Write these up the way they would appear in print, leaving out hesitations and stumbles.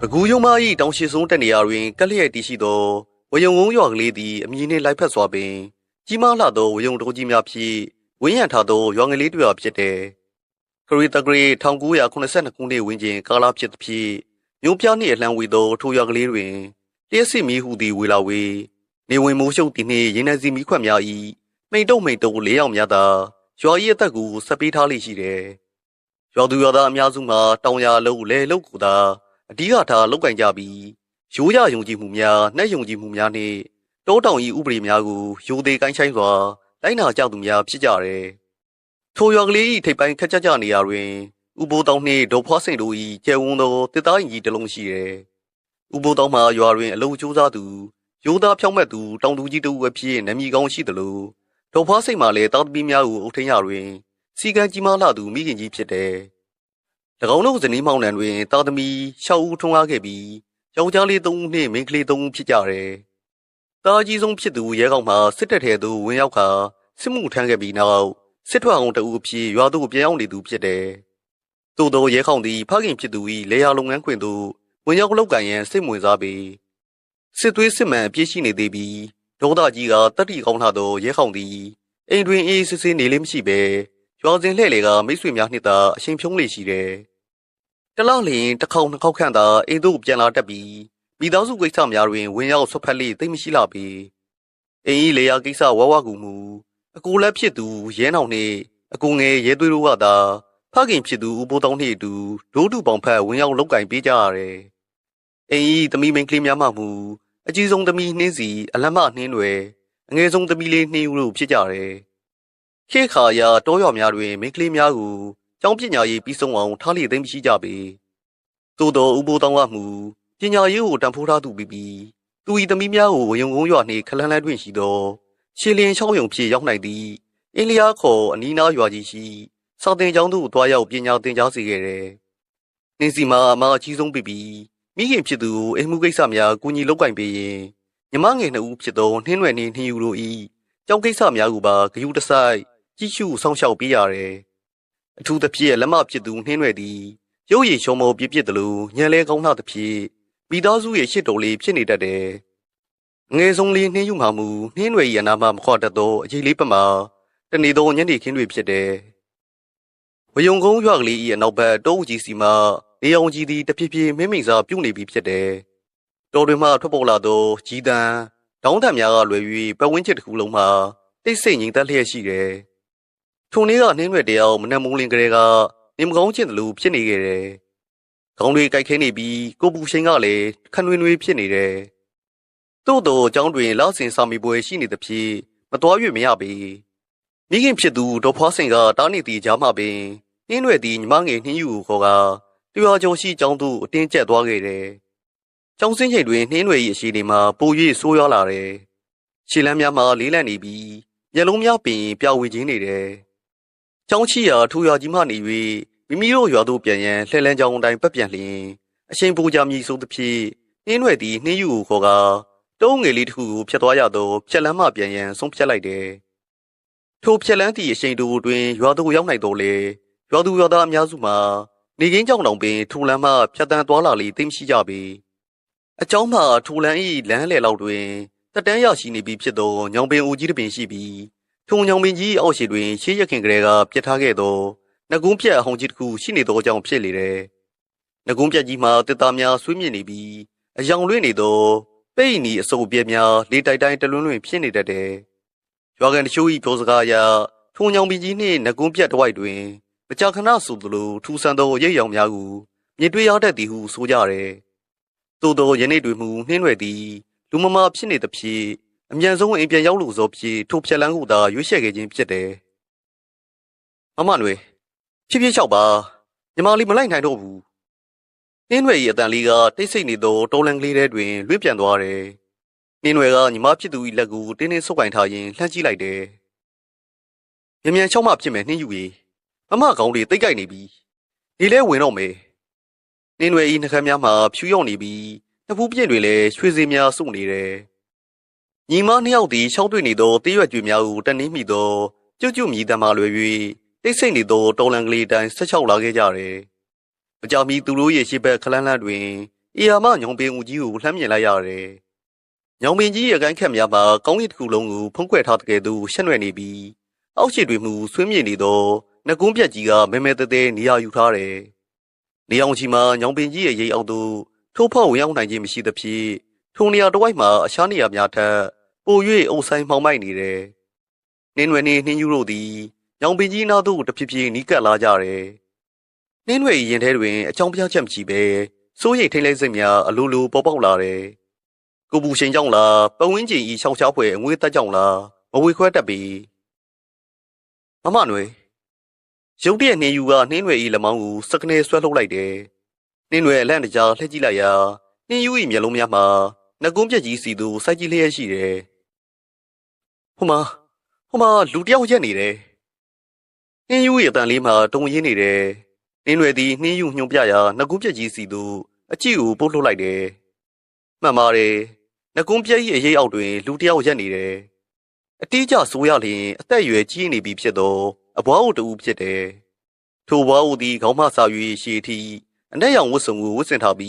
ဘကူးယုံမ၏တောင်ရှိဆုံးတက်နေရာတွင်ကက်လျက်တီးရှိသောဝယုံဝုံရွာကလေးသည်အမည်နှင့်လိုက်ဖက်စွာပင်ကြီးမားလာသောဝယုံတော်ကြီးများဖြင့်ဝင်းရံထားသောရွာငယ်လေးတွေဖြစ်တဲ့ခရီးတဂရီ1982ခုနှစ်ဝန်းကျင်ကာလဖြစ်သဖြင့်မြို့ပြနှင့်အလှမ်းဝေသောထိုရွာကလေးတွင်လျှက်စစ်မီးဟူသည်ဝေလာဝေနေဝင်မိုးရှုပ်သည်နှင့်ရင်းနှံစီမီးခွက်များ၏မိန်တုံ၄ယောက်များသာရွာ၏အသက်ကိုဆက်ပေးထားလိမ့်ရှိတယ်။ရွာသူရွာသားအများစုမှာတောင်ယာလုံးလဲလုံးကိုသာအဓိကထားလောက်ကင်ကြပြီးရိုးရယုံကြည်မှုများနှက်ယုံကြည်မှုများနှင့်တောတောင်၏ဥပဒေများကိုရိုသေကိုင်းချိုင်းစွာလိုက်နာကြသူများဖြစ်ကြတယ်။ထိုရွာကလေး၏ထိပ်ပိုင်းခက်ကြကြနေရာတွင်ဥပိုးတောင်နှင့်ဒေါ်ဖွားစိန်တို့၏ကျဲဝန်းသောတစ်သားရင်ကြီးတစ်လုံးရှိတယ်။ဥပိုးတောင်မှာရွာတွင်အလုံးကျိုးစားသူရိုးသားဖြောင့်မတ်သူတောင်သူကြီးတို့အဖြစ်နာမည်ကောင်းရှိသလိုဒေါ်ဖွားစိန်မှာလည်းတောင်သမီးများကိုအုပ်ထိန်းရတွင်စီကံကြီးမားလာသူမိခင်ကြီးဖြစ်တယ်။၎င်းတို့ဇနီးမောင်နှံတွင်သားသမီး6ဦးထွန်းကားခဲ့ပြီးယောက်ျားလေး3ဦးနှင့်မိန်းကလေး3ဦးဖြစ်ကြတယ်။သားကြီးဆုံးဖြစ်သူရဲကောင်မှစစ်တပ်ထဲသို့ဝင်ရောက်ခါစစ်မှုထမ်းခဲ့ပြီးနောက်စစ်ထွက်အောင်တအုပ်ဖြစ်ရွာသို့ပြန်ရောက်နေသူဖြစ်တယ်။သို့သောရဲကောင်သည်ဖခင်ဖြစ်သူ၏လေယာလုပ်ငန်းခွင်သို့ဝင်ရောက်လုပ်ကိုင်ရန်စိတ်ဝင်စားပြီးစစ်သွေးစစ်မှန်အပြည့်ရှိနေသေးပြီးဒေါသကြီးကတတိကောင်းလာသောရဲကောင်သည်အိမ်တွင်အေးစစ်စစ်နေလေးမရှိပဲရွာစဉ်လှဲ့လေကမိတ်ဆွေများနှင့်သာအရှင်ဖြုံးလေရှိတယ်။တလောက်လျင်တစ်ခေါက်နှစ်ခေါက်ခန့်သာအိမ်သို့ပြန်လာတတ်ပြီးမိသားစုကိစ္စများတွင်ဝင်ရောက်ဆွတ်ဖက်လေသိမရှိလာပေအိမ်၏လေယာကိစ္စဝဝကူမူအကူလက်ဖြစ်သူရဲနောင်နှင့်အကူငယ်ရဲသွေးတို့ကသာဖခင်ဖြစ်သူဦးဘိုးတောင်းနှင့်အတူဒိုးတူပေါင်ဖက်ဝင်ရောက်လောက်ကင်ပေးကြရတယ်။အိမ်၏သမီးမိန်းကလေးများမှမူအကြီးဆုံးသမီးနှင်းစီအလတ်မနှင်းတွေအငယ်ဆုံးသမီးလေးနှင်းဦးတို့ဖြစ်ကြတယ်။ခေခါရာတောရွာများတွင်မိန်းကလေးများကိုကျောင်းပညာရေးပြီးဆုံးအောင်ထားလျက်သိမ်းမရှိကြပေ။သို့သောဦးဘိုးတောင်းကမူပညာရေးကိုတန်ဖိုးထားသူပြီးသူ၏သမီးများကိုဝယုံကုန်းရွာနှင့်ခလန်းလန်းတွင်ရှိသောရှေလင်းချောင်းယုံဖြစ်ရောက်နိုင်သည်အင်းလျားခေါ်အနီးနားရွာကြီးရှိစာသင်ကျောင်းသို့တွားရောက်ပညာသင်ကြားစေခဲ့တယ်။နှင်းစီမှာအမအကြီးဆုံးပြီးမိခင်ဖြစ်သူကိုအိမ်မှုကိစ္စများကူညီလုပ်ကင်ပေးရင်ညီမငယ်2ဦးဖြစ်သောနှင်းရွယ်နှင့်နှင်းယူတို့၏ကျောင်းကိစ္စများကိုပါဂယုတစိုက်ကြီးရှုဆောင်ရှောက်ပေးရတယ်။အထူးသဖြင့်လက်မဖြစ်သူနှင်းရွယ်သည်ရုပ်ရည်ရှုံမောပြစ်တယ်လို့ညံလဲကောင်းလာသဖြင့်မိသားစုရဲ့ရှစ်တော်လေးဖြစ်နေတတ်တယ်။ငယ်ဆုံးလေးနှင်းယူမှမူနှင်းရွယ်၏အနာမှမခွာတတ်သောအကြီးလေးပမာတနေ့သောညနေခင်းတွေဖြစ်တယ်။ဝယုံကုန်းရွာကလေး၏အနောက်ဘက်တောအုပ်ကြီးစီမှနေအောင်ကြီးသည်တဖြည်းဖြည်းမင်းမိန်စာပြုတ်နေပြီဖြစ်တယ်။တော်တွင်မှထွက်ပေါ်လာသောကြီးတန်းတောင်းတများကလွယ်၍ပတ်ဝန်းကျင်တစ်ခုလုံးမှာတိတ်ဆိတ်ငြိမ်သက်လျက်ရှိတယ်။ထိုနေ့ကနှင်းရွယ်တယောက်မနက်မိုးလင်းကလေးကနေမကောင်းချင်သလိုဖြစ်နေခဲ့တယ်။ခေါင်းတွေကြိုက်ခဲနေပြီးကိုပူရှိန်ကလည်းခဏွေနွေဖြစ်နေတယ်။သို့သောအကြောင်းတွင်လောက်စင်စာမီပွဲရှိနေသဖြင့်မတော်၍မရပေ။မိခင်ဖြစ်သူဒေါ်ဖွားစိန်ကတားနေသည့်ကြားမှပင်နှင်းရွယ်သည်ညီမငယ်နှင်းယူကိုခေါ်ကတရွာကျော်ရှိကျောင်းသို့အတင်းကျပ်သွားခဲ့တယ်။ကျောင်းစင်းချိန်တွင်နှင်းရွယ်၏အရှိန်မှာပို၍ဆိုးရွားလာတယ်။ခြေလမ်းများမှာလေးလံနေပြီးမျက်လုံးများပင်ပြဝေခြင်းနေတယ်။ကျောင်းချီရာထူရွာကြီးမှနေ၍မိမိတို့ရွာသို့ပြန်ရန်လှဲလန်းကျောင်းအတိုင်းပတ်ပြန်လျင်အရှိန်ပူကြမည်ဆိုသဖြင့်နှင်းရွယ်သည်နှင်းယူကိုခေါ်ကတုံးငယ်လေးတစ်ခုကိုဖျက်သွားရသောဖြက်လန်းမှပြန်ရန်ဆုံးဖြတ်လိုက်တယ်။ထိုဖြက်လန်းသည့်အရှိန်တို့တွင်ရွာသို့ရောက်နိုင်တော့လေရွာသူရွာသားအများစုမှာနေကင်းကြောင်တောင်ပင်ထူလန်းမှဖြတ်တန်းသွားလာလေသိမရှိကြပေ။အเจ้าမှထူလန်း၏လမ်းလေလောက်တွင်တက်တန်းရရှိနေပြီးဖြစ်သောညောင်ပင်အိုကြီးတစ်ပင်ရှိပြီးထိုညောင်ပင်ကြီးအောက်ရှိတွင်ရှေးရခင်ကလေးကပြတ်ထားခဲ့သောနဂုံးပြက်အဟုန်ကြီးတစ်ခုရှိနေသောကြောင့်ဖြစ်လေတယ်။နဂုံးပြက်ကြီးမှာတစ်သားများဆွေးမြင့်နေပြီးအယောင်လွင့်နေသောပိတ်နီအစုပ်ပြက်များလေတိုက်တိုင်းတလွန်းလွင်ဖြစ်နေတတ်တယ်။ရွာကန်တချို့၏ပြောစကားအရထိုညောင်ပင်ကြီးနှင့်နဂုံးပြက်တစ်ဝိုက်တွင်မကြာခဏဆိုသလိုထူဆန်းသောရိပ်ရောင်များကိုမြင်တွေ့ရတတ်သည်ဟုဆိုကြတယ်။သို့သောယနေ့တွင်မူနှင်းရွယ်သည်လူမမာဖြစ်နေသဖြင့်အမြန်ဆုံးအိမ်ပြန်ရောက်လို့သောဖြင့်ထိုဖြက်လန်းကိုသာရွေးချယ်ခဲ့ခြင်းဖြစ်တယ်။မမနွယ်ဖြည်းဖြည်းလျှောက်ပါညီမလေးမလိုက်နိုင်တော့ဘူး။နှင်းရွယ်၏အတန်လေးကတိတ်ဆိတ်နေသောတောလန်ကလေးထဲတွင်လွင့်ပြန်သွားတယ်။နှင်းရွယ်ကညီမဖြစ်သူ၏လက်ကိုတင်းတင်းဆုပ်ကင်ထားရင်းလှမ်းကြည့်လိုက်တယ်။မြန်မြန်ချောက်မှဖြစ်မယ်နှင်းယူ၏မမကောင်းတွေတိတ်ကြိုက်နေပြီနေလဲဝင်တော့မယ်နှင်းရွယ်ဤနှခမ်းများမှာဖြူရောက်နေပြီးနှစ်ဖူးပြင့်တွေလည်းရွှေစေးများစုနေတယ်ညီမနှစ်ယောက်သည်ရှောင်းတွေ့နေသောတေးရွက်ကြွေများကိုတန်နှင်းမိသောကျွတ်ကျွတ်မြည်တမ်းမှလွယ်၍တိတ်ဆိတ်နေသောတောလန်ကလေးတိုင်းဆက်ချောက်လာခဲ့ကြတယ်မကြမီသူတို့ရဲ့ရှေ့ဘက်ခလန်းလန်းတွင် အေယာမညောင်ပင်ဦးကြီးကိုလှမ်းမြင်လိုက်ရတယ်။ညောင်ပင်ကြီးရဲ့ကိုင်းခက်များမှာကောင်းကင်တစ်ခုလုံးကိုဖုံးကွယ်ထားတဲ့ကဲ့သို့ရှက်နွယ်နေပြီးအောက်ခြေတွေမှဆွေးမြေ့နေသောနှကုံးပြက်ကြီးကမဲမဲတဲတဲနေရာယူထားတယ်။နေအောင်ချီမှာညောင်ပင်ကြီးရဲ့ရိပ်အောက်သို့ထိုးဖောက်ဝင်ရောက်နိုင်ခြင်းမရှိသဖြင့်ထိုနေရာတစ်ဝိုက်မှာအခြားနေရာများထက်ပို၍အုပ်ဆိုင်မှောင်မိုက်နေတယ်။နင်းနွယ်နှင်းနှင်းယူတို့သည်ညောင်ပင်ကြီးနားသို့တဖြည်းဖြည်းနီးကပ်လာကြတယ်။နင်းနွယ်ရင်ထဲတွင်အကြောင်းပြချက်မရှိဘဲစိုးရိမ်ထိတ်လန့်စိတ်များအလိုလိုပေါ်ပေါက်လာတယ်။ကိုပူရှင်ကြောင့်လားပဝင်းကျင်ဤရှောင်းရှားဖွယ်အငွေးတက်ကြောင့်လားမဝေခွဲတတ်ပြီ။မမနွယ်ရုတ်တရက်နှင်းယူကနှင်းနွယ်ဤလက်မောင်းကိုစကနေဆွဲလှုပ်လိုက်တယ်။နှင်းနွယ်အလန့်တကြားလှည့်ကြည့်လိုက်ရာနှင်းယူ၏မျက်လုံးများမှာနှကုံးပြက်ကြီးစီသူစိုက်ကြည့်လျက်ရှိတယ်။ဟိုမှာလူတယောက်ရက်နေတယ်။နှင်းယူ၏အတန်လေးမှာတုံရင်းနေတယ်။နှင်းနွယ်သည်နှင်းယူညှို့ပြရာနှကုံးပြက်ကြီးစီသူအကြည့်ကိုပို့လှုပ်လိုက်တယ်။မှန်ပါတယ်။နှကုံးပြက်၏အရေးအောက်တွင်လူတယောက်ရက်နေတယ်။အတိအကျဆိုရလျင်အသက်အရွယ်ကြီးနေပြီဖြစ်သောအဘွားအိုတူဖြစ်တယ်။ထိုဘွားအိုသည်ခေါင်းမဆာ၍ရှေ့ထီအနက်ရောင်ဝတ်စုံကိုဝတ်ဆင်ထားပြီ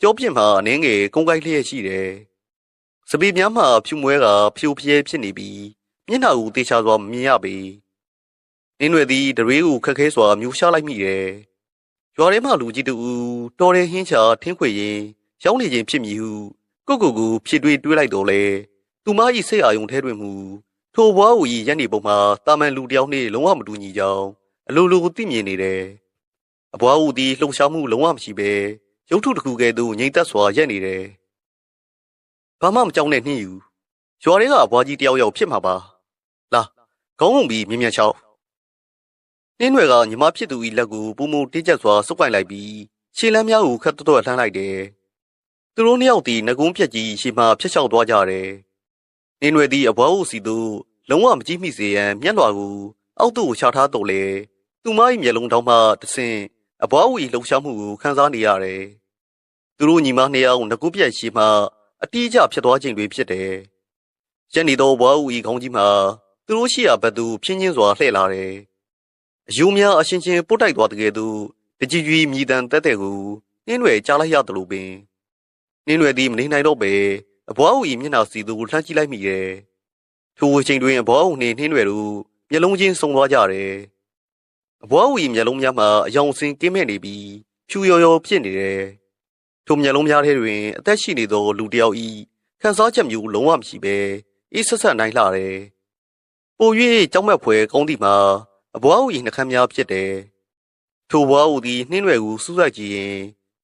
းကြောပြင့်မှအနှင်းငယ်ကုန်းကိုက်လျက်ရှိတယ်။စပီများမှဖြူမွဲကဖြူပြဲဖြစ်နေပြီးမျက်နှာကိုတေချာစွာမမြင်ရပေ။နင်းရွယ်သည်တရေကိုခက်ခဲစွာမြူရှားလိုက်မိတယ်။ရွာထဲမှလူကြီးတူတော်ရဲဟင်းချာထင်းခွေရင်ရောက်နေခြင်းဖြစ်မည်ဟုကိုဖြစ်တွေးလိုက်တော်လဲသူမ၏စိတ်အာယုံထဲတွင်မူထိုဘွားကိုရက်နေပုံမှာတာမန်လူတယောက်နှင့်လုံးဝမတူညီကြောင်းအလိုလိုသိမြင်နေတယ်။အဘွားဦးသည်လှုပ်ရှားမှုလုံးဝမရှိဘဲရုပ်ထုတစ်ခုကဲ့သို့ငြိမ်သက်စွာရက်နေတယ်။ဘာမှမကြောက်နဲ့နှင်းယူရွာထဲကအဘွားကြီးတယောက်ဖြစ်မှာပါ။လာခေါင်းငုံပြီးမြင်မြန်ချောက်နှင်းရွယ်ကညီမဖြစ်သူ၏လက်ကိုပုံမတင်းကျပ်စွာစုပ်ကိုင်လိုက်ပြီးခြေလမ်းများကိုခတ်တော့လှမ်းလိုက်တယ်။သူတို့နှစ်ယောက်သည်ငကုံးပြက်ကြီးရှေ့မှဖျက်လျှောက်သွားကြတယ်။နှင်းရွယ်သည်အဘွားဦးစီသို့လုံးဝမကြည့်မိစေရန်မျက်လွှာကိုအောက်သို့ချထားတော်လေသူမ၏မျက်လုံးတောင်မှတဆင့်အဘွားဦး၏လှုပ်ရှားမှုကိုခံစားနေရတယ်။သူတို့ညီမနှစ်ယောက်ငကုံးပြက်ရှေ့မှအတိအကျဖြစ်သွားခြင်းတွေဖြစ်တယ်။ရက်နေသောဘွားဦး၏ခေါင်းကြီးမှာသူတို့ရှိရာဘက်သို့ဖြင်းချင်းစွာလှည့်လာတယ်။အယိုးများအချင်းချင်းပုတ်တိုက်သွားတဲ့ကဲ့သို့တကြည်ကြီးမြည်တမ်းတက်တဲ့ကိုနှင်းရွယ်ကြားလိုက်ရတယ်လို့ပင်နှင်းရွယ်သည်မနေနိုင်တော့ပဲအဘွားဦး၏မျက်နှာစီသို့လှမ်းကြည့်လိုက်မိတယ်။ထိုအချိန်တွင်အဘွားဦးနှင့်နှင်းရွယ်တို့မျက်လုံးချင်းစုံသွားကြတယ်။အဘွားဦး၏မျက်လုံးများမှာအယောင်စင်ကင်းမဲ့နေပြီးဖြူရော်ဖြစ်နေတယ်။ထိုမျက်လုံးများထဲတွင်အသက်ရှိနေသောလူတစ်ယောက်၏ခံစားချက်မျိုးလုံးဝမရှိဘဲအေးဆက်ဆက်နိုင်လှတယ်။ပို၍ကြောက်မက်ဖွယ်ကောင်းသည့်မှာအဘွားဦး၏နှခမ်းများဖြစ်တယ်။ထိုဘွားဦးသည်နှင်းရွယ်ကိုစူးစိုက်ကြည့်ရင်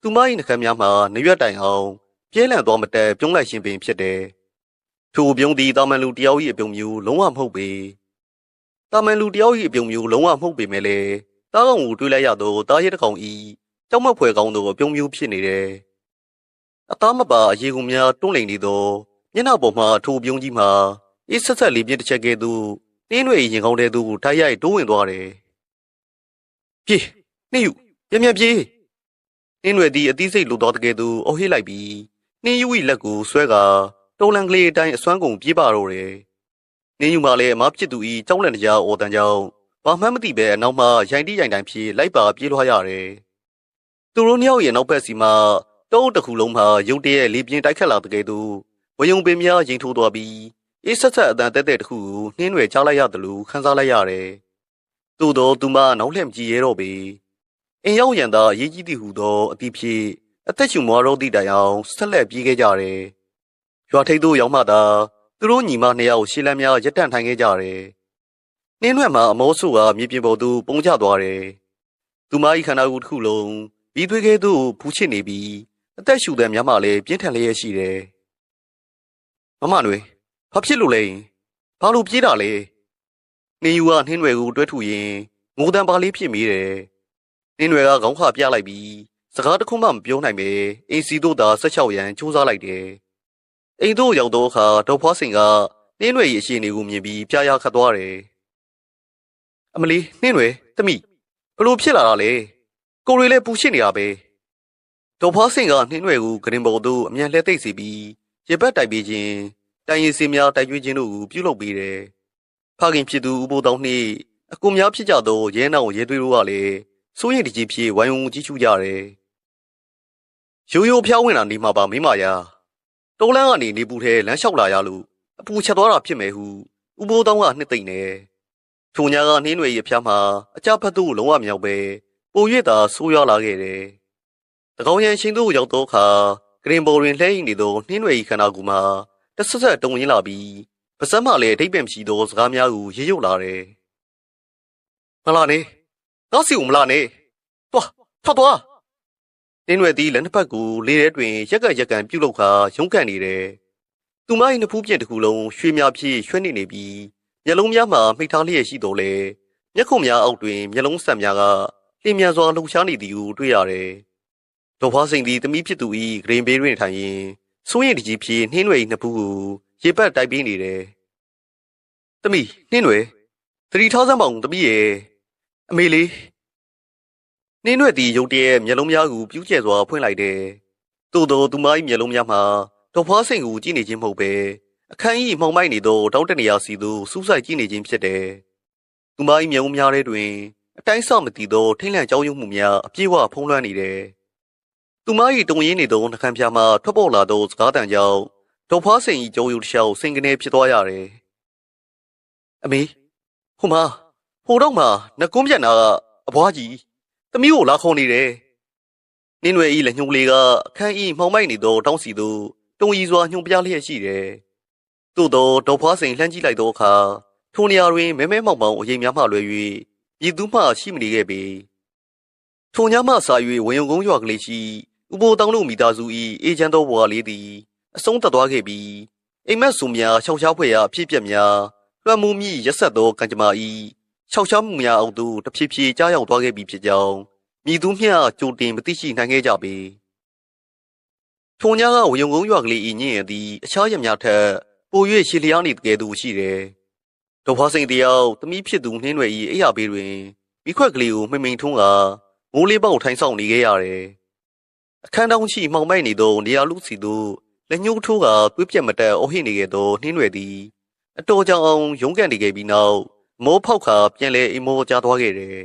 သူမ၏နှခမ်းများမှာနရွက်တိုင်အောင်ပြဲလန့်သွားမတက်ပြုံးလိုက်ခြင်းပင်ဖြစ်တယ်။ထိုပြုံးသည်တာမန်လူတယောက်၏အပြုံမျိုးလုံးဝမဟုတ်ပေ။တာမန်လူတယောက်၏အပြုံမျိုးလုံးဝမဟုတ်ပေမဲ့လည်းတားကောင်ကိုတွေးလိုက်ရသောတားရဲတစ်ကောင်၏ကြောက်မက်ဖွယ်ကောင်းသောအပြုံမျိုးဖြစ်နေတယ်။အသားမပါအရေကုန်များတွန်းလိန်နေသောမျက်နှာပေါ်မှထိုပြုံးကြီးမှာအေးဆက်ဆက်လေးပြင်းတစ်ချက်ကဲ့သို့နှင်းရွယ်ရင်ကောင်းတဲ့သူကိုတိုက်ရိုက်တိုးဝင်သွားတယ်။ပြေးနှင်းယူပြန်ပြေးနှင်းရွယ်သည်အသီးစိတ်လိုသွားတဲ့ကဲ့သို့အော်ဟစ်လိုက်ပြီးနှင်းယူ၏လက်ကိုဆွဲကာတုံးလန်ကလေးအတိုင်းအစွမ်းကုန်ပြေးပါတော့တယ်။နှင်းယူမှလည်းအမဖြစ်သူ၏ကြောက်လန့်တရားအော်တန်ကြောင့်ဘာမှမသိပဲအနောက်မှရိုင်တိရိုင်တိုင်းဖြစ်လိုက်ပါပြေးလွှားရတယ်။သူတို့နှစ်ယောက်ရဲ့နောက်ဘက်စီမှာတုံးတစ်ခုလုံးမှာရုတ်တရက်လေးပြင်းတိုက်ခတ်လာတဲ့ကဲ့သို့ဝယုံပင်များရင်ထိုးသွားပြီးအေးဆက်ဆက်အတန်တက်တဲ့တစ်ခုကိုနှင်းရွယ်ချလိုက်ရတယ်လို့ခန်းစားလိုက်ရတယ်။သို့တော့သူမနောက်လှည့်မကြည့်ရတော့ပေ။အင်းရောက်ရန်သာရေးကြီးသည်ဟုသောအတိဖြစ်အသက်ရှူမွားတော့သည့်တိုင်အောင်ဆက်လက်ပြေးခဲ့ကြတယ်။ရွာထိပ်သို့ရောက်မှသာသူတို့ညီမနှစ်ယောက်ရှေ့လမ်းများရက်တန့်ထိုင်ခဲ့ကြတယ်။နှင်းရွယ်မှာအမောဆူကမြေပြင်ပေါ်သို့ပုံကျသွားတယ်။သူမ၏ခန္ဓာကိုယ်တစ်ခုလုံးပြီးသွေးကဲသို့ဖူးချစ်နေပြီးအသက်ရှူတဲ့များမှလည်းပြင်းထန်လျက်ရှိတယ်။မမနွေဘာဖြစ်လို့လဲဘာလို့ပြေးတာလဲနှင်းယူကနှင်းရွယ်ကိုတွဲထူရင်ငိုတံပါလေးဖြစ်မိတယ်နှင်းရွယ်ကခေါင်းခါပြလိုက်ပြီးစကားတစ်ခုမှမပြောနိုင်ပဲအိမ်စီတို့သာဆက်ချောက်ရန်စူးစမ်းလိုက်တယ်အိမ်တို့ရောက်တော့အခါဒေါ်ဖွားစင်ကနှင်းရွယ်ရဲ့အရှင်တွေကိုမြင်ပြီးပြားရခတ်သွားတယ်အမလီနှင်းရွယ်တမိဘလို့ဖြစ်လာတာလဲကိုရီလည်းပူရှစ်နေတာပဲဒေါ်ဖွားစင်ကနှင်းရွယ်ကိုဂရင်ပေါ်သို့အမြန်လှည့်သိပ်စီပြီးရပတ်တိုက်ပေးခြင်းတိုင်ရည်စင်များတိုက်ကျွေးခြင်းတို့ကိုပြုလုပ်ပေးတယ်။ဖခင်ဖြစ်သူဦးဘိုးတောင်းနှင့်အကူများဖြစ်ကြသောရဲနောက်ရဲသွေးတို့ကလည်းစိုးရိမ်တကြီးဖြစ်ဝိုင်းဝန်းကြည့်ရှုကြတယ်။ ရိုးရိုးဖျားဝင်လာနေမှာပါမိမယာတောလန်းကနေနေပူထဲလမ်းလျှောက်လာရလို့အပူချက်သွားတာဖြစ်မယ်ဟုဥပိုးတောင်းကနှစ်သိမ့်နေထိုညာကနှင်းရွယ်၏အဖျားမှာအကြဖက်သို့လုံးဝမြောက်ပဲပုံ၍သာဆိုးရွားလာခဲ့တယ်တကောင်ရန်ရှင်တို့ရောက်သောအခါဂရင်ပေါ်တွင်လှဲနေသောနှင်းရွယ်၏ခန္ဓာကိုယ်မှာတဆက်ဆက်တုံရင်းလာပြီးပါစက်မှလည်းအထိပ်ပင်မရှိသောစကားများကိုရေရုပ်လာတယ်မလာနေငါစီကိုမလာနေသွားထွက်သွားနှင်းရွယ်သည်လက်နှစ်ဖက်ကိုလေထဲတွင်ရက်ကပြုတ်လောက်ခါရုန်းကန်နေတယ်သူမ၏နှစ်ဖူးပြင်တစ်ခုလုံးရွှေများဖြည့်ရွှဲနေပြီးမျက်လုံးများမှာမိထားလျက်ရှိတော်လဲမျက်ခုံများအောက်တွင်မျက်လုံးဆံများကလျင်မြန်စွာလှုပ်ရှားနေသည်ကိုတွေ့ရတယ်ဒေါ်ဖွားစိန်သည်တမိဖြစ်သူ၏ဂရင်ဘေးတွင်ထိုင်ရင်းစိုးရင်တကြီးဖြည့်နှင်းရွယ်၏နှစ်ဖူးကိုရေပတ်တိုက်ပေးနေတယ်တမိနှင်းရွယ်သတိထားစမ်းပါဦးတမိရဲ့အမေလေးနှင်းရွယ်သည်ရုတ်တရက်မျက်လုံးများကိုပြူးကျဲစွာဖွင့်လိုက်တယ်သို့သောသူမ၏မျက်လုံးများမှာဒေါ်ဖွားစိန်ကိုကြည့်နေခြင်းမဟုတ်ပဲအခန်း၏မှောင်မိုက်နေသောတောင်းတနေရာစီသို့စူးစိုက်ကြည့်နေခြင်းဖြစ်တယ်သူမ၏မျက်လုံးများထဲတွင်အတိုင်းဆော့မတည်သောထိတ်လန့်ကြောက်ရွံ့မှုများအပြည့်အဝဖုံးလွှမ်းနေတယ်သူမ၏တုံရင်းနေသောနှကမ်းပြားမှထွက်ပေါ်လာသောစကားတန်ကြောင့်ဒေါ်ဖွားစိန်၏ကြောရုပ်တစ်လျှောက်စိန်ကနေဖြစ်သွားရတယ်အမေဟိုတော့မှနှကုံးပြန်တာကအဘွားကြီးသမီးကိုလာခေါ်နေတယ်နင်းရွယ်၏လက်ညှိုးလေးကအခန်း၏မှောင်မိုက်နေသောတောင်းစီသို့တုံရီစွာညှို့ပြလျက်ရှိတယ်သို့သောဒေါ်ဖွားစိန်လှမ်းကြည့်လိုက်သောအခါထိုနေရာတွင်မဲမဲမောင်မောင်အရေးများမှလွယ်၍ရည်သူမှရှိမနေခဲ့ပေထိုညမှစာ၍ဝေယုံကုန်းရွာကလေးရှိဥပိုးတောင်းတို့မိသားစု၏အေဂျင့်တော်ဘွားလေးသည်အဆုံးသတ်သွားခဲ့ပြီးအိမ်မက်စုံများရှောက်ရှားဖွယ်ရာအဖြစ်ပြက်များလွှမ်းမိုးမိရက်ဆက်သောကံကြမ္မာ၏ရှောက်ရှားမှုများအောက်သို့တဖြည်းဖြည်းကြားရောက်သွားခဲ့ပြီဖြစ်ကြောင်းမြည်သူမျှကြိုတင်မသိရှိနိုင်ခဲ့ကြပေထိုညကဝေယုံကုန်းရွာကလေး၏ညင်ရသည်အခြားရများထက်ပို၍ရှည်လျားနေတကယ်သူရှိတယ်ဒေါ်ဖွားစိန်တယောက်သမီးဖြစ်သူနှင်းရွယ်၏အိယာဘေးတွင်မိခွက်ကလေးကိုမှိန်ထုံးကမိုးလေးပေါက်ထိုင်းဆောင်နေခဲ့ရတယ်အခန်းတောင်ရှိမှောင်မိုက်နေသောနေရာလူစီတို့လက်ညှိုးထိုးကသွေးပြက်မတက်အော်ဟစ်နေခဲ့သောနှင်းရွယ်သည်အတော်ကြောင်အောင်ရုန်းကန်နေခဲ့ပြီးနောက်မောဖောက်ခါပြန်လဲအိမ်မောကြားသွားခဲ့တယ်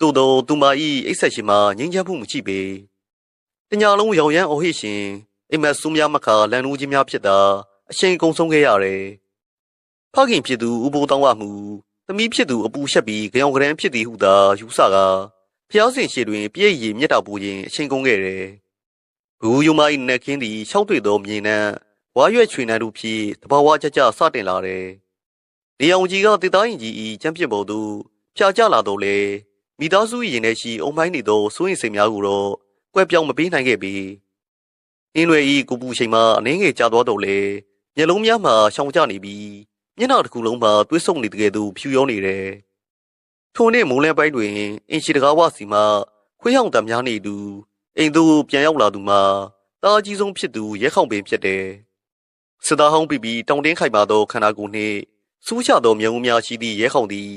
သို့သောသူမ၏အိတ်ဆက်ရှင်မှာငြိမ်းချမ်းမှုမရှိပေတညာလုံးရောင်ရမ်းအော်ဟစ်ရှင်အိမ်မက်ဆူးများမခါလန်နိုးခြင်းများဖြစ်တာအချိန်ကုန်ဆုံးခဲ့ရတယ်ဖခင်ဖြစ်သူဥပိုးတောင်းဝမှုသမီးဖြစ်သူအပူရှက်ပြီးကြောင်ကရန်ဖြစ်သည်ဟုသာယူဆကဖျားစင်ရှိတွင်ပြည့်ရည်မြတ်တာပူရင်အချိန်ကုန်ခဲ့တယ်ဘူးယုံမ၏နက်ခင်းသည်ရှောက်တွေ့သောမြေနှံဝါရွက်ချွေနှံတို့ဖြင့်တဘာဝကြကြစတင်လာတယ်နေအောင်ကြီးကတေသားရင်ကြီး၏ကျမ်းပြစ်ပေါ်သို့ဖြာကျလာတော့လေမိသားစု၏ရင်ထဲရှိအုံမိုင်းနေသောစိုးရင်စိတ်များကိုတော့ကွဲပြောင်းမပေးနိုင်ခဲ့ပေအင်းလွယ်၏ကိုပူချိန်မှအနှင်းငယ်ကျသွားတော့လေမျက်လုံးများမှရှောင်ကျနေပြီးမျက်နှာတစ်ခုလုံးမှာသွေးဆုံနေတကယ်သူဖြူရောနေတယ်ထိုနေ့မိုးလင်းပိုင်းတွင်အင်ရှိတကားဝစီမှခွေးဟောင်တံများနေသူအိမ်သို့ပြန်ရောက်လာသူမှာတာအကြီးဆုံးဖြစ်သူရဲခေါင်ပင်ဖြစ်တယ်စစ်သားဟောင်းပြီးတောင်တင်းခိုင်မာသောခန္ဓာကိုယ်နှင့်စူးချသောမျက်ဝန်းများရှိသည့်ရဲခေါင်သည်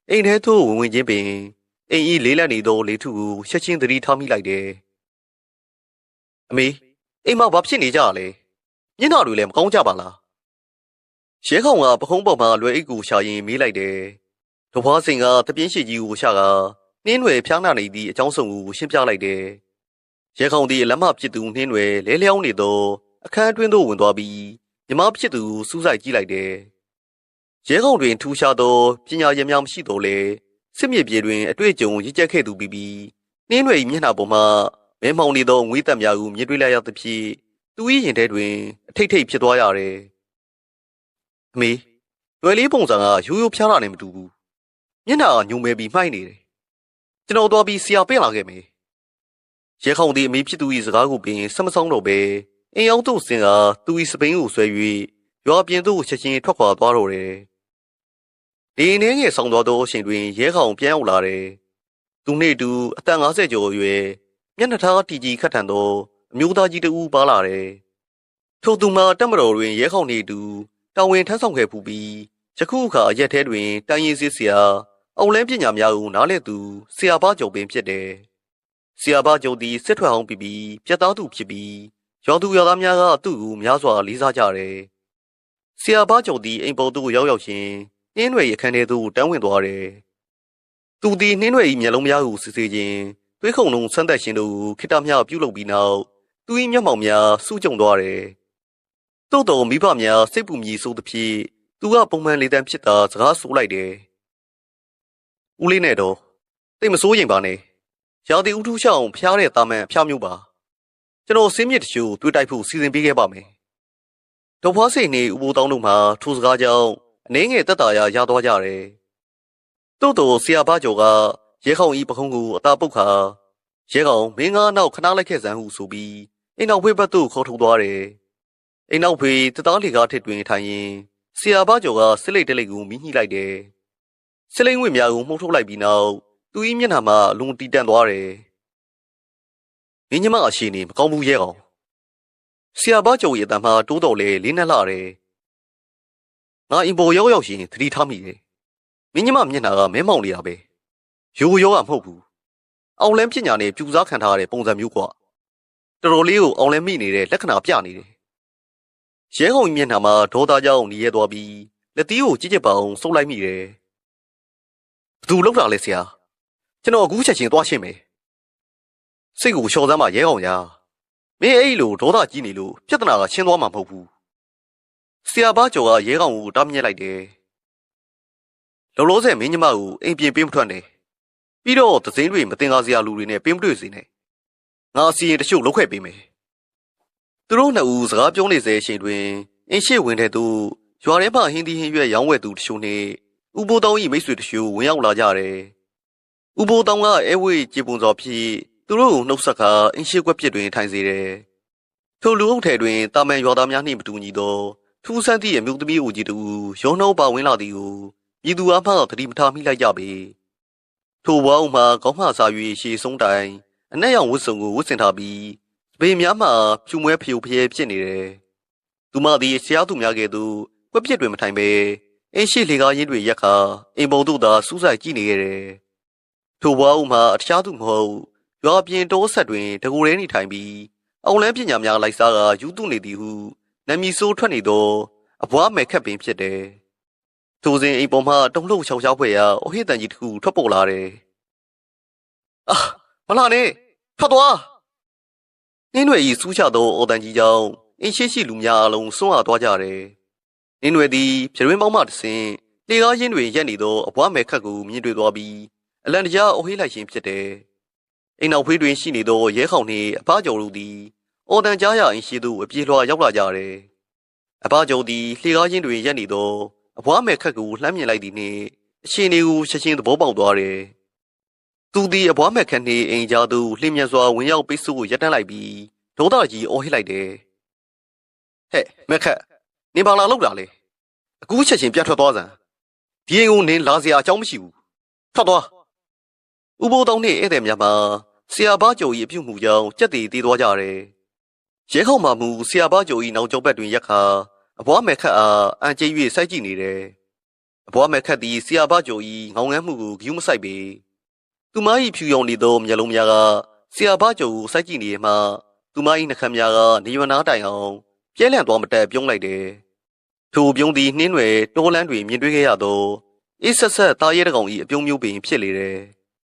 အိမ်ထဲသို့ဝင်ချင်းပင်အိမ်၏လေးလက်နေသောလေထုကိုချက်ချင်းသတိထားမိလိုက်တယ်အမေအိမ်မှာဘာဖြစ်နေကြလဲမျက်နှာတွေလည်းမကောင်းကြပါလားရဲခေါင်ကပခုံးပေါ်မှာလွယ်အိတ်ကိုရှာရင်မေးလိုက်တယ်ဒေါ်ဖွားစိန်ကတပြင်းရှိကြီးကိုရှာကနှင်းရွယ်ဖျားနာနေသည့်အကြောင်းစုံကိုရှင်းပြလိုက်တယ်ရဲခေါင်သည်အလမဖြစ်သူနှင်းရွယ်လဲလျောင်းနေသောအခန်းအတွင်းသို့ဝင်သွားပြီးညီမဖြစ်သူစူးစိုက်ကြည့်လိုက်တယ်ရဲခေါင်တွင်ထူးခြားသောပညာရည်များမရှိတော့လေစစ်မြေပြေတွင်အတွေ့အကြုံရည်ကျက်ခဲ့သူပြီးနှင်းရွယ်၏မျက်နှာပေါ်မှာမဲမောင်နေသောငွေးတက်များကိုမြင်တွေ့လိုက်ရသဖြင့်သူ၏ရင်ထဲတွင်အထိတ်ထိတ်ဖြစ်သွားရတယ်အမေလွယ်လေးပုံစံကရိုးရိုးဖျားတာနဲ့မတူဘူးမျက်နှာကညုံမဲပြီးမှိုက်နေတယ်ကျွန်တော်သွားပြီးဆရာပင့်လာခဲ့မယ်ရဲခေါင်သည်အမေဖြစ်သူ၏စကားကိုပင်ဆက်မဆောင်တော့ပဲအိမ်အောင်သို့ဆင်ကသူ၏စပိန်ကိုဆွဲ၍ရွာပြင်သို့ချက်ချင်းထွက်ခွာသွားတော့တယ်ဒီနေငယ်ဆောင်သွားသောအချိန်တွင်ရဲခေါင်ပြန်ရောက်လာတယ်သူနှင့်တူအသက်50ကျော်အရွယ်မျက်နှာထားတီကြီးခတ်ထန်သောအမျိုးသားကြီးတဦးပါလာတယ်ထိုသူမှာတက်မတော်တွင်ရဲခေါင်နှင့်တူတာဝန်ထမ်းဆောင်ခဲ့ဖူးပြီးယခုအခါရက်ထဲတွင်တိုင်းရင်းစစ်ဆရာအောင်လန်းပညာများကိုနားလည်သူဆရာဘာကျော်ပင်ဖြစ်တယ်ဆရာဘာကျော်သည်စစ်ထွက်အောင်ပြီးပြတ်သားသူဖြစ်ပြီးရောင်သူရောသားများကသူ့ကိုများစွာလေးစားကြတယ်ဆရာဘာကျော်သည်အိမ်ပေါ်သို့ရောက်ရှင်နှင်းရွယ်အခန်းထဲသို့တန်းဝင်သွားတယ်သူသည်နှင်းရွယ်၏မျက်လုံးများကိုစစ်ဆေးခြင်းသွေးခုန်လုံးဆန်းသက်ခြင်းတို့ကိုခိတ္တမျှပြုလုပ်ပြီးနောက် သူ၏မျက်မှောင်များစူးကြုံသွားတယ်။သို့တော်မိဘများစိတ်ပူမြည်ဆိုးသဖြင့်သူကပုံမှန်လေတန်းဖြစ်တာစကားဆိုလိုက်တယ်။ဦးလေးနဲ့တော့တိတ်မစိုးရင်ပါနဲ့။ရာသီဥတုရှောင်းဖျားတဲ့တာမန်အဖျားမျိုးပါ။ကျွန်တော်စင်းမြစ်တချို့တွေ့တိုက်ဖို့စီစဉ်ပေးခဲ့ပါမယ်။ဒေါ်ဖွားစိန်နဲ့ဦးဘိုးတောင်းတို့မှထိုစကားကြောင့်အနှင်းငယ်တက်တာရသွားကြတယ်။သို့တော်ဆရာဘကျော်ကရဲခေါင်ဤပခုံးကိုအသာပုတ်ခါရဲကောင်မင်းကားနောက်ခဏလိုက်ခဲ့စမ်းဟုဆိုပြီးအိမ်နောက်ဖေးဘက်သို့ခေါ်ထုတ်သွားတယ်။အိမ်နောက်ဖေးတသားလေကားထစ်တွင်ထိုင်ရင်ဆရာဘကျော်ကစစ်လိတ်တလိတ်ကိုမိညှိလိုက်တယ်။စစ်လိတ်ငွေများကိုမှုတ်ထုတ်လိုက်ပြီးနောက်သူ၏မျက်နှာမှာအလွန်တီးတန့်သွားတယ်။မင်းညမအရှိနေမကောင်းဘူးရဲကောင်။ဆရာဘကျော်ရဲ့အတန်မှတိုးတော်လေလေးနဲ့လှတယ်။ငါအင်ပေါ်ရောက်ရှင်သတိထားမိတယ်။မင်းညမမျက်နှာကမဲမောင်နေတာပဲ။ရိုးရိုးကမဟုတ်ဘူး။အောင်လန်းပညာနဲ့ပြူစားခံထားရတဲ့ပုံစံမျိုးကွာတော်တော်လေးကိုအောင်လန်းမိနေတဲ့လက္ခဏာပြနေတယ်ရဲကောင်မျက်နှာမှာဒေါသကြောင့်หนีရဲသွားပြီးလက်သီးကိုကြည့်ကြပါအောင်စုပ်လိုက်မိတယ်ဘသူလောက်တာလဲဆရာကျွန်တော်အခုချက်ချင်းသွားရှင်းမယ်စိတ်ကိုလျှော်စမ်းပါရဲကောင်ရာမင်းအဲ့လိုဒေါသကြီးနေလို့ပြဿနာကရှင်းသွားမှာမဟုတ်ဘူးဆရာဘာကျော်ကရဲကောင်ကိုတားမြစ်လိုက်တယ်လောလောဆယ်မင်းညမကိုအိမ်ပြင်ပေးမထွက်နဲ့ပြီးတော့သစိမ်းတွေမတင်ကားစရာလူတွေနဲ့ပေးမတွေ့စေနဲ့ငါအစီရင်တချို့လောက်ခဲ့ပေးမယ်သူတို့နှစ်ဦးစကားပြောနေစေအချိန်တွင်အင်းရှိဝင်တဲ့သူရွာထဲမှာဟင်းသီးဟင်းရွက်ရောင်းဝယ်သူတချို့နဲ့ဥပိုးတောင်း၏မိတ်ဆွေတချို့ဝင်ရောက်လာကြတယ်ဥပိုးတောင်းကအဲဝေးကြေပွန်စွာဖြင့်သူတို့ကိုနှုတ်ဆက်ကာအင်းရှိကွက်ပြစ်တွင်ထိုင်စေတယ်ထိုလူအုပ်ထဲတွင်တာမန်ရွာသားများနှင့်မတူညီသောထူးဆန်းသည့်အမျိုးသမီးဦးကြီးတူရောနှောပါဝင်လာသည်ကိုပြည်သူအမှသတိမထားမိလိုက်ကြပေထိုဘွားအုံမှာခေါင်းမှစား၍ရှေဆုံးတိုင်အနက်ရောင်ဝတ်စုံကိုဝတ်ဆင်ထားပြီးစပေများမှဖြူမွဲဖျို့ဖျဲဖြစ်နေတယ်။သူမသည်ဆရာသူများကဲ့သို့ကွက်ပြစ်တွင်မထိုင်ပဲအင်းရှိလေကားရင်းတွေရက်ခါအိမ်ပုံတို့သာစူးစိုက်ကြည့်နေရတယ်။ထိုဘွားအုံမှာအခြားသူမဟုတ်ရွာပြင်တောဆက်တွင်တကူရဲနေထိုင်ပြီးအောင်လန်းပညာများလိုက်စားကယူတုနေသည်ဟုနာမည်ဆိုးထွက်နေသောအဘွားမယ်ခက်ပင်ဖြစ်တယ်။ထိုစဉ်အိမ်ပေါ်မှတုံ့လှုပ်ချောင်းချောက်ဖွယ်ရာအဟိတန်ကြီးတစ်ခုထွက်ပေါ်လာတယ်။အာမလာနဲ့ထွက်သွားနင်းရွယ်ဤစူးချသောအော်တန်ကြီးကြောင့်အင်းရှိလူများအလုံးစွန့်အားသွားကြတယ်နင်းရွယ်သည်ဖြရွင်းပေါင်းမှတဆင်လေကားရင်းတွေရက်နေသောအဘွားမယ်ခက်ကိုမြင်တွေ့သွားပြီးအလန်တကြားအဟိလိုက်ခြင်းဖြစ်တယ်အိမ်နောက်ဖေးတွင်ရှိနေသောရဲခေါင်နှင့်အဖားကျော်တို့သည်အော်တန်ကြားရအင်းရှိသို့အပြေးလွှာရောက်လာကြတယ်အဖားကျော်သည်လေကားရင်းတွေရက်နေသောအဘွားမယ်ခက်ကိုလှမ်းမြင်လိုက်သည်နှင့်အရှင်တွေကိုချက်ချင်းသဘောပေါက်သွားတယ်သူသည်အဘွားမက်ခန့်နှင့်အိမ်ကြားသို့လှည့်မြန်စွာဝင်ရောက်ပိတ်ဆို့ရပ်တန်းလိုက်ပြီးဒေါသကြီးအော်ဟစ်လိုက်တယ်။ဟဲ့မက်ခတ်နင်ဘာလာလောက်တာလဲ။အခုချက်ချင်းပြတ်ထွက်သွားစမ်း။ဒီအိမ်ကိုနင်လာစရာအကြောင်းမရှိဘူး။ထွက်သွား။ဥပိုးတောင်းနှင့်ဧည့်သည်များမှာဆရာဘာကျော်၏အပြုတ်မှုကြောင့်ကြက်တည်သေးသွားကြတယ်။ရဲခေါမှမူဆရာဘာကျော်၏နောက်ကျောဘက်တွင်ရက်ခါအဘွားမက်ခတ်အားအန်ကျဲ၍စိုက်ကြည့်နေတယ်။အဘွားမက်ခတ်သည်ဆရာဘာကျော်၏ငောင်းငန်းမှုကိုဂရုမစိုက်ပေ။သူမ၏ဖြူရောင်နေသောမျက်လုံးများကဆရာဘကျော်ကိုစိုက်ကြည့်နေမှသူမ၏နှာခမ်းများကနေရွာနာတိုင်အောင်ပြဲလန့်သွားမတက်ပြုံးလိုက်တယ်။ထိုပြုံးသည်နှင်းရွယ်တောလန်းတွင်မြင်တွေ့ခဲ့ရသောအေးဆက်ဆက်သားရဲတကောင်၏အပြုံးမျိုးပင်ဖြစ်လေတယ်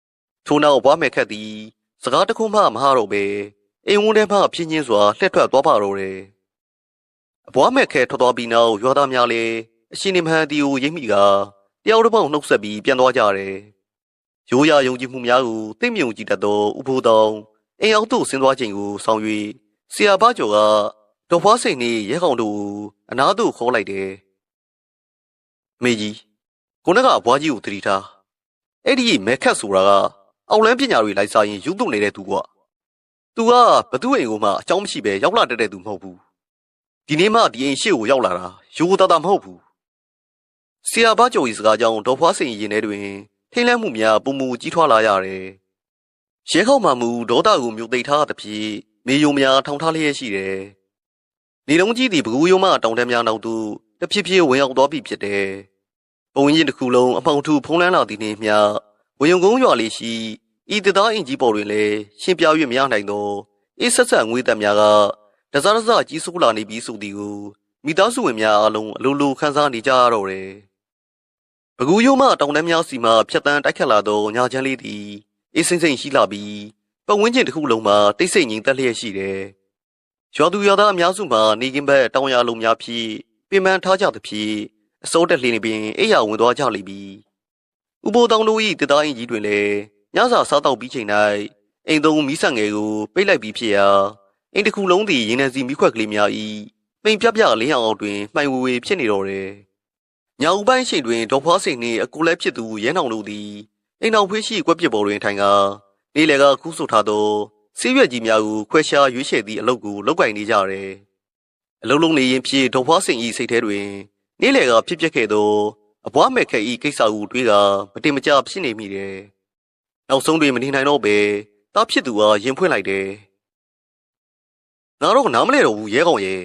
။ထိုနောက်ဘွားမယ်ခက်သည်စကားတခုမှမဟာတော့ပဲအိမ်ဝန်းထဲမှဖြင်းချင်းစွာလှည့်ထွက်သွားပါတော့တယ်။ဘွားမယ်ခက်ထွက်သွားပြီးနောက်ရွာသားများလည်းအရှင်နေမဟန်တီကိုရိပ်မိကတယောက်တစ်ပေါက်နှုတ်ဆက်ပြီးပြန်သွားကြတယ်။ရိုးရာယုံကြည်မှုများကိုသိမြုံကြည့်တတ်သောဥပိုးတောင်အိမ်အောင်သို့ဆင်းသွားခြင်းကိုဆောင်၍ဆရာဘကျော်ကဒေါ်ဖွားစိန်နှင့်ရဲကောင်တို့ကိုအနားသို့ခေါ်လိုက်တယ်။မေကြီးကိုနကအဘွားကြီးကိုတတိထားအဲ့ဒီမဲခတ်ဆိုတာကအောင်လန်းပညာတွေလိုက်စားရင်ယူသွနေတဲ့သူကသူကဘသူ့အိမ်ကိုမှအကြောင်းမရှိပဲရောက်လာတတ်တဲ့သူမဟုတ်ဘူး။ဒီနေ့မှဒီအိမ်ရှေ့ကိုရောက်လာတာရိုးသားသားမဟုတ်ဘူး။ဆရာဘကျော်၏စကားကြောင့်ဒေါ်ဖွားစိန်ရင်ထဲတွင်ထိတ်လန့်မှုများပုံမူကြီးထွားလာရတယ်။ရဲခေါမှမူဒေါသကိုမြုပ်သိမ်းထားသဖြင့်မေယုံများထောင်ထားလျက်ရှိတယ်။နေလုံးကြီးသည်ဘကူးယုံမှတောင်တန်းများနောက်သို့တဖြည်းဖြည်းဝင်ရောက်သွားပြီဖြစ်တယ်။ပုံရင်းတစ်ခုလုံးအမှောင်ထူဖုံးလန်းလာသည်နှင့်မျှဝယုံကုန်းရွာလေးရှိဤတသားအင်ကြီးပေါ်တွင်လည်းရှင်းပြ၍မရနိုင်သောအေးဆက်ဆက်ငွေသက်များကတစားတစားကြီးစိုးလာနေပြီဆိုသည်ကိုမိသားစုဝင်များအလုံးအလိုလိုခန်းစားနေကြရတော့တယ်။ဘကူးယုံမှတောင်တန်းများစီမှဖြတ်တန်းတိုက်ခတ်လာသောညာချမ်းလေးသည်အေးစိမ့်စိမ့်ရှိလာပြီးပတ်ဝန်းကျင်တစ်ခုလုံးမှာတိတ်ဆိတ်ငြိမ်သက်လျက်ရှိတယ် ရွာသူရွာသားအများစုမှာနေကင်းဘက်တောင်ယာလုံးများဖြစ်ပင်ပန်းထားကြသဖြင့်အစိုးတက်လှေနေပင်အိယာဝင်သွားကြလိမ့်မည်ဥပိုးတောင်တို့၏တသားအင်ကြီးတွင်လည်းညစာစားတော့ပြီးချိန်၌အိမ်သုံးမီးဆန်ငယ်ကိုပိတ်လိုက်ပြီးဖြစ်ရာအိမ်တစ်ခုလုံးသည်ရင်းနှံစီမိခွက်ကလေးများ၏ပိန်ပြပြလင်းအောင်အောက်တွင်မှိုင်ဝေဝေဖြစ်နေတော့တယ်ညောင်ပိုင်းရှိတွင်ဒေါ်ဖွားစိန်နှင့်အကူလဲဖြစ်သူရဲနောင်တို့သည်အိမ်တော်ဖေးရှိကွက်ပစ်ပေါ်တွင်ထိုင်ကာနေလေကခူးဆိုထားသောဆေးရွက်ကြီးများကိုခွဲရှားရွေးချယ်သည့်အလုပ်ကိုလုပ်ကင်နေကြတယ်အလုံးလုံးနေရင်ဖြစ်ဒေါ်ဖွားစိန်၏စိတ်ထဲတွင်နေလေကဖြစ်ပျက်ခဲ့သောအဘွားမဲ့ခဲ၏ကိစ္စကိုတွေးကာမတင်မကျဖြစ်နေမိတယ်နောက်ဆုံးတွင်မနေနိုင်တော့ပဲတားဖြစ်သူအားရင်ဖွင့်လိုက်တယ်ငါတော့နားမလဲတော့ဘူးရဲကောင်ရဲ့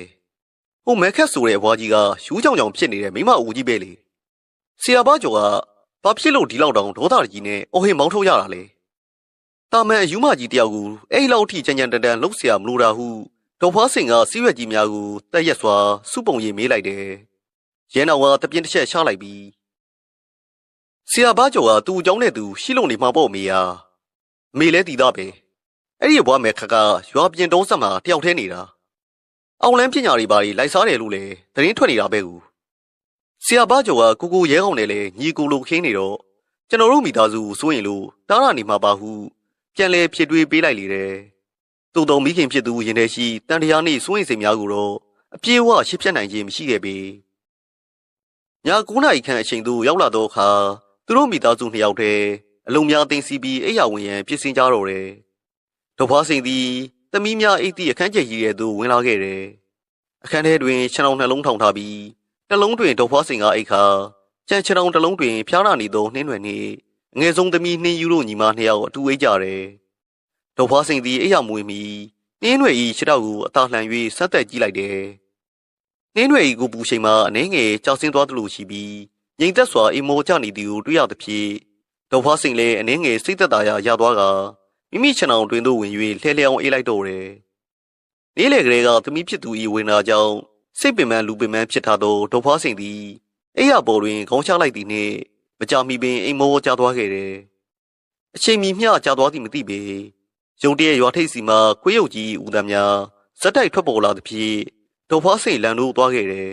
ဟိုမဲခက်ဆိုတဲ့အဘွားကြီးကယူးကြောင်ကြောင်ဖြစ်နေတဲ့မိမအူကြီးပဲလေဆရာဘာကျော်ကဘာဖြစ်လို့ဒီလောက်တောင်ဒေါသကြီးနဲ့အော်ဟင်မောင်းထုတ်ရတာလဲတာမန်အယူမကြီးတယောက်ကိုအဲ့လောက်ထိကြံကြံတန်တန်လှုပ်เสียမလို့တာဟုဒေါ်ဖွားစင်ကစီးရွက်ကြီးများကိုတက်ရက်စွာစုပုံရိပ်မေးလိုက်တယ်ရဲနောင်ကတပြင်းတစ်ချက်ချလိုက်ပြီးဆရာဘာကျော်ကသူ့အကြောင်းနဲ့သူရှိလို့နေမှာပေါ့မေယာမေလဲတီသားပဲအဲ့ဒီဘွားမဲခက်ကရွာပြင်တုံးဆက်မှာတယောက်တည်းနေတာအောင်လန်းပညာတွေပါလိုက်စားတယ်လို့လေသတင်းထွက်နေတာပဲကူဆရာဘာကျော်ကကိုရဲကောင်နဲ့လေညီကိုလိုခင်းနေတော့ကျွန်တော်တို့မိသားစုစိုးရင်လို့တားရနေမှာပါဟုပြန်လဲဖြစ်တွေးပေးလိုက်လေတယ်သူ့တော်မိခင်ဖြစ်သူရင်ထဲရှိတန်တရားနှင့်စိုးရင်စိတ်များကိုတော့အပြေးဝရှစ်ဖြတ်နိုင်ခြင်းမရှိခဲ့ပေည9 နာရီခန့်အချိန်သို့ရောက်လာသောအခါသူတို့မိသားစု2ယောက်တည်းအလုံးများတင်စီပြီးအိယာဝင်ရန်ပြင်ဆင်ကြတော့တယ်ဒေါ်ဖွားစိန်သည်သမီးများအိတ်သည့်အခန်းကျယ်ကြီးရဲ့သို့ဝင်လာခဲ့တယ်အခန်းထဲတွင်ခြံတော်နှလုံးထောင်ထားပြီးနှလုံးတွင်ဒေါ်ဖွားစိန်ကအိတ်ခါခြံခြံတော်တစ်လုံးတွင်ဖျားနာနေသောနှင်းရွယ်နှင့်အငယ်ဆုံးသမီးနှင်းယူတို့ညီမ2ယောက်အတူအိတ်ကြတယ်ဒေါ်ဖွားစိန်သည်အိယာမွေမီနှင်းရွယ်၏ခြေထောက်ကိုအသာလှန်၍ဆက်သက်ကြည့်လိုက်တယ်နှင်းရွယ်၏ကိုပူချိန်မှအနှဲငယ်ကြောက်စင်းသွားသလိုရှိပြီးငြိမ်သက်စွာအိမ်မောကျနေသည်ကိုတွေ့ရသဖြင့်ဒေါ်ဖွားစိန်လည်းအနှဲငယ်စိတ်သက်သာရာရသွားကမိမိခြံတော်တွင်သို့ဝင်၍လှဲလျောင်းအေးလိုက်တော့တယ်နေ့လေကလေးကသမီးဖြစ်သူ၏ဝင်လာကြောင်းစိတ်ပင်ပန်းလူပင်ပန်းဖြစ်ထားသောဒေါ်ဖွားစိန်သည်အိယာပေါ်တွင်ခေါင်းချလိုက်သည်နှင့်မကြမီပင်အိမ်မောကျသွားခဲ့တယ်အချိန်မီမျှကျသွားသည်မသိပေရုံတရက်ရွာထိပ်စီမှခွေးရုပ်ကြီးဦးသားများဇက်တိုက်ထွက်ပေါ်လာသဖြင့်ဒေါ်ဖွားစိန်လန်တို့သွားခဲ့တယ်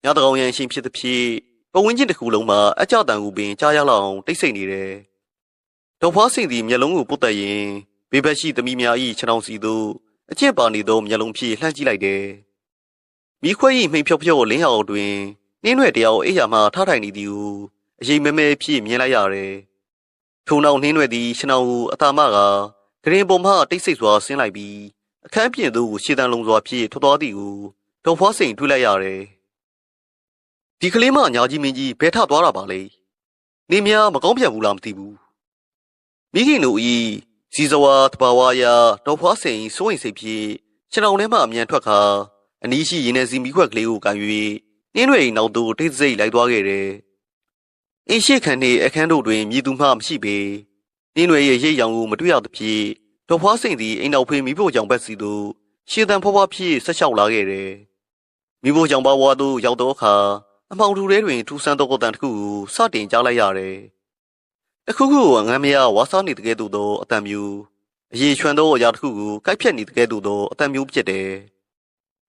ညတကောင်ရန်ရှင်ဖြစ်သဖြင့်ပဝင်းချင်းတစ်ခုလုံးမှာအကြတန်ကိုပင်ကြားရလောက်အောင်တိတ်ဆိတ်နေတယ်ဒေါ်ဖွားစိန်သည်မျက်လုံးကိုပုတ်တက်ရင်ဘေးဘက်ရှိသမီးများ၏ခြေထောက်စီသို့အကျင့်ပါနေသောမျက်လုံးဖြင့်လှမ်းကြည့်လိုက်တယ်မိခွဲ၏မိန်ဖြော့ဖြော့လင်းရောင်တွင်နှင်းရွယ်တယောက်အိယာမှထားထိုင်နေသည်ကိုအရင်မဲမဲဖြစ်မြင်လိုက်ရတယ်ထို့နောက်နှင်းရွယ်သည်ရှနောင်ကိုအသာမကဂရင်ပေါ်မှတိတ်ဆိတ်စွာဆင်းလိုက်ပြီးအခန်းပြင်သို့ရှေ့တန်းလုံးစွာဖြင့်ထွက်သွားသည်ကိုဒေါ်ဖွားစိန်တွေ့လိုက်ရတယ်ဒီကလေးမညာကြီးမင်းကြီးဘဲထသွားတာပါလေနေများမကောင်းပြန်ဘူးလားမသိဘူးမိခင်တို့ဤစီစဝါတဘာဝရာဒေါ်ဖွားစိန်စိုးရင်စိတ်ဖြင့်ခြေထောင်ထဲမှအမြန်ထွက်ခါအနီးရှိရင်ထဲစီမိခွက်ကလေးကိုကန်၍နှင်းရွယ်၏နောက်သို့တိတ်ဆိတ်လိုက်သွားခဲ့တယ်အင်းရှိခန့်နှင့်အခန်းတို့တွင်မြည်သူမှမရှိပေနှင်းရွယ်၏ရိတ်ရောင်ကိုမတွေ့ရသဖြင့်ဒေါ်ဖွားစိန်သည်အိမ်နောက်ဖေးမိဖို့ကြောင့်ဘက်စီသို့ရှေ့တန်းဖွားဖွားဖြင့်ဆက်လျှောက်လာခဲ့တယ်မိဖို့ကြောင့်ဘဝသို့ရောက်သောအခါအမောင်ထူထဲတွင်ထူဆန်းသောတန်တစ်ခုကိုစတင်ကြားလိုက်ရတယ်တခုခုအငမ်းမရဝါစားနေတကယ်သို့သောအတန်မျိုးအရေးချွမ်းသောအရာတစ်ခုကိုကိုက်ဖြတ်နေတကယ်သို့သောအတန်မျိုးဖြစ်တယ်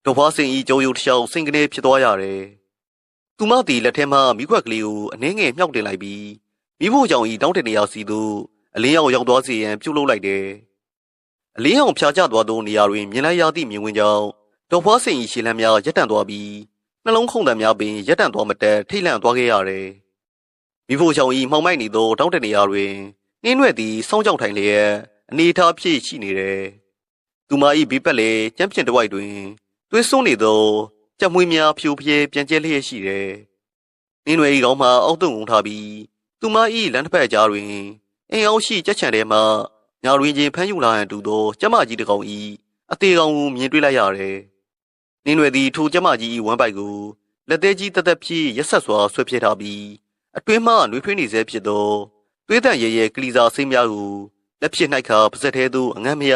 ဒေါ်ဖွားစိန်၏ကြောရုပ်တစ်လျှောက်စိန်ကနေဖြစ်သွားရတယ်သူမသည်လက်ထဲမှမိခွက်ကလေးကိုအနှဲငယ်မြှောက်တင်လိုက်ပြီးမိဖို့ကြောင့်၏တောင်းတနေရာစီသို့အလင်းရောင်ရောက်သွားစေရန်ပြုလုပ်လိုက်တယ်အလင်းရောင်ဖြာချသွားသောနေရာတွင်မြင်လိုက်ရသည့်မြင်ကွင်းကြောင့်ဒေါ်ဖွားစိန်၏ရှေ့လမ်းများရပ်တန့်သွားပြီးနှလုံးခုန်တံများပင်ရပ်တန့်သွားမတက်ထိတ်လန့်သွားခဲ့ရတယ်မိဖို့ကြောင့်၏မှောင်မိုက်နေသောတောင်းတနေရာတွင်နှင်းရွက်သည်စောင်းကြောက်ထိုင်လျက်အနေထားဖြစ်ရှိနေတယ်သူမ၏ဘေးပတ်လေကျမ်းပြင်တစ်ဝိုက်တွင်သွေးစွန်းနေသောကြက်မွေးများဖြိုပြဲပြန်ကျဲလျက်ရှိတယ်နှင်းရွက်၏ခေါင်းမှာအောက်သွင်းကုန်ထားပြီးသူမ၏လမ်းတစ်ဖက်ကြားတွင်အိမ်အောင်ရှိကြက်ချံထဲမှညာတွင်ချင်းဖမ်းယူလာဟန်တူသောကျမကြီးတစ်ကောင်၏အသေးကောင်ကိုမြင်တွေ့လိုက်ရတယ်နှင်းရွယ်သည်ထိုကျမကြီး၏ဝမ်းပိုက်ကိုလက်သေးကြီးတက်တက်ဖြင့်ရက်ဆက်စွာဆွဲပြဲထားပြီးအတွင်းမှနှွေးထွေးနေစေဖြစ်သောသွေးတန့်ရဲရဲကလီစာစိမ်းများကိုလက်ဖြစ်၌ခါပါဇက်ထဲသို့အငမ်းမရ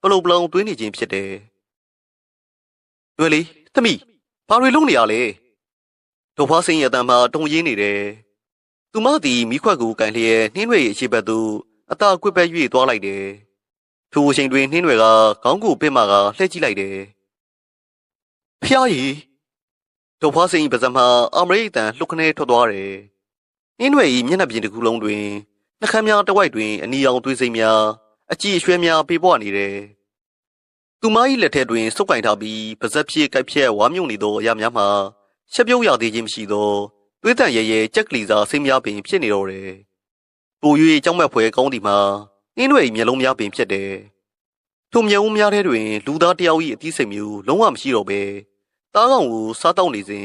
ပလုံပလုံသွင်းနေခြင်းဖြစ်တယ်။ရွယ်လေးသမီးဘာတွေလုပ်နေရလဲ။ဒေါ်ဖွားစိန်ရဲ့အတန်မှတုံရင်းနေတယ်။သူမသည်မိခွက်ကိုကန်လျက်နှင်းရွယ်ရဲ့အခြေဘက်သို့အသာကွစ်ပဲ၍သွားလိုက်တယ် ထိုအချိန်တွင်နှင်းတွေကခေါင်းကိုပင့်မာကလှည့်ကြည့်လိုက်တယ်ဖျားရီဒေါ်ဖွားစိန်ပါဇက်မှအာမရိတ်တန်လှုပ်ခနဲထွက်သွားတယ်နှင်းတွေ၏မျက်နှာပြင်တစ်ခုလုံးတွင်နှခမ်းများတစ်ဝိုက်တွင်အနီရောင်သွေးစိမ့်များအကြည့်အရွှဲများပေးပွားနေတယ်သူမ၏လက်ထဲတွင်စုပ်ကင်ထားပြီးပါဇက်ဖြည့်ကိုက်ဖြက်ဝါမြုံနေသောအရာများမှာချက်ပြုတ်ရသေးခြင်းမရှိသောသွေးတန်ရဲရဲကြက်ကလီစာစိမ့်များပင်ဖြစ်နေတော့တယ်ပို၍ကြောက်မက်ဖွယ်ကောင်းသည်မှာနှင်းတွေ၏မျက်လုံးများပင်ဖြစ်တယ်ထိုမျက်ဦးများထဲတွင်လူသားတယောက်၏အသီးစိမ်မျိုးလုံးဝမရှိတော့ပဲတားကောင်ကိုစားတောက်နေစဉ်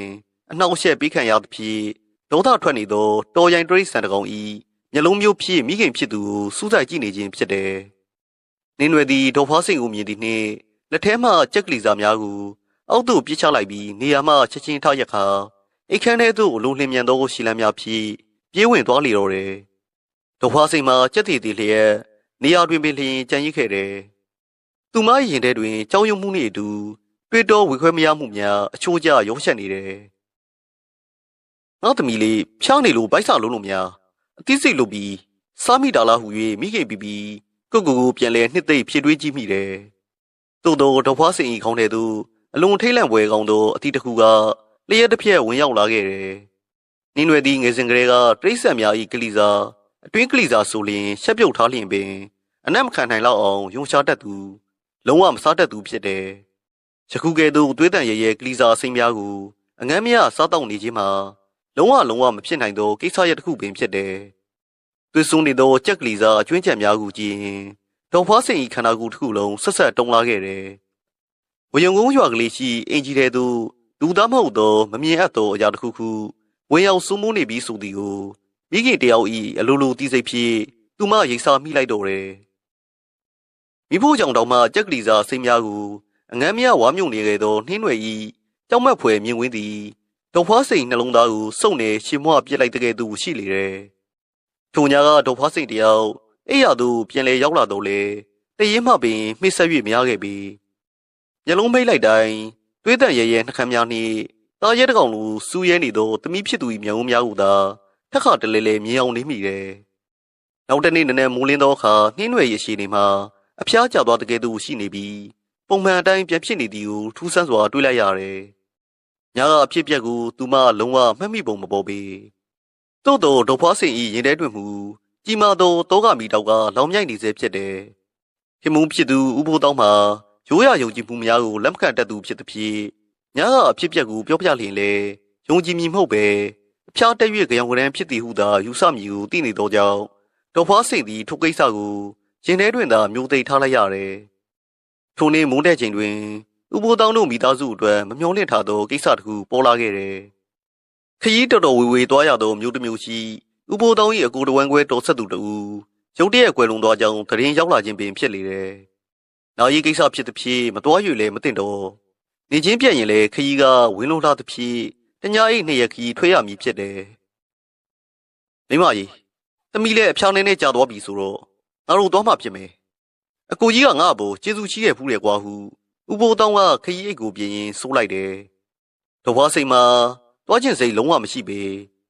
အနှောက်အယှက်ပေးခံရသဖြင့်ဒေါသထွက်နေသောတော်ရိုင်တရိတ်ဆန်တကောင်၏မျက်လုံးမျိုးဖြင့်မိခင်ဖြစ်သူကိုစူးစိုက်ကြည့်နေခြင်းဖြစ်တယ်။နင်းရွယ်သည်ဒေါ်ဖွားစိန်ကိုမြင်သည်နှင့်လက်ထဲမှကြက်ကလီစာများကိုအောက်သို့ပြစ်ချလိုက်ပြီးနေရာမှချက်ချင်းထရက်ခါအိတ်ခမ်းထဲသို့လုံလျင်မြန်သောရှီလန်းများဖြင့်ပြေးဝင်သွားလေတော့တယ်။ဒေါ်ဖွားစိန်မှကြက်တီတီလျက်နေရာတွင်ပင်လျင်ကြံရစ်ခဲ့တယ်။သူမရင်ထဲတွင်ကြောက်ရွံ့မှုနှင့်အတူတွေ့တော့ဝေခွဲမရမှုများအချိုးကျရုံးချက်နေတယ်။ငါသမီးလေးဖျားနေလို့ဗိုက်စာလုံးလို့များအသိစိတ်လုပ်ပြီးစားမိတာလားဟု၍မိခင်ပြီးကိုကိုပြန်လဲနှစ်သိမ့်ဖြည့်တွေးကြည့်မိတယ်။သို့သောဒေါ်ဖွားစိန်၏ခေါင်းထဲသို့အလွန်ထိတ်လန့်ပွဲကောင်းသောအသည့်တစ်ခုကလျှက်တစ်ပြက်ဝင်ရောက်လာခဲ့တယ်။နင်းရွယ်သည်ငယ်စဉ်ကလေးကတိရစ္ဆာန်များ၏ကလီစာအတွင်းကလီစာဆိုလျင်ရှက်ပြုတ်ထားလျင်ပင်အနက်မခံနိုင်လောက်အောင်ယုံရှားတတ်သူလုံးဝမစားတတ်သူဖြစ်တယ်။ယခုကဲ့သို့သွေးတန်ရဲရဲကလီစာစိမ့်များကိုအငမ်းမရစားတောက်နေခြင်းမှာလုံးဝမဖြစ်နိုင်သောကိစ္စရပ်တစ်ခုပင်ဖြစ်တယ်။သွေးစွန်းနေသောကြက်ကလီစာအကျွင်းချက်များကိုကြည့်ရင်ဒေါ်ဖွားစိန်၏ခန္ဓာကိုယ်တစ်ခုလုံးဆက်ဆက်တုံလာခဲ့တယ်။ဝယုံကုန်းရွာကလေးရှိအင်ကြီးထဲသို့လူသားမဟုတ်သောမမြင်အပ်သောအရာတစ်ခုခုဝင်ရောက်စိုးမိုးနေပြီးဆိုသည်ကိုမိခင်တယောက်၏အလိုလိုသိစိတ်ဖြင့်သူမရိပ်စာမိလိုက်တော့တယ်။မိဖို့ကြောင့်တောင်မှကြက်ကလီစာစိမ့်များကိုအငမ်းမရဝါမြုံနေခဲ့သောနှင်းတွေ၏ကြောက်မက်ဖွယ်မြင်ကွင်းသည်ဒေါ်ဖွားစိန်နှလုံးသားကိုစုံနေရှင်းမွပြစ်လိုက်တဲ့ကဲ့သို့ရှိလေတယ်။ထိုညကဒေါ်ဖွားစိန်တယောက်အိယာသို့ပြန်လဲရောက်လာတော့လေတရင်မှပင်မှိဆက်၍မရခဲ့ပြီ။မျက်လုံးမိတ်လိုက်တိုင်းသွေးတန်ရဲရဲနှခမ်းများနှင့်တားရဲတကောင်လိုစူးရဲနေသောသမီးဖြစ်သူ၏မျက်လုံးများကိုသာထက်ခါတလဲလဲမြင်အောင်နေမိတယ်။နောက်တနေ့နည်းနည်းမိုးလင်းသောအခါနှင်းရွယ်ရရှိနေမှအဖျားကျသွားတဲ့ကဲ့သို့ရှိနေပြီးပုံမှန်အတိုင်းပြန်ဖြစ်နေသည်ကိုထူးဆန်းစွာတွေးလိုက်ရတယ်။ညကအဖြစ်ပြက်ကိုသူမလုံးဝမှတ်မိပုံမပေါ်ပေ။သို့တော့ဒေါ်ဖွားစိန်၏ရင်ထဲတွင်မူကြီးမားသောတောကမီတောက်ကလောင်မြိုက်နေစေဖြစ်တယ်။ခင်မုန်းဖြစ်သူဥပိုးတောင်းမှာရိုးရယုံကြည်မှုများကိုလက်မခံတတ်သူဖြစ်သည်ဖြင့်ညကအဖြစ်ပြက်ကိုပြောပြလျင်လေယုံကြည်မည်မဟုတ်ပဲအဖျားတက်၍ကြောင်ကရန်ဖြစ်သည်ဟုသာယူဆမည်ကိုသိနေသောကြောင့်ဒေါ်ဖွားစိန်သည်ထိုကိစ္စကိုရင်ထဲတွင်သာမျိုးသိထားလိုက်ရတယ်။ထိုနေ့မုန်းတဲ့ချိန်တွင်ဥပိုးတောင်းတို့မိသားစုအတွက်မမျှော်လင့်ထားသောကိစ္စတစ်ခုပေါ်လာခဲ့တယ်။ခရီးတော်တော်ဝေသွားရသောမျိုးတစ်မျိုးရှိဥပိုးတောင်း၏အကိုတဝမ်းခွဲတော်ဆက်သူတူရုတ်တရက်ကွယ်လွန်သွားကြောင်းသတင်းရောက်လာခြင်းပင်ဖြစ်လေတယ်။နောက်ရေးကိစ္စဖြစ်သည်ဖြင့်မတော်၍လည်းမသိတော့နေချင်းပြက်ရင်လည်းခရီးကဝင်းလုံးလာသည်ဖြင့်တညာ၏နှစ်ရက်ခရီးထွေးရမည်ဖြစ်တယ်။မိမကြီးသမီးလည်းအဖျားနေနဲ့ကြာသွားပြီဆိုတော့ငါတို့သွားမှဖြစ်မယ်။အကိုကြီးကငါ့အပေါ်ကျေးဇူးရှိခဲ့ဖူးတယ်ကွာဟုဥပိုးတောင်းကခရီးအိတ်ကိုပြင်ရင်စိုးလိုက်တယ်။ဒေါ်ဖွားစိန်မှာသွားခြင်းစိတ်လုံးဝမရှိပေ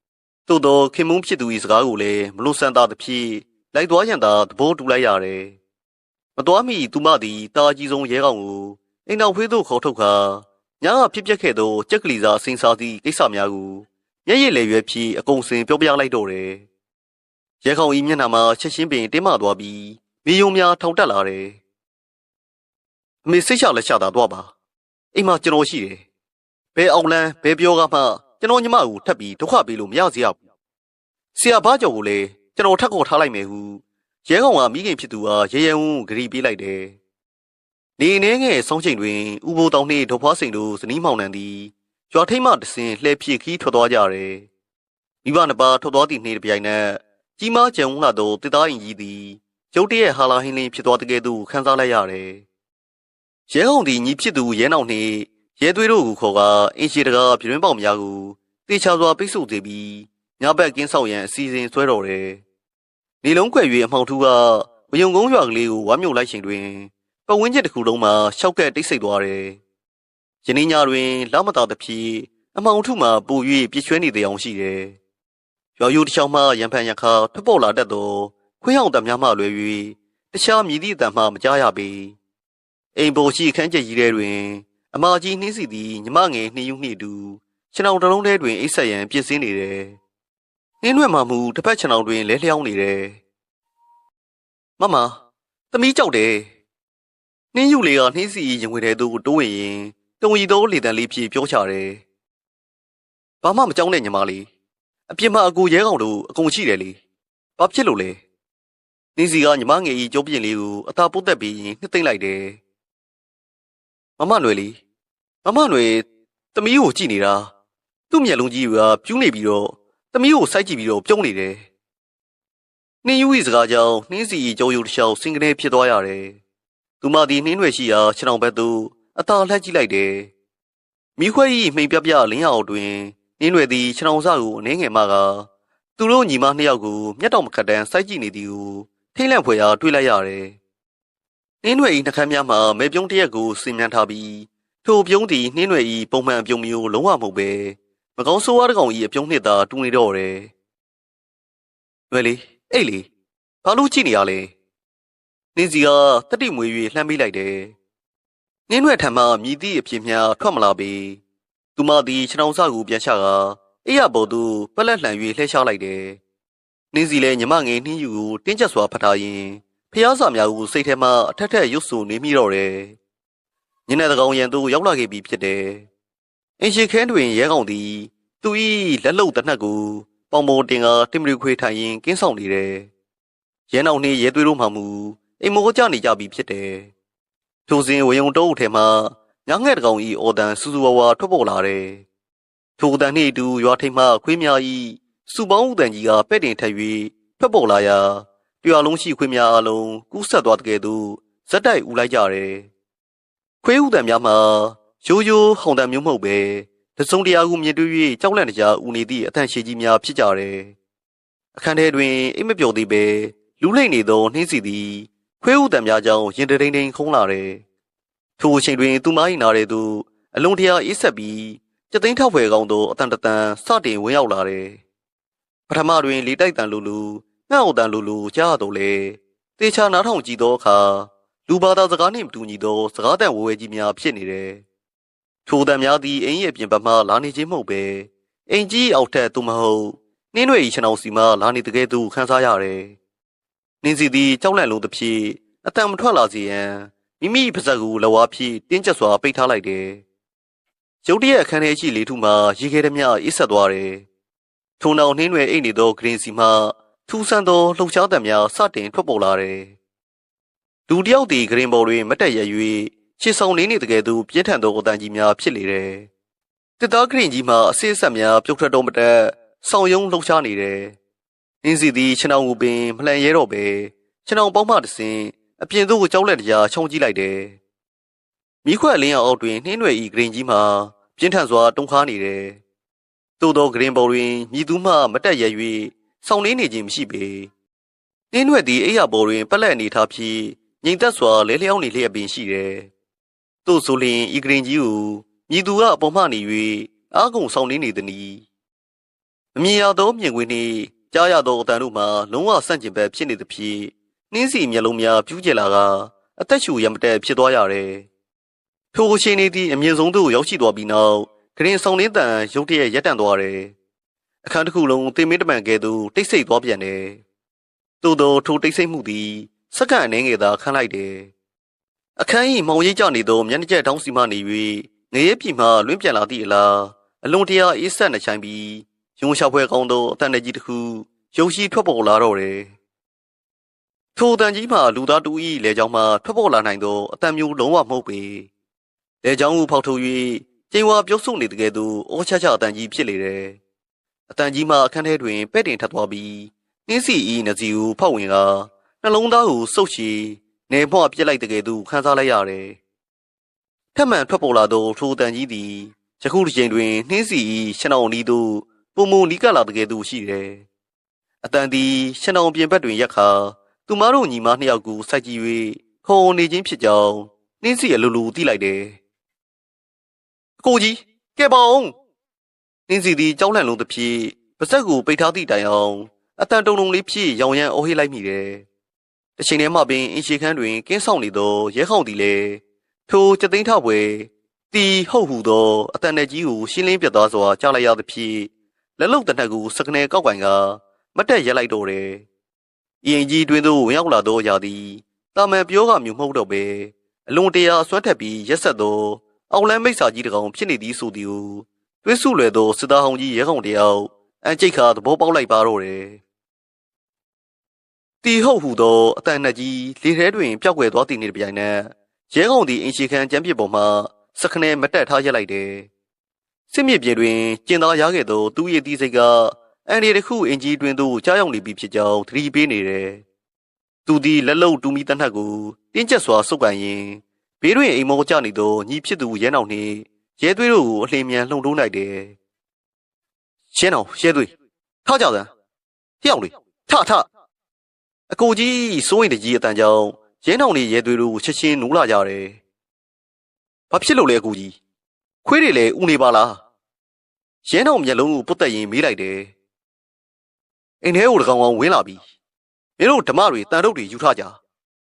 ။သို့တော့ခင်မုန်းဖြစ်သူ၏စကားကိုလည်းမလို့ဆန်းသားသည်ဖြင့်လိုက်သွားရန်သာသဘောတူလိုက်ရတယ်။မသွားမီသူမသည်တာကြီးဆုံးရဲကောင်ကိုအိမ်နောက်ဖေးသို့ခေါ်ထုတ်ခါညကဖြစ်ပျက်ခဲ့သောကြက်ကလီစာအစင်းစားသည့်ကိစ္စများကိုမျက်ရည်လေရွယ်ဖြင့်အကုန်စင်ပြောပြလိုက်တော့တယ်။ရဲကောင်၏မျက်နှာမှာချက်ချင်းပင်တင်းမာသွားပြီးမြေယုံများထောင်တက်လာတယ်။အမေစိတ်ချလက်ချတာတော့ပါ။အိမ်မှာကျွန်တော်ရှိတယ်။ဘယ်အောင်လန်းဘယ်ပြောကမှကျွန်တော်ညီမကိုထပ်ပြီးဒုက္ခပေးလို့မရစေရဘူး။ဆရာဘာကြော်ကိုလည်းကျွန်တော်ထပ်ခေါ်ထားလိုက်မယ်ဟုရဲကောင်ကမိခင်ဖြစ်သူအားရဲရဲဝန်းဂရီပေးလိုက်တယ်။နေနေငယ်ဆောင်းချိန်တွင်ဥပိုးတောင်နှင့်ဒေါ်ဖွားစိန်တို့ဇနီးမောင်နှံသည်ရွာထိပ်မှတဆင်လှဲဖြည့်ခီးထွက်သွားကြတယ်။မိဘနှစ်ပါးထွက်သွားသည့်နေ့တစ်ပြိုင်နက်ကြီးမားကျယ်ဝန်းလာသောတစ်သားရင်ကြီးသည်ရုတ်တရက်ဟာလာဟင်းလင်းဖြစ်သွားတဲ့ကဲ့သို့ခန်းစားလိုက်ရတယ်။ရဲကောင်သည်ညီဖြစ်သူရဲနောက်နှင့်ရဲသွေးတို့ကိုခေါ်ကာအင်းရှိတကားပြင်းပေါက်များကိုတေချာစွာပိတ်ဆို့စေပြီးညဘက်ကင်းဆောက်ရန်အစီအစဉ်ဆွဲတော်တယ်။နေလုံးကွယ်၍အမှောင်ထူးကဝယုံကုန်းရွာကလေးကိုဝမ်းမြုပ်လိုက်ချိန်တွင်ပတ်ဝန်းကျင်တစ်ခုလုံးမှာရှောက်ကက်တိတ်ဆိတ်သွားတယ်။ယနေ့ညတွင်လမသားသဖြင့်အမှောင်ထုမှပို၍ပြည့်ရွှဲနေတဲ့အောင်ရှိတယ်။ရွာရိုးတစ်ချောင်းမှရံဖန်ရခါထွက်ပေါ်လာတတ်သောခွေးဟောင်တပ်များမှလွယ်၍ တခြားမြည်သည့်အတန်မှမကြားရပေအိမ်ပေါ်ရှိခန်းကျက်ကြီးထဲတွင်အမကြီးနှင်းစီသည်ညီမငယ်နှင်းယူနှင့်အတူခြေထောက်တစ်လုံးထဲတွင်အိပ်ဆက်ရန်ပြင်ဆင်နေတယ်နှင်းရွက်မှမူတစ်ဖက်ခြေထောက်တွင်လဲလျောင်းနေတယ်မမသမီးကြောက်တယ်နှင်းယူလေးကနှင်းစီရင်ဝင်တဲ့သူကိုတိုးဝင်ရင်တုံရီသောလေတံလေးဖြည့်ပြောချတယ်ဘာမှမကြောက်နဲ့ညီမလေးအပြစ်မှအကူရဲကောင်တို့အကုန်ရှိတယ်လေဘာဖြစ်လို့လဲနှင်းစီကညီမငယ်ကြီးကြောပြင်လေးကိုအသာပုတ်သက်ပြီးရင်နှစ်သိမ့်လိုက်တယ်မမနွယ်လေးမမနွယ်သမီးကိုကြည့်နေတာသူ့မျက်လုံးကြီးကပြူးနေပြီးတော့သမီးကိုစိုက်ကြည့်ပြီးတော့ပြုံးနေတယ်နှင်းယူ၏စကားကြောင့်နှင်းစီကြောရုပ်တစ်လျှောက်စင်ကနေဖြစ်သွားရတယ်သူမသည်နှင်းရွယ်ရှိရာခြေထောင်ဘက်သို့အသာလှည့်ကြည့်လိုက်တယ်မိခွဲ၏မိန်ပြပြလင်းရအောင်တွင်နှင်းရွယ်သည်ခြေထောင်စကိုအနှဲငယ်မှကသူတို့ညီမနှစ်ယောက်ကိုမျက်တောင်မခတ်တန်းစိုက်ကြည့်နေသည်ကိုထိတ်လန့်ဖွယ်ရာတွေ့လိုက်ရတယ်နှင်းရွယ်၏နှခမ်းများမှမဲပြုံးတစ်ရက်ကိုဆင်မြန်းထားပြီးထိုပြုံးသည်နှင်းရွယ်၏ပုံမှန်ပြုံးမျိုးလုံးဝမဟုတ်ပဲမကောင်းဆိုးဝါးတကောင်၏အပြုံးနှစ်သာတူနေတော့တယ်ရွယ်လေးအိတ်လေဘာလို့ကြည့်နေရလဲနှင်းစီကတတိမွေ၍လှမ်းပေးလိုက်တယ်နှင်းရွယ်ထံမှမြည်သည့်အဖြစ်များထွက်မလာပေသူမသည်ခြေထောင်စကိုပြန်ချကာအိယာပေါ်သို့ပလက်လှန်၍လှဲချလိုက်တယ်နှင်းစီလည်းညီမငယ်နှင်းယူကိုတင်းကျပ်စွာဖတ်ထားရင်ဖျားစာများကိုစိတ်ထဲမှအထက်ထက်ရွတ်ဆိုနေမိတော့တယ်ညနေတကောင်ရန်သို့ရောက်လာခဲ့ပြီဖြစ်တယ်အင်ရှိခဲတွင်ရဲကောင်သည်သူ၏လက်လုံတနက်ကိုပေါင်ပေါ်တင်ကတင်မရီခွေထိုင်ရင်ကင်းဆောင်နေတယ်ရဲနောက်နှင့်ရဲသွေးတို့မှမူအိမ်မောကြနေကြပြီဖြစ်တယ်ထိုစဉ်ဝေယုံတောအုပ်ထဲမှညငှက်တကောင်၏အော်တန်စူစူဝါဝါထွက်ပေါ်လာတယ်ထိုတန်နှင့်အတူရွာထိပ်မှခွေးများ၏စုပေါင်းဥတန်ကြီးကပဲ့တင်ထက်၍ထွက်ပေါ်လာရာတရွာလုံးရှိခွေးများအလုံးကူးဆက်သွားတဲ့ကဲ့သို့ဇက်တိုက်ဦးလိုက်ကြတယ်ခွေးဥတန်များမှာရိုးရိုးဟောင်တန်မျိုးမဟုတ်ပဲတစုံတရာကိုမြင်တွေ့၍ကြောက်လန့်တရားဦးနေသည့်အထန်ရှိကြီးများဖြစ်ကြတယ်အခန်းထဲတွင်အိမ်မပျော်သေးပဲလူလိမ့်နေသောနှင်းစီသည်ခွေးဥတန်များကြောင့်ရင်တိန်တိန်ခုံးလာတယ်ထိုအချိန်တွင်သူမ၏နားထဲသို့အလုံးတရာအေးဆက်ပြီးကြသိန်းထောက်ဖွယ်ကောင်းသောအတန်တန်စတင်ဝင်ရောက်လာတယ်ပထမတွင်လေတိုက်တန်လူလူငှက်အောင်တန်လူလူကြားရတော့လေတေချာနားထောင်ကြည့်သောအခါလူဘာသာစကားနှင့်မတူညီသောစကားတန်ဝဲဝဲကြီးများဖြစ်နေတယ်ထိုတန်များသည်အိမ်ရဲ့အပြင်ဘက်မှလာနေခြင်းမဟုတ်ပဲအိမ်ကြီးအောက်ထက်သို့မဟုတ်နှင်းရွယ်၏ခြံအောင်စီမှလာနေတကယ်သို့ခန်းစားရတယ်နှင်းစီသည်ကြောက်လန့်လုံးသဖြင့်အတန်မထွက်လာစေရန်မိမိပါးစပ်ကိုလက်ဝါးဖြင့်တင်းကျပ်စွာပိတ်ထားလိုက်တယ်ရုတ်တရက်အခန်းထဲရှိလေထုမှရေခဲသမျှအေးဆက်သွားတယ်ထိုနောက်နှင်းရွယ်အိတ်နေသောဂရင်းစီမှထူးဆန်းသောလှုပ်ရှားသံများစတင်ထွက်ပေါ်လာတယ်လူတယောက်သည်ဂရင်ပေါ်တွင်မတက်ရ၍ခြေဆောင်နေတကယ်သို့ပြင်းထန်သောအတန်ကြီးများဖြစ်လေတယ်တစ်သားဂရင်ကြီးမှအဆစ်အဆက်များပြုတ်ထွက်တော်မတက်ဆောင်ယုံလှုပ်ရှားနေတယ်အင်းစီသည်ခြေနှောင်ကိုပင်မလှန်ရဲတော့ပဲခြေနှောင်ပေါင်းမှတဆင်အပြင်သို့ကြောက်လက်တရားခြုံကြည့်လိုက်တယ်မိခွက်လင်းအောင်အောက်တွင်နှင်းရွယ်ဤဂရင်ကြီးမှပြင်းထန်စွာတုန်ခါနေတယ်သို့သောဂရင်ပေါ်တွင်မြည်သူမှမတက်ရ၍ဆောင်နေခြင်းမရှိပေနှင်းရွယ်သည်အိယာပေါ်တွင်ပလက်အနေထားဖြင့်ငြိမ်သက်စွာလဲလျောင်းနေလျက်ပင်ရှိတယ်သို့ဆိုလျှင်ဤဂရင်ကြီးကိုမြည်သူကအပေါ်မှနေ၍အားကုန်ဆောင်နေသည်နီမမြင်ရသောမြင်ကွင်းနှင့်ကြားရသောအတန်တို့မှလုံးဝဆန့်ကျင်ဘက်ဖြစ်နေသဖြင့်နှင်းစီမျက်လုံးများပြူးကျလာကအသက်ရှူရမတက်ဖြစ်သွားရတယ်ထိုအချိန်သည်အမြင့်ဆုံးသို့ရောက်ရှိသွားပြီးနောက်ဂရင်ဆောင်နေတန်ရုတ်တရက်ရပ်တန့်သွားတယ်အခန်းတစ်ခုလုံးတင်မင်းတမန်ကဲ့သို့တိတ်ဆိတ်သွားပြန်တယ်သို့သောထိုတိတ်ဆိတ်မှုသည်စက္ကန့်အနည်းငယ်သာခန့်လိုက်တယ်အခန်း၏မောင်ရိပ်ကျနေသောမျက်နှာကျက်တောင်းစီမှနေ၍ငရဲပြည်မှလွင့်ပြန်လာသည့်အလားအလွန်တရာအေးဆက်နှချိုင်းပြီးရုံရှာဖွဲကောင်းသောအတန်တကြီးတစ်ခုရုံရှိထွက်ပေါ်လာတော့တယ်ထိုအတန်ကြီးမှလူသားတူ၏လေကြောင်းမှထွက်ပေါ်လာနိုင်သောအတန်မျိုးလုံးဝမဟုတ်ပေလေကြောင်းကိုဖောက်ထုတ်၍ကျင်းဝါပြုတ်ဆုပ်နေတကယ်သို့အောချချအတန်ကြီးဖြစ်လေတယ်အတန်ကြီးမှအခန်းထဲတွင်ပဲ့တင်ထပ်သွားပြီးနှင်းစီ၏နစီကိုဖောက်ဝင်ကနှလုံးသားကိုစုပ်ချီနေမော့ပြစ်လိုက်တကယ်သူခန်းစားလိုက်ရတယ်။ထက်မှန်ထွက်ပေါ်လာသောထိုတန်ကြီးသည်ယခုတစ်ချိန်တွင်နှင်းစီရှနောင်နီးသို့ပုံမုံနီးကလာတကယ်သူရှိတယ်။အတန်သည်ရှနောင်ပြင်ဘက်တွင်ရက်ခါသူမတို့ညီမနှစ်ယောက်ကိုစိုက်ကြည့်၍ခေါ်နေခြင်းဖြစ်ကြောင်းနှင်းစီအလိုလိုသိလိုက်တယ်။အကိုကြီးကဲပါအောင်နှင်းစီသည်ကြောက်လန့်လုံးသဖြင့်ပါးစပ်ကိုပိတ်ထားသည့်တိုင်အောင်အတန်တုံတုံလေးဖြင့်ရောင်ရမ်းအော်ဟစ်လိုက်မိတယ် တချိန်တည်းမှာပင်အင်ရှီခန်းတွင်ကင်းဆောင်နေသောရဲခေါင်သည်လည်းထိုကျသိန်းထပွဲတီဟုတ်ဟုသောအတန်နဲ့ကြီးကိုရှင်းလင်းပြတ်သားစွာကြားလိုက်ရသဖြင့်လက်လုံတနက်ကိုစကနေကောက်ကင်ကမတ်တက်ရက်လိုက်တော့တယ်။အင်ကြီးတွင်သို့ဝင်ရောက်လာသောအရာသည်တာမန်ပြောကမျိုးမဟုတ်တော့ပဲအလွန်တရာဆွမ်းထက်ပြီးရက်ဆက်သောအောင်လန်းမိတ်စာကြီးတကောင်ဖြစ်နေသည်ဆိုသည်ကိုတွေးစုလွယ်သောစစ်သားဟောင်းကြီးရဲခေါင်တယောက်အန်ကျိတ်ခါသဘောပေါက်လိုက်ပါတော့တယ်။တီဟုတ်ဟုသောအတန်နဲ့ကြီးလေထဲတွင်ပျောက်ကွယ်သွားသည်နှင့်တပြိုင်နက်ရဲကောင်သည်အင်ရှီခန်းကျမ်းပစ်ပေါ်မှစခနဲမတက်ထားရက်လိုက်တယ်။စစ်မြေပြင်တွင်ကျင်သားရခဲ့သောသူ့ရဲ့တီးစိတ်ကအန်ဒီတစ်ခုအင်ကြီးတွင်သို့ကြားရောက်နေပြီဖြစ်ကြောင်းသတိပေးနေတယ်။သူသည်လက်လုံတူမီတနက်ကိုတင်းကျပ်စွာစုပ်ကန်ရင်းဘေးတွင်အိမ်မောကျနေသောညီဖြစ်သူရဲနောင်နှင့်ရဲသွေးတို့ကိုအလင်းမြန်လှုံထိုးလိုက်တယ်။ရဲနောင်ရဲသွေးထကြစမ်းဟျောက်လေထအကိုကြီးစိုးရင်တကြီးအတန်ကြောင့်ရဲနောင်နဲ့ရဲသွေးတို့ချက်ချင်းနိုးလာကြတယ်။ဘာဖြစ်လို့လဲအကိုကြီးခွေးတွေလည်းဥနေပါလား။ရဲနောင်မျက်လုံးကိုပုတ်တက်ရင်မေးလိုက်တယ်။အိမ်ထဲကိုတကောင်ကောင်ဝင်လာပြီ။မင်းတို့ဓမ္မတွေတန်တုပ်တွေယူထားကြ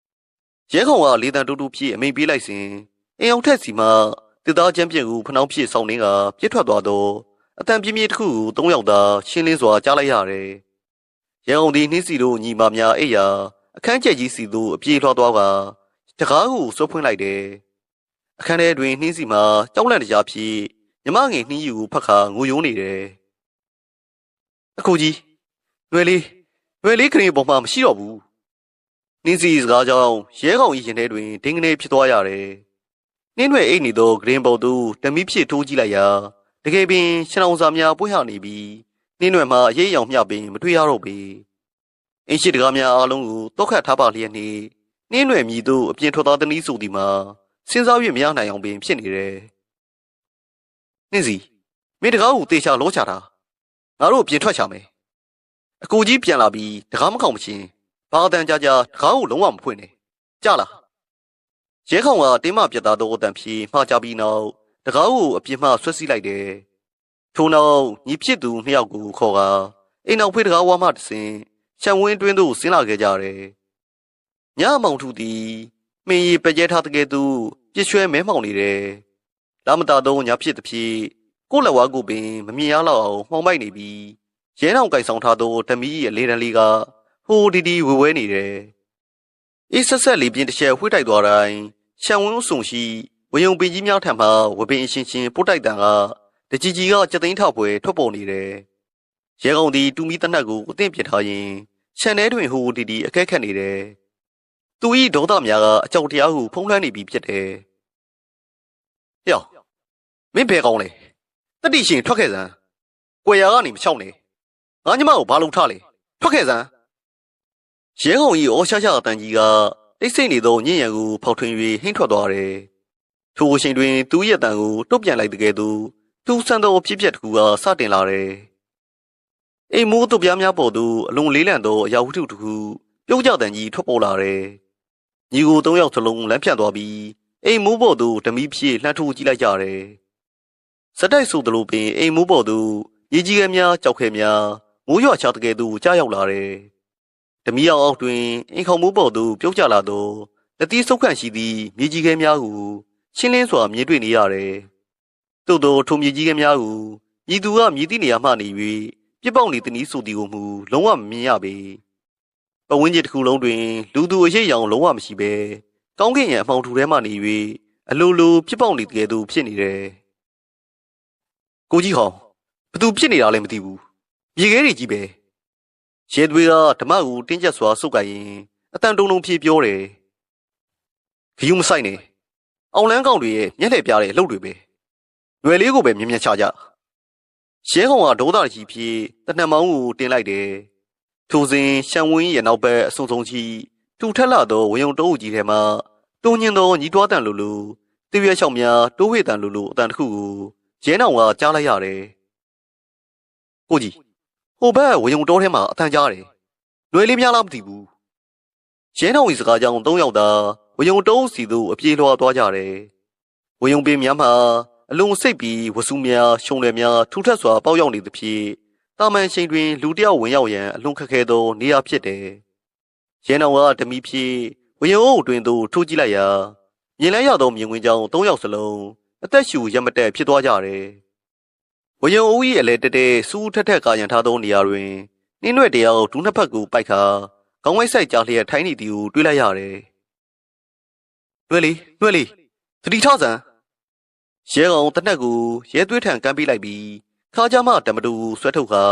။ရဲကောင်ကလေတန်တူတူဖြစ်အမိန်ပေးလိုက်စဉ်အိမ်အောင်ထက်စီမှတစ်သားချမ်းပြက်ကိုဖနှောင်းဖြစ်ဆောင်နေကပြစ်ထွက်သွားတော့အတန်ပြင်းပြင်းတစ်ခုကို၃ယောက်သာရှင်းလင်းစွာကြားလိုက်ရတယ်။ရဲကောင်ဒီနှင်းစီတို့ညီမများအိယာအခန်းကျက်ကြီးစီတို့အပြေးလွှားသွားကတကားကိုဆွဲဖွင့်လိုက်တယ်။အခန်းထဲတွင်နှင်းစီမှာကြောက်လန့်တရားဖြစ်ညီမငယ်နှင်းယူကိုဖက်ခါငိုယိုးနေတယ်။အခုကြီးရွယ်လေးခရင်ပေါ်မှာမရှိတော့ဘူး။နှင်းစီစကားကြောင့်ရဲကောင်ကြီးရင်ထဲတွင်ဒင်းကနေဖြစ်သွားရတယ်။နှင်းတွေအိတ်နေသောဂရင်ပေါ်သို့တမီးဖြစ်ထိုးကြည့်လိုက်ရာတကယ်ပင်ရှင်းအောင်စာများပွင့်ဟနေပြီးနှင်းတွေမှာအရေးအယောင်မျှပင်မတွေ့ရတော့ပေ။အင်းရှိတကားများအားလုံးကိုတောက်ခတ်ထားပါလျက်နှင့်နှင်းတွေမြည်သို့အပြင်ထွက်သွားသည်နည်းဆိုသည်မှာစဉ်းစား၍မရနိုင်အောင်ပင်ဖြစ်နေတယ်။နှင်းစီမင်းတကားကိုတေချာလောချတာငါတို့အပြင်ထွက်ချမယ်။အကိုကြီးပြန်လာပြီးတကားမခေါင်မချင်းဘာအတန်ကြာတကားကိုလုံးဝမဖွင့်နဲ့ကြလား။ရဲခေါင်ကတင်းမပြတ်သားသောအတန်ဖြေမှားကြပြီးနောက်တကားကိုအပြင်မှဆွဲစီးလိုက်တယ်။ထို့နောက်ညီဖြစ်သူနှစ်ယောက်ကိုခေါ်ကအိမ်နောက်ဖေးတကားဝါမှတဆင်ရှံဝင်းတွင်းသို့ဆင်းလာခဲ့ကြတယ်။ညမောင်ထူသည်မင်းရီပကြဲထားတဲ့ကဲ့သို့ပြစ်ရွှဲမဲမှောင်နေတယ်။လာမတာတော့ညာဖြစ်သည်ဖြင့်ကိုလက်ဝါးကိုပင်မမြင်ရတော့အောင်မှောင်မိုက်နေပြီးရဲနောင်ကိုင်ဆောင်ထားသောဓမီအလေးတန်းလေးကဟိုဒီဝဲနေတယ်။အေးဆက်လေးပြင်းတစ်ချက်ဝှေ့တိုက်သွားတိုင်းရှံဝင်းဆုံရှိဝယုံပင်ကြီးများထံမှဝပင်အရှင်ရှင်ပို့တိုက်တန်ကတကြီးကြီးကစက်သိန်းထောက်ပွဲထွက်ပေါ်နေတယ်။ရဲကောင်သည်တူမီတနက်ကိုအသင့်ပြထားရင်ခြံထဲတွင်ဟိုဒီအကဲခတ်နေတယ်။သူ၏ဒေါသများကအကြောက်တရားဟုဖုံးလွှမ်းနေပြီဖြစ်တယ်။ဟျောမင်းဘယ်ကောင်းလဲတတိရှင်ထွက်ခဲ့စမ်းကွယ်ရာကနေမချောက်နဲ့ငါညမကိုဘာလုပ်ထားလဲထွက်ခဲ့စမ်းရဲကောင်၏အော်ရှာရှာအတန်ကြီးကတိတ်ဆိတ်နေသောညဉ့်ရံကိုဖောက်ထွင်း၍ဟင်းထွက်သွားတယ်။ထိုအချိန်တွင်သူ၏အတန်ကိုတုတ်ပြန်လိုက်တဲ့ကဲ့သို့သူဆန်သောဖြစ်ပျက်တစ်ခုကစတင်လာတယ်။အိမ်မိုးတို့ပြားများပေါ်သို့အလွန်လေးလံသောအရာဝတ္ထုတစ်ခုပြုတ်ကျတန်ကြီးထွက်ပေါ်လာတယ်။ညီကို၃ယောက်စလုံးလမ်းဖြန့်သွားပြီးအိမ်မိုးပေါ်သို့ဓမီဖြည့်လှမ်းထိုးကြည့်လိုက်ကြတယ်။စက်တိုက်ဆိုသလိုပင်အိမ်မိုးပေါ်သို့ရေကြီးခဲများကြောက်ခဲများမိုးရွာချတဲ့ကဲ့သို့ကြားရောက်လာတယ်။ဓမီအောင်အောက်တွင်အိမ်ခေါမိုးပေါ်သို့ပြုတ်ကျလာသောလက်သီးဆုပ်ခန့်ရှိသည့်မြေကြီးခဲများကိုရှင်းလင်းစွာမြင်တွေ့နေရတယ်။သို့သောထိုမြေကြီးခဲများကိုညီသူကမြည်သည့်နေရာမှနေ၍ပြစ်ပေါက်နေသည်နည်းဆိုသည်ကိုမူလုံးဝမမြင်ရပေ။ပဝင်းကျစ်တစ်ခုလုံးတွင်လူသူအရေးရောင်လုံးဝမရှိပဲကောင်းကင်ရံအမှောင်ထူထဲမှနေ၍အလိုလိုပြစ်ပေါက်နေတဲ့သူဖြစ်နေတယ်။ကိုကြီးဟောင်းဘသူဖြစ်နေတာလဲမသိဘူး။မြေခဲတွေကြီးပဲ။ရဲသွေးကဓမ္မကိုတင်းကျပ်စွာစုပ်ကိုင်ရင်အတန်တုံတုံဖြေပြောတယ်။ဂယုမဆိုင်နဲ့အောင်လန်းကောင်တွေရဲ့မျက်လှည့်ပြတဲ့အလုပ်တွေပဲ။ရွယ်လေးကိုပဲမြင်မြင်ချကြ။ရဲကောင်ကဒေါသကြီးဖြစ်တနက်မောင်းကိုတင်လိုက်တယ်။ထိုစဉ်ရှံဝင်းရဲ့နောက်ဘက်အဆုံဆုံးကြီးတူထက်လာသောဝယုံတိုးကြီးထဲမှတုံညင်သောညီတွားတန်လိုလိုတရွက်လျှောက်များတိုးဝေတန်လိုလိုအတန်တစ်ခုကိုရဲနောင်ကကြားလိုက်ရတယ်။ကိုကြီးဟိုဘက်ဝယုံတိုးထဲမှာအတန်ကြားတယ်။လွယ်လေးများလားမသိဘူး။ရဲနောင်၏စကားကြောင့်၃ယောက်သာဝယုံတိုးစီသို့အပြေးလွှားသွားကြတယ်။ဝယုံပင်များမှာအလုံးစိတ်ပြီးဝဆူများရှုံးတယ်များထူထပ်စွာပေါက်ရောက်နေသဖြင့်တာမန်ချိန်တွင်လူတယောက်ဝင်ရောက်ရန်အလွန်ခက်ခဲသောနေရာဖြစ်တယ် ရဲနောင်ကဓမီဖြစ်ဝယုံအုပ်တွင်သို့ထိုးကြည့်လိုက်ရာမြင်လိုက်ရသောမြင်ကွင်းကြောင့်၃ယောက်စလုံးအသက်ရှူရမတက်ဖြစ်သွားကြတယ်။ဝယုံအုပ်၏အလဲတက်တဲ့စူးထက်ထက်ကာရန်ထားသောနေရာတွင်နှင်းရွက်တယောက်ဒူးနှစ်ဖက်ကိုပိုက်ခါခေါင်းဝိုက်ဆိုင်ကြားလျက်ထိုင်းနေသည်ကိုတွေးလိုက်ရတယ်။နှွဲလေးသတိထားစမ်းရဲကောင်တနက်ကိုရဲသွေးထံကမ်းပေးလိုက်ပြီးခါးကြမတမတူဆွဲထုတ်ခါ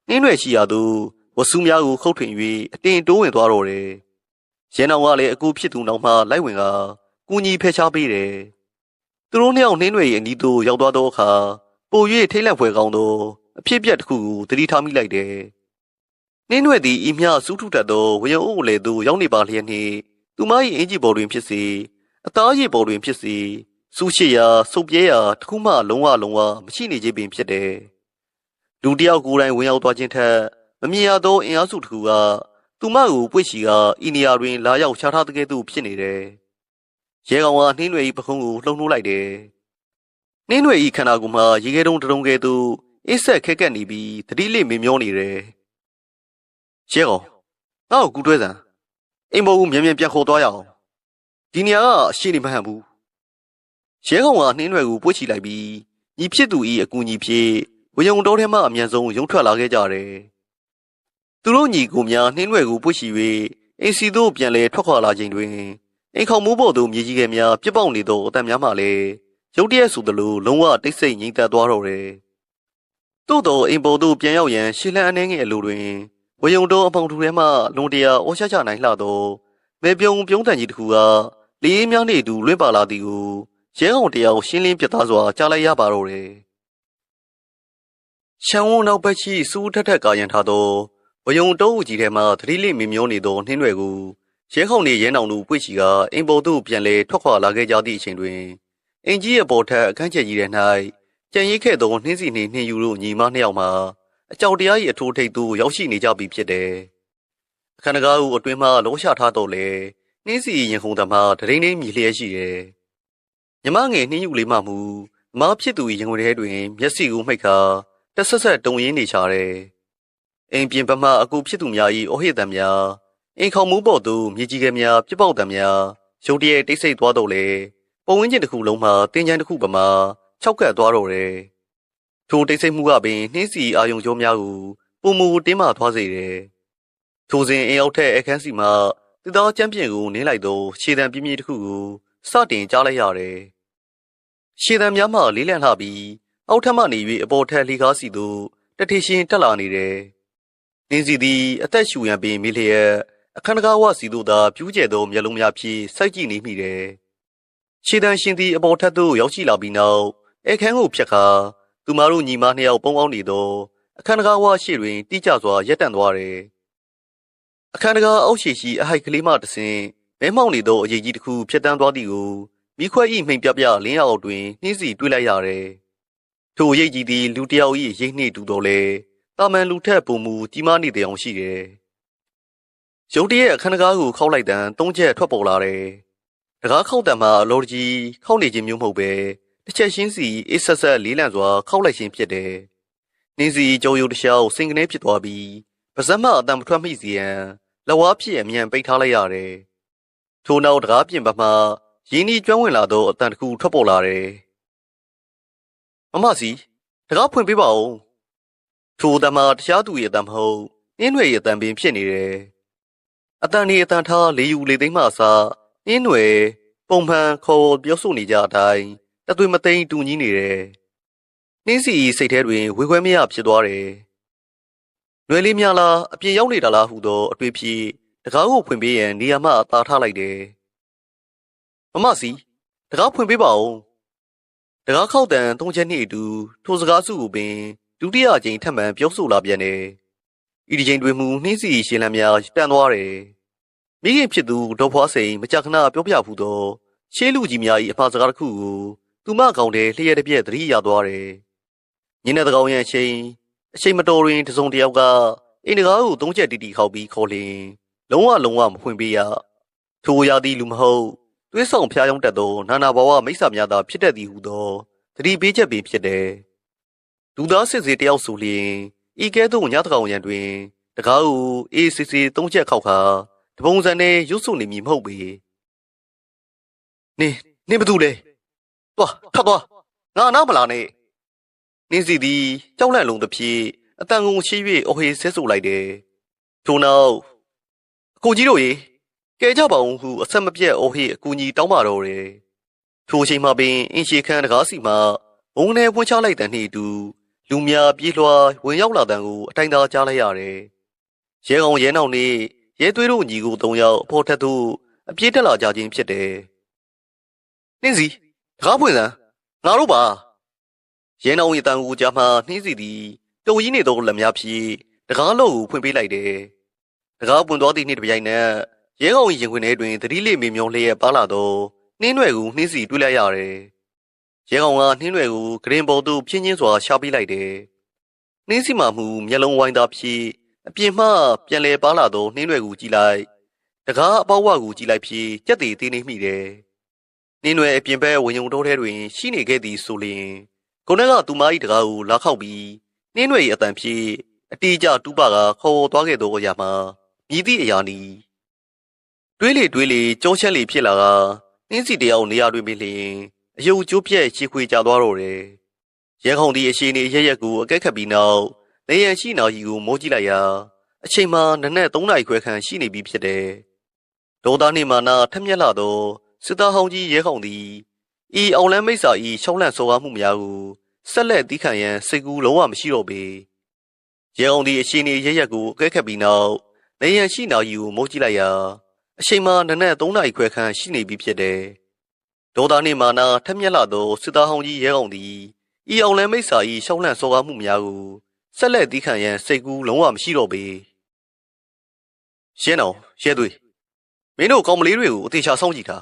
နှင်းရွက်ရှိရာသို့ဝဆူးများကိုခုတ်ထွင်၍အတင်တိုးဝင်သွားတော့တယ်။ရဲနောင်ကလည်းအကူဖြစ်သူနောက်မှလိုက်ဝင်ကကူညီဖယ်ရှားပေးတယ်။သူတို့နှစ်ယောက်နှင်းရွက်၏အနီးသို့ရောက်သွားသောအခါပို၍ထိတ်လန့်ဖွယ်ကောင်းသောအဖြစ်ပြက်တစ်ခုကိုသတိထားမိလိုက်တယ်။နှင်းရွက်သည်ဤမျှစူးထုတတ်သောဝယုံအုပ်လေသို့ရောက်နေပါလျက်နှင့်သူမ၏အင်ဂျီပေါ်တွင်ဖြစ်စေအသားရည်ပေါ်တွင်ဖြစ်စေစူးရှိရာစုပ်ပြဲရာတစ်ခုမှလုံးဝမရှိနေခြင်းပင်ဖြစ်တယ်။လူတယောက်ကိုယ်တိုင်ဝင်ရောက်သွားခြင်းထက်မမြင်ရသောအင်အားစုတစ်ခုကသူမကိုပွေ့ချီကဤနေရာတွင်လာရောက်ချထားတဲ့ကဲ့သို့ဖြစ်နေတယ်။ရဲကောင်ကနှင်းရွယ်၏ပခုံးကိုလှုံ့နှိုးလိုက်တယ်။နှင်းရွယ်၏ခန္ဓာကိုယ်မှာရေခဲတုံးတုံးကဲ့သို့အစ်ဆက်ခက်ကက်နေပြီးသတိလေးမင်မျောနေတယ်။ရဲကောင်ငါ့ကိုကူတွဲစမ်းအိမ်ပေါ်ကိုမြန်ပြန်ခေါ်သွားရအောင်ဒီနေရာကအရှိနေမဟန်ဘူးရဲကောင်ကနှင်းရွယ်ကိုပွေ့ချီလိုက်ပြီးညီဖြစ်သူ၏အကူအညီဖြင့်ဝယုံတောထဲမှအမြန်ဆုံးရုံထွက်လာခဲ့ကြတယ်။သူတို့ညီကိုများနှင်းရွယ်ကိုပွေ့ချီ၍အိမ်စီသို့ပြန်လဲထွက်ခွာလာချိန်တွင်အိမ်ခေါင်မိုးပေါ်သို့မြေကြီးကဲများပြစ်ပေါက်နေသောအတန်များမှလည်းရုတ်တရက်ဆိုသလိုလုံးဝတိတ်ဆိတ်ငြိမ်သက်သွားတော့တယ်။သို့သောအိမ်ပေါ်သို့ပြန်ရောက်ရန်ရှေ့လန်းအနေငယ်အလိုတွင်ဝယုံတောအပေါင်ထူထဲမှလွန်တရာအော်ရှာချနိုင်လှသောမေပြုံတန်ကြီးတစ်ခုကလေးများနေသူလွင့်ပါလာသည်ကိုရဲကောင်တယောက်ရှင်းလင်းပြသစွာကြားလိုက်ရပါတော့တယ်။ရှမ်းဝုန်းနောက်ဘက်ရှိစူးထက်ထက်ကာရန်ထားသောဝယုံတောအုပ်ကြီးထဲမှသတိလေးမင်မျောနေသောနှင်းတွေကိုရဲခေါင်နေရဲနောင်တို့ပွေ့ချီကအိမ်ပေါ်သို့ပြန်လဲထွက်ခွာလာခဲ့ကြသည့်အချိန်တွင်အင်ကြီးရဲ့ပေါ်ထက်အခန်းကျက်ကြီးထဲ၌ကြံရိတ်ခဲ့သောနှင်းစီနှင့်နှင်းယူတို့ညီမနှစ်ယောက်မှအကြောက်တရား၏အထိုးထိပ်သို့ရောက်ရှိနေကြပြီဖြစ်တယ်။အခန်းတကားကိုအတွင်းမှလုံးချထားတော့လေနှင်းစီရင်ခုန်သမားတရင်းနှင်းမြည်လျက်ရှိတယ်။ညီမငယ်နှင်းယူလေးမှမူမဖြစ်သူရင်ဝင်ထဲတွင်မျက်စိကိုမှိတ်ခါတက်ဆက်တုံရင်းနေချတယ်။အိမ်ပြင်ပမှအကူဖြစ်သူများ၏အော်ဟစ်သံများအိမ်ခေါင်မူးပေါ်သို့မြေကြီးကဲများပြစ်ပေါက်သံများရုတ်တရက်တိတ်ဆိတ်သွားတော့လေပုံဝင်းကျင်တစ်ခုလုံးမှာတင်းချမ်းတစ်ခုပမာ၆ကပ်သွားတော့တယ်။ထိုတိတ်ဆိတ်မှုကပင်နှင်းစီအာယုံကြောများကိုပုံမူတင်းမာသွားစေတယ်။ထိုစဉ်အိမ်အောက်ထက်အခန်းစီမှသူသားကျမ်းပြင်ကိုနင်းလိုက်သောခြေတံပြင်းပြင်းတစ်ခုကိုစတင်ကြားလိုက်ရတယ်။ခြေတံများမှလေးလံလှပြီးအောက်ထပ်မှနေ၍အပေါ်ထက်လှီကားစီသို့တထေရှင်တက်လာနေတယ်။နှင်းစီသည်အသက်ရှူရန်ပင်မိလျက်အခန်းတကားဝစီသို့သာပြူးကျဲသောမျက်လုံးများဖြင့်စိုက်ကြည့်နေမိတယ်။ခြေတံရှင်သည်အပေါ်ထက်သို့ရောက်ရှိလာပြီးနောက်အခန်းကိုဖြတ်ခါသူမတို့ညီမနှစ်ယောက်ပုံပေါင်းနေသောအခန်းတကားဝရှိတွင်တိကျစွာရပ်တန့်သွားတယ်။အခန်းတကားအောက်ရှိအဟိုက်ကလေးမှတဆင့်မဲမောင်နေသောအရေးကြီးတစ်ခုဖြတ်တန်းသွားသည်ကိုမိခွက်၏မှိန်ပြပြလင်းအောက်တွင်နှင်းစီတွေ့လိုက်ရတယ်။ထိုအရေးကြီးသည်လူတစ်ယောက်၏ရိတ်နှင့်တူတော်လေတာမန်လူထက်ပုံမူကြီးမားနေတဲ့အကြောင်းရှိတယ်။ရုတ်တရက်အခန်းတကားကိုခောက်လိုက်တန်း၃ချက်ထွက်ပေါ်လာတယ်။တကားခောက်တံမှာအလော်ကြီးခောက်နေခြင်းမျိုးမဟုတ်ပဲတစ်ချက်ချင်းစီအေးဆက်ဆက်လေးလံစွာခောက်လိုက်ခြင်းဖြစ်တယ်။နှင်းစီကြောရုပ်တစ်လျှောက်စင်ကနေဖြစ်သွားပြီးပါဇက်မှအတံမထွက်မိစီရန်လက်ဝါးဖြစ်အမြန်ပိတ်ထားလိုက်ရတယ်။ထိုနောက်တကားပြင်ပမှာရင်းနှီးကျွမ်းဝင်လာသောအတန်တစ်ခုထွက်ပေါ်လာတယ်။မမစီတကားဖွင့်ပေးပါဦး။ထိုအတန်မှာတရားသူရဲ့အတန်မဟုတ်နှင်းရွယ်ရဲ့အတန်ပင်ဖြစ်နေတယ်။အတန်ဒီအတန်ထားလေယူလေသိမ်းမှအစားနှင်းရွယ်ပုံမှန်ခေါ်ပြောဆိုနေကြအတိုင်းတသွေးမသိမ်းတူညီနေတယ်။နှင်းစီစိတ်ထဲတွင်ဝေခွဲမရဖြစ်သွားတယ်။ရွယ်လေးများလားအပြင်ရောက်နေတာလားဟုသောအတွေ့ဖြစ်တကားကိုဖွင့်ပေးရန်နေရာမှအသာထားလိုက်တယ်။မမစီတကားဖွင့်ပေးပါဦး။တကားခောက်တန်၃ချက်နှင့်အတူထိုစကားစုကိုပင်ဒုတိယအကြိမ်ထပ်မံပြောဆိုလာပြန်တယ်။ဤဒီချိန်တွင်မူနှင်းစီရှင်လန်းများတန်သွားတယ်။မိခင်ဖြစ်သူဒေါ်ဖွားစိန်မကြာခဏပြောပြဖူးသောရှေးလူကြီးများ၏အမှားစကားတစ်ခုကိုသူမကောင်တဲ့လျှက်တစ်ပြက်သတိရသွားတယ်။ညနေတကောင်ရဲ့အချိန်မတော်တွင်တစုံတစ်ယောက်ကအိမ်တကားကို၃ချက်တီတီခောက်ပြီးခေါ်လျင်လုံးဝမဖွင့်ပေးရ။ထိုရာသီလူမဟုတ်သွေးဆောင်ဖျားယောင်းတတ်သောနာနာဘဝမိစ္ဆာများသာဖြစ်တတ်သည်ဟုသောသတိပေးချက်ပင်ဖြစ်တယ်။လူသားစစ်စေတယောက်ဆိုလျင်ဤကဲ့သို့ညတကောင်ရန်တွင်တကားကိုအေးစစ်စစ်၃ချက်ခောက်ခါ တပုံစံနဲ့ရုပ်စုံနေမည်မဟုတ်ပေနင်ဘာတူလဲသွားထပ်သွားငါနားမလာနဲ့နင်းစီသည်ကြောက်လန့်လုံးတစ်ပြေးအတန်ကုန်ရှိ၍အဟေးဆဲဆူလိုက်တယ်ထို့နောက်အကိုကြီးတို့ရေကဲကြပါဦးဟုအဆက်မပြတ်အဟေးအကူကြီးတောင်းပါတော့တယ်ထိုအချိန်မှပင်အင်းရှိခန်းတကားစီမှဘုံနဲ့ပွင့်ချလိုက်တဲ့နှင့်အတူလူများပြေးလွှားဝင်ရောက်လာတဲ့ကိုအတိုင်းသာကြားလိုက်ရတယ်ရဲကောင်ရဲနောက်နေရဲသွေးတို့ညီကို၃ယောက်အဖို့ထက်သို့အပြေးတက်လာကြခြင်းဖြစ်တယ်နှင်းစီတကားပွင့်စမ်းငါတို့ပါရဲနောင်ရဲ့တန်ကိုကြားမှနှင်းစီသည်တုံကြီးနေသောလက်များဖြင့်တကားလုံးကိုဖွင့်ပေးလိုက်တယ်တကားပွင့်သွားသည့်နှင့်တပြိုင်နက်ရဲကောင်ရင်ခွင်ထဲတွင်သတိလေးမေမျောလျက်ပါလာသောနှင်းရွယ်ကိုနှင်းစီတွေ့လိုက်ရတယ်ရဲကောင်ကနှင်းရွယ်ကိုဂရင်ပေါ်သို့ဖြင်းချင်းစွာရှာပေးလိုက်တယ်နှင်းစီမှမူမျက်လုံးဝိုင်းသားဖြင့်အပြင်မှပြန်လဲပါလာသောနှင်းရွယ်ကိုကြည့်လိုက်တကားအပေါက်ဝကိုကြည့်လိုက်ဖြင့်ကြက်တည်သေးနေမိတယ်နှင်းရွယ်အပြင်ဘက်ဝင်ယုံတိုးထဲတွင်ရှိနေခဲ့သည်ဆိုလျင်ကိုနက်ကသူမ၏တကားကိုလာခောက်ပြီးနှင်းရွယ်၏အတန်ဖြင့်အတီးကျတူးပါကခေါ်သွားခဲ့သောအရာမှာမြည်သည့်အရာနီတွေးလေကြောချက်လေဖြစ်လာကနှင်းစီတယောက်နေရာတွင်ပင်လျင်အယုတ်ကျိုးပြက်ချီခွေကြသွားတော့တယ်ရဲခေါင်သည်အရှိနေရရက်ကိုအကက်ခတ်ပြီးနောက်နေရန်ရှိနာကြီးကိုမိုးကြည့်လိုက်ရာအချိန်မှနနက်3နာရီခွဲခန့်ရှိနေပြီဖြစ်တယ်ဒေါသနှင့်မာနာထက်မြက်လာသောစစ်သားဟောင်းကြီးရဲခေါင်သည်ဤအောင်လန်းမိတ်စာဤရှောင်းလန့်စော်ကားမှုများကိုဆက်လက်တီးခံရန်စိတ်ကူးလုံးဝမရှိတော့ပေရဲအောင်သည်အရှိနေရရက်ကိုအကဲခတ်ပြီးနောက်နေရန်ရှိနာကြီးကိုမိုးကြည့်လိုက်ရာအချိန်မှနနက်3နာရီခွဲခန့်ရှိနေပြီဖြစ်တယ်ဒေါသနှင့်မာနာထက်မြက်လာသောစစ်သားဟောင်းကြီးရဲကောင်သည်ဤအောင်လန်းမိတ်စာဤရှောင်းလန့်စော်ကားမှုများကိုဆက်လက်တီးခံရန်စိတ်ကူးလုံးဝမရှိတော့ပေရဲနောင်ရဲသွေးမင်းတို့ကောင်မလေးတွေကိုအသေးချာစောင့်ကြည့်တာ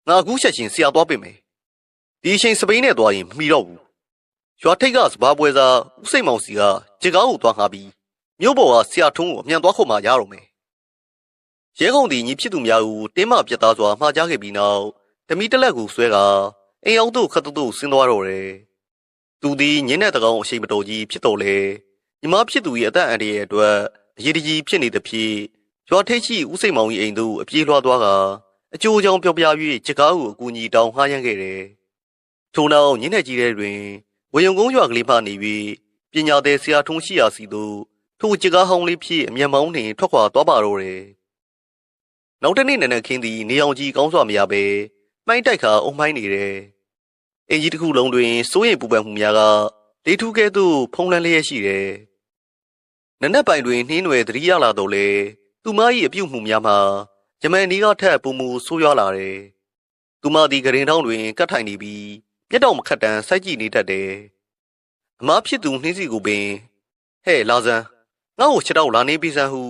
ငါအခုချက်ချင်းဆရာသွားပြင်မယ်ဒီအချိန်စပိန်နဲ့သွားရင်မမီတော့ဘူးရွာထိတ်ကစဘာပွဲစားဦးစိတ်မောင်စီကကြက်ကားကိုသွားငှားပြီးမြို့ပေါ်ကဆရာထုံးကိုအမြန်သွားခုတ်မှရတော့မယ်ရဲကောင်သည်ညီဖြစ်သူများကိုတင်းမပြတ်သားစွာမှားကြားခဲ့ပြီးနောက်တမီတက်လက်ကိုဆွဲကအိမ်အောင်သို့ခတ်သို့ဆင်းသွားတော့တယ်သူသည်ညင်းတဲ့တကောင်အရှိန်မတော်ကြီးဖြစ်တော်လေညီမဖြစ်သူ၏အသက်အန္တရာယ်အတွက်အရေးတကြီးဖြစ်နေသဖြင့်ရွာထိတ်ရှိဦးစိတ်မောင်၏အိမ်သို့အပြေးလွှားသွားကအကျိုးကြောင့်ပြောပြ၍ကြက်ကားကိုအကူအညီတောင်းငှားရမ်းခဲ့တယ်ထို့နောက်ညင်းတဲ့ကြီးတဲ့တွင်ဝေယုံကုန်းရွာကလေးမှနေ၍ပညာသည်ဆရာထုံးရှိရာစီသို့ထိုကြက်ကားဟောင်းလေးဖြင့်အမျက်မောင်းနှင့်ထွက်ခွာသွားပါတော့တယ်နောက်တစ်နေ့နနက်ခင်းသည်နေအောင်ကြီးကောင်းစွာမရပဲမှိုင်းတိုက်ခါအုံမိုင်းနေတယ်အင်ကြီးတစ်ခုလုံးတွင်စိုးရိမ်ပူပန်မှုများကလေထူးကဲ့သို့ဖုံးလန်းလျက်ရှိတယ်နနက်ပိုင်းတွင်နှင်းနွယ်သတိရလာတော့လေသူမ၏အပြုတ်မှုများမှာယမန်နီးကထက်ပုံမူဆိုးရွားလာတယ်သူမသည်ဂရင်ထောင်းတွင်ကတ်ထိုင်နေပြီးမျက်တောင်မခတ်တမ်းစိုက်ကြည့်နေတတ်တယ်အမားဖြစ်သူနှင်းစီကိုပင်ဟဲ့လာစမ်းငါ့ကိုချက်တော့လာနေပြီစမ်းဟု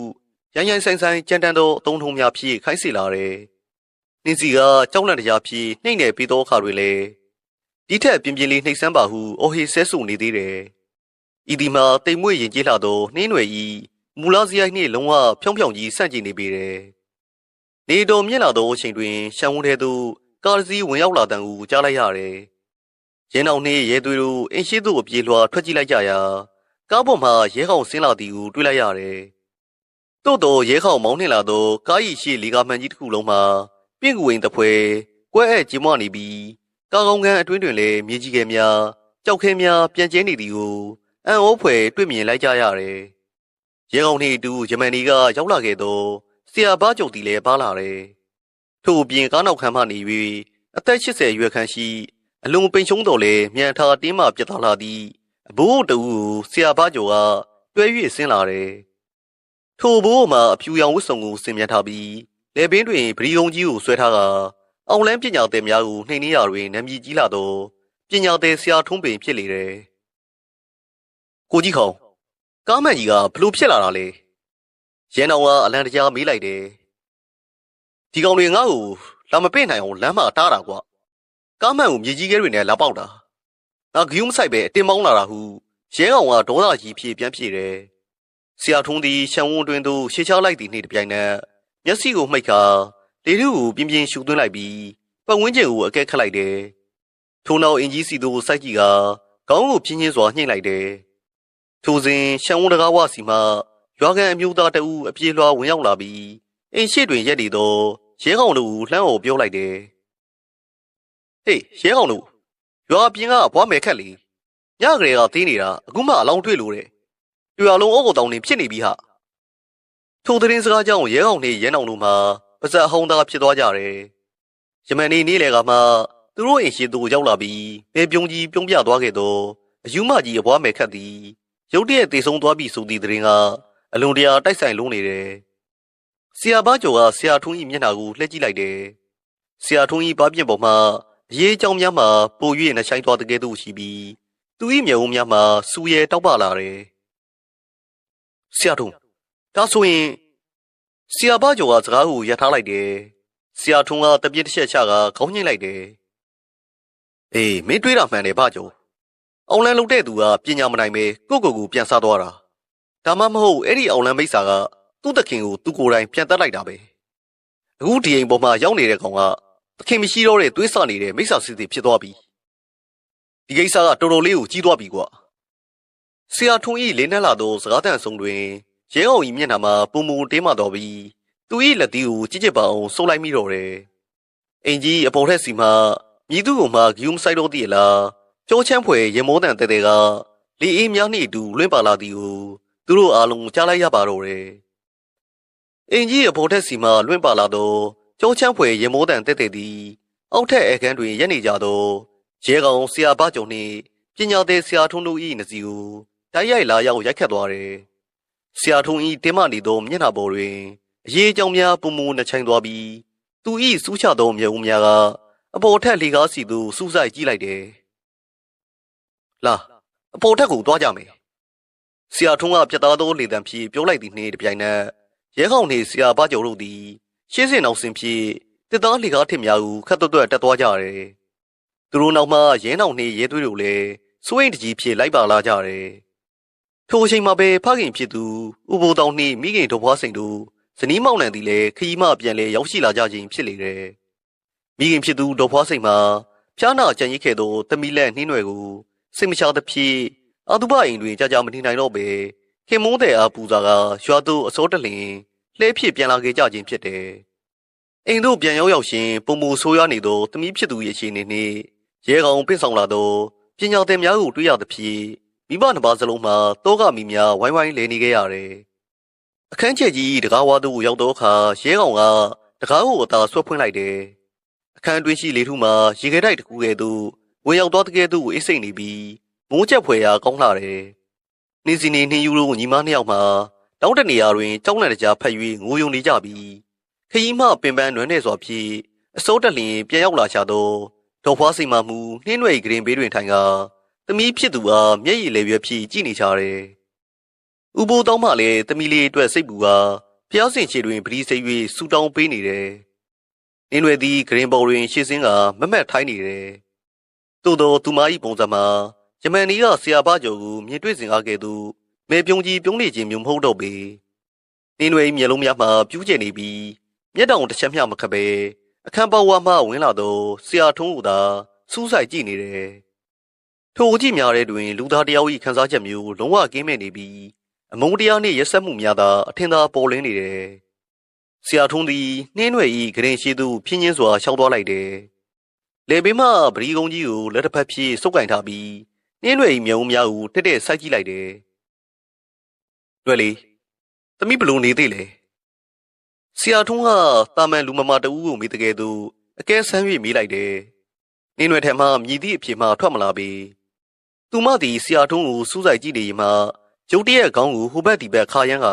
ရိုင်းဆိုင်ကြမ်းတမ်းသောအုံထုံများဖြင့်ခိုင်းစီလာတယ်နှင်းစီကကြောက်လန့်တရားဖြင့်နှိမ့်နေပြီးသောအခါတွင်လေဒီထက်ပြင်းပြင်းလေးနှိပ်စမ်းပါဟုအော်ဟေဆဲဆူနေသေးတယ်ဤဒီမှာတိမ်မွေ့ရင်ကျေးလာသောနှင်းနွယ်ဤမူလာစရိုက်နှင့်လုံးဝဖြောင်းဖြောင်းကြီးဆန့်ကျင်နေပေတယ်နေတော်မြင့်လာသောအချိန်တွင်ရှမ်းဝန်းထဲသို့ကားစီးဝင်ရောက်လာတဲ့ကိုကြားလိုက်ရတယ်ရဲနောက်နှင့်ရဲသွေးတို့အင်းရှိသို့အပြေးလွှာထွက်ကြည့်လိုက်ကြရာကားပေါ်မှရဲကောင်ဆင်းလာသည်ကိုတွေ့လိုက်ရတယ်သို့တော်ရဲကောင်မောင်းနှင်လာသောကား၏ရှေ့လီဂါမှန်ကြီးတစ်ခုလုံးမှာပြင့်ကူဝင်တစ်ဖွဲကွဲအဲ့ကျင်းမနေပြီးကားကောင်းကန်းအတွင်းတွင်လည်းမြေကြီးကဲများကြောက်ခဲများပြန်ကျဲနေသည်ကိုအံ့ဩဖွယ်တွေ့မြင်လိုက်ကြရတယ်ရဲကောင်နှင့်အတူယမန်နီကရောက်လာခဲ့သောဆရာဘားကျုပ်သည်လည်းပါလာတယ်ထို့အပြင်ကားနောက်ခန်းမှနေ၍အသက်80အရွယ်ခန့်ရှိအလွန်ပိန်ရှုံးတော်လဲမြန်ထားတင်းမှပြတ်သားလာသည်အဘိုးတူကိုဆရာဘားကျုပ်ကတွဲ၍ဆင်းလာတယ်ထိုဘိုးမှာအဖြူရောင်ဝတ်စုံကိုဆင်မြန်းထားပြီးလေပင်တွင်ပရိယုံကြီးကိုဆွဲထားကအောင်လန်းပညာသည်များကိုနှိမ်နှင်းရာတွင်နာမည်ကြီးလာသောပညာသည်ဆရာထုံးပင်ဖြစ်လေတယ်ကိုကြီးခေါင်ကားမှန်ကြီးကဘလို့ဖြစ်လာတာလဲရဲနောင်ကအလံတကြားမေးလိုက်တယ်ဒီကောင်တွေငါ့ကိုလာမပင့်နိုင်အောင်လမ်းမှာတားတာကွာကားမှန်ကိုမြေကြီးကဲတွေနဲ့လာပေါက်တာငါဂယုမဆိုင်ပဲအတင်းမောင်းလာတာဟုရဲကောင်ကဒေါသကြီးဖြည့်ပြန်ပြေးတယ်ဆရာထုံးသည်ရှံဝန်းတွင်သို့ရှေ့ချလိုက်သည်နှင့်တပြိုင်နက်မျက်စိကိုမှိတ်ခါလေထုကိုပြင်းပြင်းရှူသွင်းလိုက်ပြီးပတ်ဝန်းကျင်ကိုအကဲခတ်လိုက်တယ်ထို့နောက်အင်ကြီးစီသို့စိုက်ကြည့်ကခေါင်းကိုပြင်းပြင်းစွာညှိလိုက်တယ်ထိုစဉ်ရှံဝန်းတကားဝစီမှရွာကန်အမျိုးသားတအူးအပြေးလွှာဝင်ရောက်လာပြီး အိမ်ရှိတွင်ရက်နေသောရဲကောင်တို့လှမ်းအောင်ပြောလိုက်တယ်ဟေးရဲကောင်တို့ရွာပြင်ကဘွားမယ်ခက်လေညကလေးကသေးနေတာအခုမှအလောင်းတွေ့လို့တဲ့ရွာလုံးအုပ်ကိုတောင်းနေဖြစ်နေပြီဟာထိုသတင်းစကားကြောင့်ရဲကောင်နှင့်ရဲနောင်တို့မှပါဇက်အဟုံးသားဖြစ်သွားကြတယ်ယမန်နေ့နေ့လယ်ကမှသူတို့အိမ်ရှိသို့ရောက်လာပြီးပဲပြုံးကြီးပြုံးပြသွားခဲ့သောအယူမကြီးအဘွားမယ်ခက်သည်ရုတ်တရက်တေဆုံးသွားပြီဆိုသည့်သတင်းကအလွန်တရာတိုက်ဆိုင်လုံးနေတယ်ဆရာဘာကျော်ကဆရာထွန်း၏မျက်နှာကိုလှည့်ကြည့်လိုက်တယ်ဆရာထွန်း၏ဘားပြင့်ပေါ်မှအရေးအကြောင်းများမှပို၍နှဆိုင်သွားတဲ့ကဲ့သို့ရှိပြီးသူ၏မျက်ဝန်းများမှစူရဲတောက်ပလာတယ်ဆရာထွန်းဒါဆိုရင်ဆရာဘာကျော်ကစကားကိုရပ်ထားလိုက်တယ်ဆရာထွန်းကတပြည့်တစ်ချက်ချကခေါင်းညှိလိုက်တယ်အေးမင်းတွေးတာမှန်တယ်ဘာကျော်အောင်လန်းလုပ်တဲ့သူကပညာမနိုင်ပဲကိုကိုပြန်စားသွားတာဒါမှမဟုတ်အဲ့ဒီအောင်လန်းမိစ္ဆာကသူ့တခင်ကိုသူကိုယ်တိုင်ပြန်တက်လိုက်တာပဲအခုဒီအိမ်ပေါ်မှာရောက်နေတဲ့ကောင်ကတခင်မရှိတော့တဲ့သွေးဆနေတဲ့မိစ္ဆာစစ်စစ်ဖြစ်သွားပြီဒီကိစ္စကတော်တော်လေးကိုကြီးသွားပြီကွာဆရာထွန်း၏လေးနှက်လာသောစကားတန်ဆုံးတွင်ရဲအောင်၏မျက်နှာမှာပုံမူတင်းမာတော်ပြီးသူ၏လက်သီးကိုကြည့်ကြပါအောင်ဆုပ်လိုက်မိတော့တယ်အင်ကြီးအပေါ်ထက်စီမှမြည်သူ့ကိုမှဂယုမဆိုင်တော့သည့်အလားကြောချမ်းဖွယ်ရေမိုးတန်တဲ့ကလီအေးများနှင့်အတူလွင့်ပါလာသည်ကိုသူတို့အားလုံးကြားလိုက်ရပါတော့တယ်အင်ကြီးအပေါ်ထက်စီမှလွင့်ပါလာသောကြောချမ်းဖွယ်ရေမိုးတန်တဲ့သည်အောက်ထက်အခန်းတွင်ရက်နေကြသောရဲကောင်ဆရာဘကျော်နှင့်ပညာသည်ဆရာထွန်းတို့၏နစီကိုတိုက်ရိုက်လာရောက်ရိုက်ခတ်သွားတယ်ဆရာထွန်း၏တင်းမနေသောမျက်နှာပေါ်တွင်အရေးအကြောင်းများပုံမူနှချိုင်သွားပြီးသူ၏စူးချသောမျက်ဝန်းများကအပေါ်ထက်လေကားစီသို့စူးစိုက်ကြည့်လိုက်တယ်လာအပေါ်ထက်ကိုသွားကြမယ်ဆရာထွန်းကပြတ်သားသောလေတံဖြင့်ပြောလိုက်သည်နှင့်တပြိုင်နက်ရဲကောင်နှင့်ဆရာဘကျော်တို့သည်ရှေ့စင်နောက်စင်ဖြင့်တစ်သားလေကားထစ်များကိုခတ်တွတ်တက်သွားကြတယ်သူတို့နောက်မှရဲနောင်နှင့်ရဲသွေးတို့လည်းစိုးရင်တကြီးဖြင့်လိုက်ပါလာကြတယ်ထိုအချိန်မှာပဲဖခင်ဖြစ်သူဥပိုးတောင်နှင့်မိခင်တို့ဘွားစိန်တို့ဇနီးမောင်နှံသည်လည်းခရီးမှပြန်လဲရောက်ရှိလာကြခြင်းဖြစ်လေတယ်မိခင်ဖြစ်သူတို့ဘွားစိန်မှာဖျားနာကြံရစ်ခဲ့သောသမီးလက်နှင်းနွယ်ကိုစိတ်မချသဖြင့်အတုပအိမ်တွင်ကြာကြာမနေနိုင်တော့ပဲခင်မုန်းတဲ့အားပူစာကရွာသို့အစောတလင်လှဲဖြစ်ပြန်လာခဲ့ကြခြင်းဖြစ်တယ်အိမ်သို့ပြန်ရောက်ရှင်ပုံမူဆိုးရွားနေသောသမီးဖြစ်သူရဲ့အခြေအနေနှင့်ရဲကောင်ပင့်ဆောင်လာသောပညာသည်များကိုတွေ့ရသဖြင့်မိဘနှစ်ပါးစလုံးမှာတောကမိများဝိုင်းဝိုင်းလဲနေခဲ့ရတယ်အခန်းကျက်ကြီးတကားဝါသို့ရောက်သောအခါရဲကောင်ကတကားကိုအသာဆွဲဖွင့်လိုက်တယ်အခန်းတွင်းရှိလေထုမှာရေခဲတိုက်တစ်ခုကဲ့သို့ဝင်ရောက်သွားတဲ့ကဲ့သို့အိတ်စိတ်နေပြီးမိုးချက်ဖွယ်ရာကောင်းလာတယ်နေစီနေနှင်းယူတို့ညီမနှစ်ယောက်မှာတောင်းတနေရာတွင်ကြောက်လန့်တကြားဖက်၍ငိုယုံနေကြပြီးခရီးမှပင်ပန်းနွမ်းနေစွာဖြင့်အစိုးတက်လျင်ပြန်ရောက်လာချသောဒေါ်ဖွားစိမ်မှမူနှင်းရွယ်ဂရင်ဘေးတွင်ထိုင်ကသမီးဖြစ်သူအားမျက်ရည်လေရွယ်ဖြင့်ကြည့်နေကြတယ်ဥပိုးတောင်းမှလည်းသမီးလေးအတွက်စိတ်ပူကဖျားစင်ချေတွင်ပရိစိတ်၍စူတောင်းပေးနေတယ်နှင်းရွယ်သည်ဂရင်ပေါ်တွင်ရှေ့စင်းကမမတ်ထိုင်းနေတယ်သို့သောသူမ၏ပုံစံမှာယမန်နီကဆရာဘကျော်ကိုမြင်တွေ့စဉ်အားကဲ့သို့မဲပြုံးကြီးပြုံးနေခြင်းမျိုးမဟုတ်တော့ပေနှင်းရွယ်၏မျက်လုံးများမှာပြူးကျနေပြီးမျက်တောင်တစ်ချက်မျှမခက်ပဲအခန်းပေါဝါမှဝင်လာသောဆရာထုံးကိုသာစူးစိုက်ကြည့်နေတယ်ထိုအကြည့်များတဲ့တွင်လူသားတယောက်၏ခန်းစားချက်မျိုးလုံးဝကင်းမဲ့နေပြီးအမုန်းတရားနှင့်ရက်စက်မှုများသာအထင်သာပေါ်လင်းနေတယ်ဆရာထုံးသည်နှင်းရွယ်၏ဂရင်ရှိသူဖြင်းချင်းစွာရှောက်သွားလိုက်တယ်လေဘေးမှပရီကုန်းကြီးကိုလက်တစ်ဖက်ဖြင့်စုပ်ကင်ထားပြီးနှင်းရွယ်၏မျက်ဝန်းများကိုတက်တက်ဆိုက်ကြည့်လိုက်တယ်လွယ်လေသမီးဘလို့နေသေးလဲဆရာထုံးကတာမန်လူမမာတူကိုမိတကယ်သူအကဲဆန်း၍မိလိုက်တယ်နှင်းရွယ်ထဲမှမြည်သည့်အဖြစ်မှထွက်မလာပေသူမသည်ဆရာထုံးကိုစူးစိုက်ကြည့်နေမှရုတ်တရက်ခေါင်းကိုဟိုဘက်ဒီဘက်ခါရမ်းက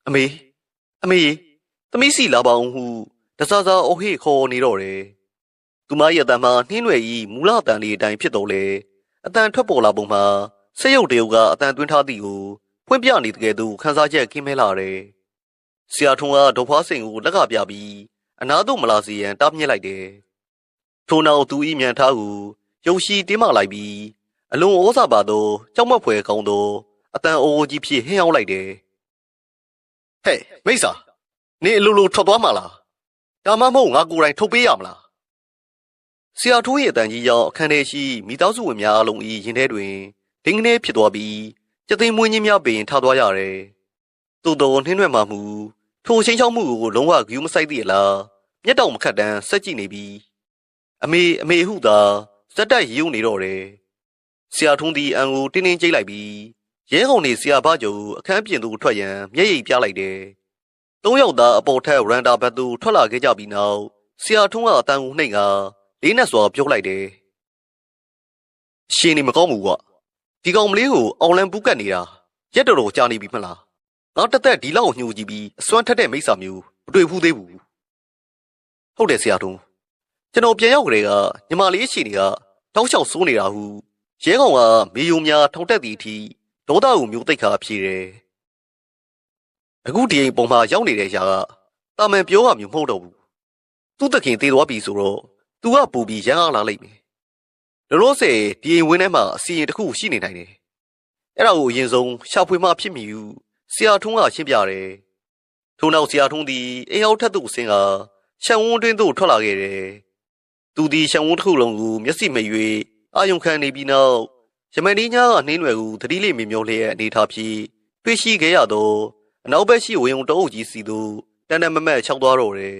အမေသမီးစီလာပါအောင်ဟုတစားစားအိုဟေခေါ်နေတော့တယ်သူမရဲ့အတန်မှနှင်းရွယ်၏မူလအတန်လေးအတိုင်းဖြစ်တော့လေအတန်ထွက်ပေါ်လာပုံမှာစက်ရုပ်တရုပ်ကအတန်သွင်းထားသည်ကိုဖွင့်ပြနေတကယ်သူခန်းစားချက်ကင်းမဲလာတယ်ဆရာထုံးကဒေါ်ဖွားစိန်ကိုလက်ကပြပြီးအနားသို့မလာစေရန်တားမြစ်လိုက်တယ်ထို့နောက်သူ၏မြန်ထားကိုရုပ်ရှိတင်းမာလိုက်ပြီးအလွန်ဩဇာပါသောကြောက်မက်ဖွယ်ကောင်းသောအတန်အိုးကြီးဖြင့်ဟင်းအောင်လိုက်တယ်ဟဲ့မိစ္ဆာနေအလိုလိုထွက်သွားမှာလားဒါမှမဟုတ်ငါကိုယ်တိုင်ထုတ်ပေးရမလားဆရာထိုးရဲ့အတန်ကြီးကြောင့်အခန်းထဲရှိမိသားစုဝင်များအလုံး၏ရင်ထဲတွင်ဒင်းကနေဖြစ်သွားပြီးကြသိမ်းမွေးခြင်းများပင်ထသွားရတယ်သို့တော်နှင်းရွက်မှမူ ထိုချင်းချောက်မှုကိုလုံးဝဂယူမဆိုင်သေးလားမျက်တောင်မခတ်တန်းဆက်ကြည့်နေပြီအမေဟုသာစက်တက်ရုံနေတော့တယ်ဆရာထုံးသည်အန်ကိုတင်းတင်းကြိတ်လိုက်ပြီးရဲကောင်နေဆရာဘကျုံအခန်းပြင်သို့ထွက်ရန်မျက်ရည်ပြလိုက်တယ်သုံးယောက်သားအပေါ်ထက်ရန်တာဘက်သို့ထွက်လာခဲ့ကြပြီးနောက်ဆရာထုံးကအတန်ကိုနှိပ်ကလေးနဲ့စွာပြုတ်လိုက်တယ်ရှင်နေမကောင်းဘူးကွဒီကောင်မလေးကိုအောင်လန်ပူးကတ်နေတာရက်တော်ကြာနေပြီမလားငါတက်ဒီလောက်ညှို့ကြည့်ပြီးအစွမ်းထက်တဲ့မိစ္ဆာမျိုးမတွေ့ဘူးသေးဘူးဟုတ်တယ်ဆရာထုံးကျွန်တော်ပြန်ရောက်ကြတဲ့ကညီမလေးရှင်တွေကတောက်လျှောက်စိုးနေတာဟုရဲကောင်ကမေယုံများထောင်တက်သည့်အထိဒေါသကိုမျိုးသိက္ခာဖြည့်တယ်အခုဒီအိမ်ပုံမှာရောက်နေတဲ့ຢာကတာမန်ပြောတာမျိုးမဟုတ်တော့ဘူးသူ့တခင်သေးသွားပြီဆိုတော့သူကပူပြီးရန်အားလာလိုက်မယ်လောလောဆယ်ဒီအိမ်ဝင်းထဲမှာအစီရင်တစ်ခုရှိနေနိုင်တယ်အဲ့ဒါကိုအရင်ဆုံးရှာဖွေမှဖြစ်မည်ဟုဆရာထုံးကရှင်းပြတယ်ထို့နောက်ဆရာထုံးသည်အိမ်အောင်ထက်သို့ဆင်းကရှံဝန်းတွင်းသို့ထွက်လာခဲ့တယ်သူသည်ရှံဝန်းတစ်ခုလုံးကိုမျက်စိမိတ်၍အာယုံခံနေပြီးနောက်ရမန်ဒီညာကနှင်းရွယ်ကိုသတိလေးမြင်မျောလျက်အနေထားဖြင့်တွေ့ရှိခဲ့ရသောအနောက်ဘက်ရှိဝေယုံတအုပ်ကြီးစီသို့တန်တန်မမတ်ချောက်သွားတော့တယ်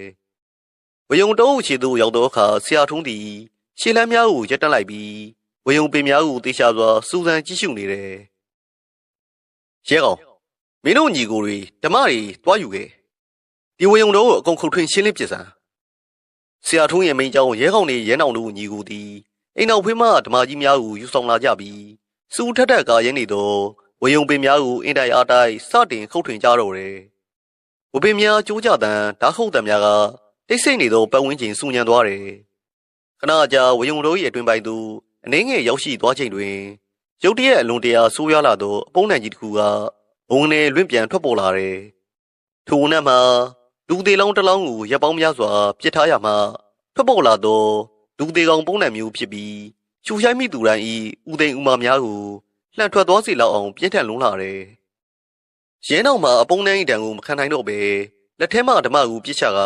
ဝေယုံတအုပ်ခြေသို့ရောက်သောအခါဆရာထုံးသည်ရှေ့လမ်းများကိုရပ်တန့်လိုက်ပြီးဝေယုံပင်များကိုတေချာစွာစူးစမ်းကြည့်ရှုနေတယ်ရဲကောင်မင်းတို့ညီကိုတွေဓမ္မတွေတွားယူခဲ့ဒီဝေယုံတော်ကိုအကုန်ခုတ်ထွင်းရှင်းလင်းပြစ်စမ်းဆရာထုံးရဲ့မိန်ကြောင်ရဲကောင်တွေရဲနောင်တို့ညီကိုသည်အိမ်နောက်ဖေးမှဓမ္မကြီးများကိုယူဆောင်လာကြပြီးစူထက်ထက်ကရဲနေသောဝေယုံပင်များကိုအင်တိုင်အားတိုက်စတင်ခုတ်ထွင်ကြတော့တယ်ဝပင်များကျိုးကြတန်ဓာခုတ်တံများကတိတ်ဆိတ်နေသောပတ်ဝန်းကျင်စူညံသွားတယ်ခဏကြာဝေယုံတော်၏အတွင်ပိုင်းသို့အနှင်းငယ်ရောက်ရှိသွားချိန်တွင်ရုတ်တရက်အလွန်တရာဆိုးရွားလာသောအပုံးနံကြီးတစ်ခုကဘုံနဲ့လွင့်ပြန်ထွက်ပေါ်လာတယ်ထိုနက်မှာလူသေးလောင်းတစ်လောင်းကိုရပ်ပေါင်းများစွာပစ်ထားရမှထွက်ပေါ်လာသောလူသေးကောင်ပုံးနံမျိုးဖြစ်ပြီးရှူရှိုင်းမိသူတိုင်း၏ဥသိမ်ဥမာများကိုလှန်ထွက်သွားစေလောက်အောင်ပြင်းထန်လွန်းလာတယ်ရဲနောက်မှာအပုံးနှံ၏တံကိုမခံနိုင်တော့ပဲလက်ထဲမှဓမ္မကိုပြစ်ချက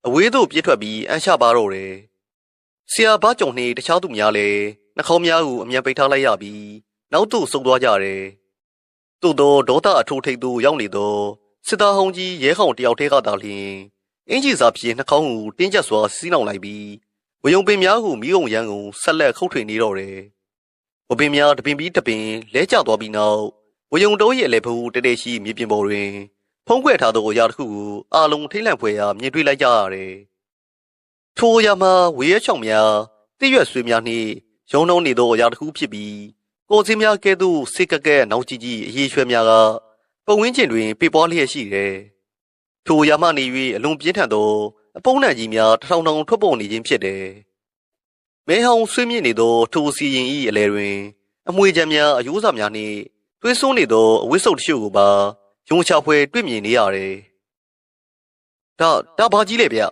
အဝေးသို့ပြစ်ထွက်ပြီးအန်ချပါတော့တယ်ဆရာဘားကြုံနှင့်တခြားသူများလည်းနှာခေါင်းများကိုအမြန်ပိတ်ထားလိုက်ရပြီးနောက်သို့ဆုတ်သွားကြတယ်သို့သောဒေါသအထိုးထိပ်သို့ရောက်နေသောစစ်သားဟောင်းကြီးရဲခေါင်တယောက်တည်းကသာလျှင်အင်ကြီးစာဖြင့်နှာခေါင်းကိုတင်းကျပ်စွာစီးနှောင်လိုက်ပြီးဝေယုံပင်များကိုမိုံရန်ကုန်ဆက်လက်ခုတ်ထွင်နေတော့တယ်ဝပင်များတပင်ပြီးတပင်လဲကျသွားပြီးနောက်ဝေယုံတိုးရဲ့လက်ဖူးတတဲရှိမြေပြင်ပေါ်တွင်ဖုံးကွယ်ထားသောအရာတစ်ခုကိုအာလုံးထိတ်လန့်ဖွယ်ရာမြင်တွေ့လိုက်ကြရတယ်ထိုအရာမှာဝေရဲချောင်များတိရွက်ဆွေများနှင့်ရုံနှောင်းနေသောအရာတစ်ခုဖြစ်ပြီးကိုစင်းများကဲ့သို့စိတ်ကကဲ့နောက်ကြီးကြီးအရေးရွှဲများကပုံဝင်းကျင်တွင်ပေပွားလျက်ရှိတယ်ထိုအရာမှနေ၍အလွန်ပြင်းထန်သောအပုံးနံကြီးများထောင်ထောင်ထွက်ပေါ်နေခြင်းဖြစ်တယ်မဲဟောင်ဆွေးမြင့်နေသောထိုစီရင်၏အလဲတွင်အမွေချမ်းများအယိုးစာများနှင့်တွဲဆိုးနေသောအဝိစုပ်တချို့ကိုပါယုံချဖွယ်တွေ့မြင်နေရတယ်ဒါဘာကြီးလဲဗျ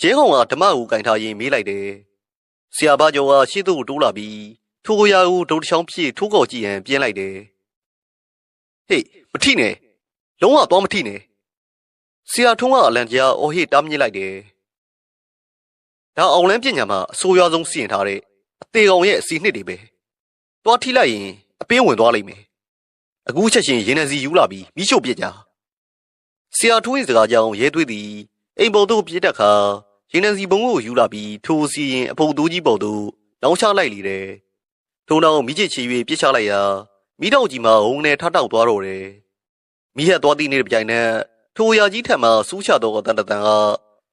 ရဲကောင်ကဓမ္မကိုကင်ထားရင်မေးလိုက်တယ်ဆရာဘာကျော်ကရှေ့သို့တိုးလာပြီးထိုကိုရာကိုဒုတ်ချောင်းဖြည့်ထိုးကော်ကြည့်ရန်ပြင်းလိုက်တယ်ဟေးမထိနဲ့လုံးဝသွားမထိနဲ့ဆရာထုံးကအလံကြားအော်ဟစ်တားမြစ်လိုက်တယ်ဒါအောင်လန်းပညာမှာအဆိုးရွားဆုံးစီရင်ထားတဲ့အသေးကောင်ရဲ့အစီနှစ်တွေပဲသွားထိလိုက်ရင်အပင်းဝင်သွားလိမ့်မယ်အခုချက်ချင်းရင်နှစီယူလာပြီးမိရှို့ပြစ်ကြဆရာထုံးရဲ့စကားကြောင့်ရဲသွေးသည်အိမ်ပေါ်သို့ပြေးတက်ခါရင်နှစီဘုံကိုယူလာပြီးထိုစီရင်အဖုတ်တိုးကြီးပေါ်သို့လောင်းချလိုက်လေတယ်ထို့နောက်မိချစ်ချီ၍ပြစ်ချလိုက်ရာမိတော့ကြီးမှာဝုံနဲ့ထထောက်သွားတော့တယ်မိဟက်သွားသည့်နေ့ပြိုင်နဲ့ထိုအရာကြီးထံမှစူးချသောအတန်တန်က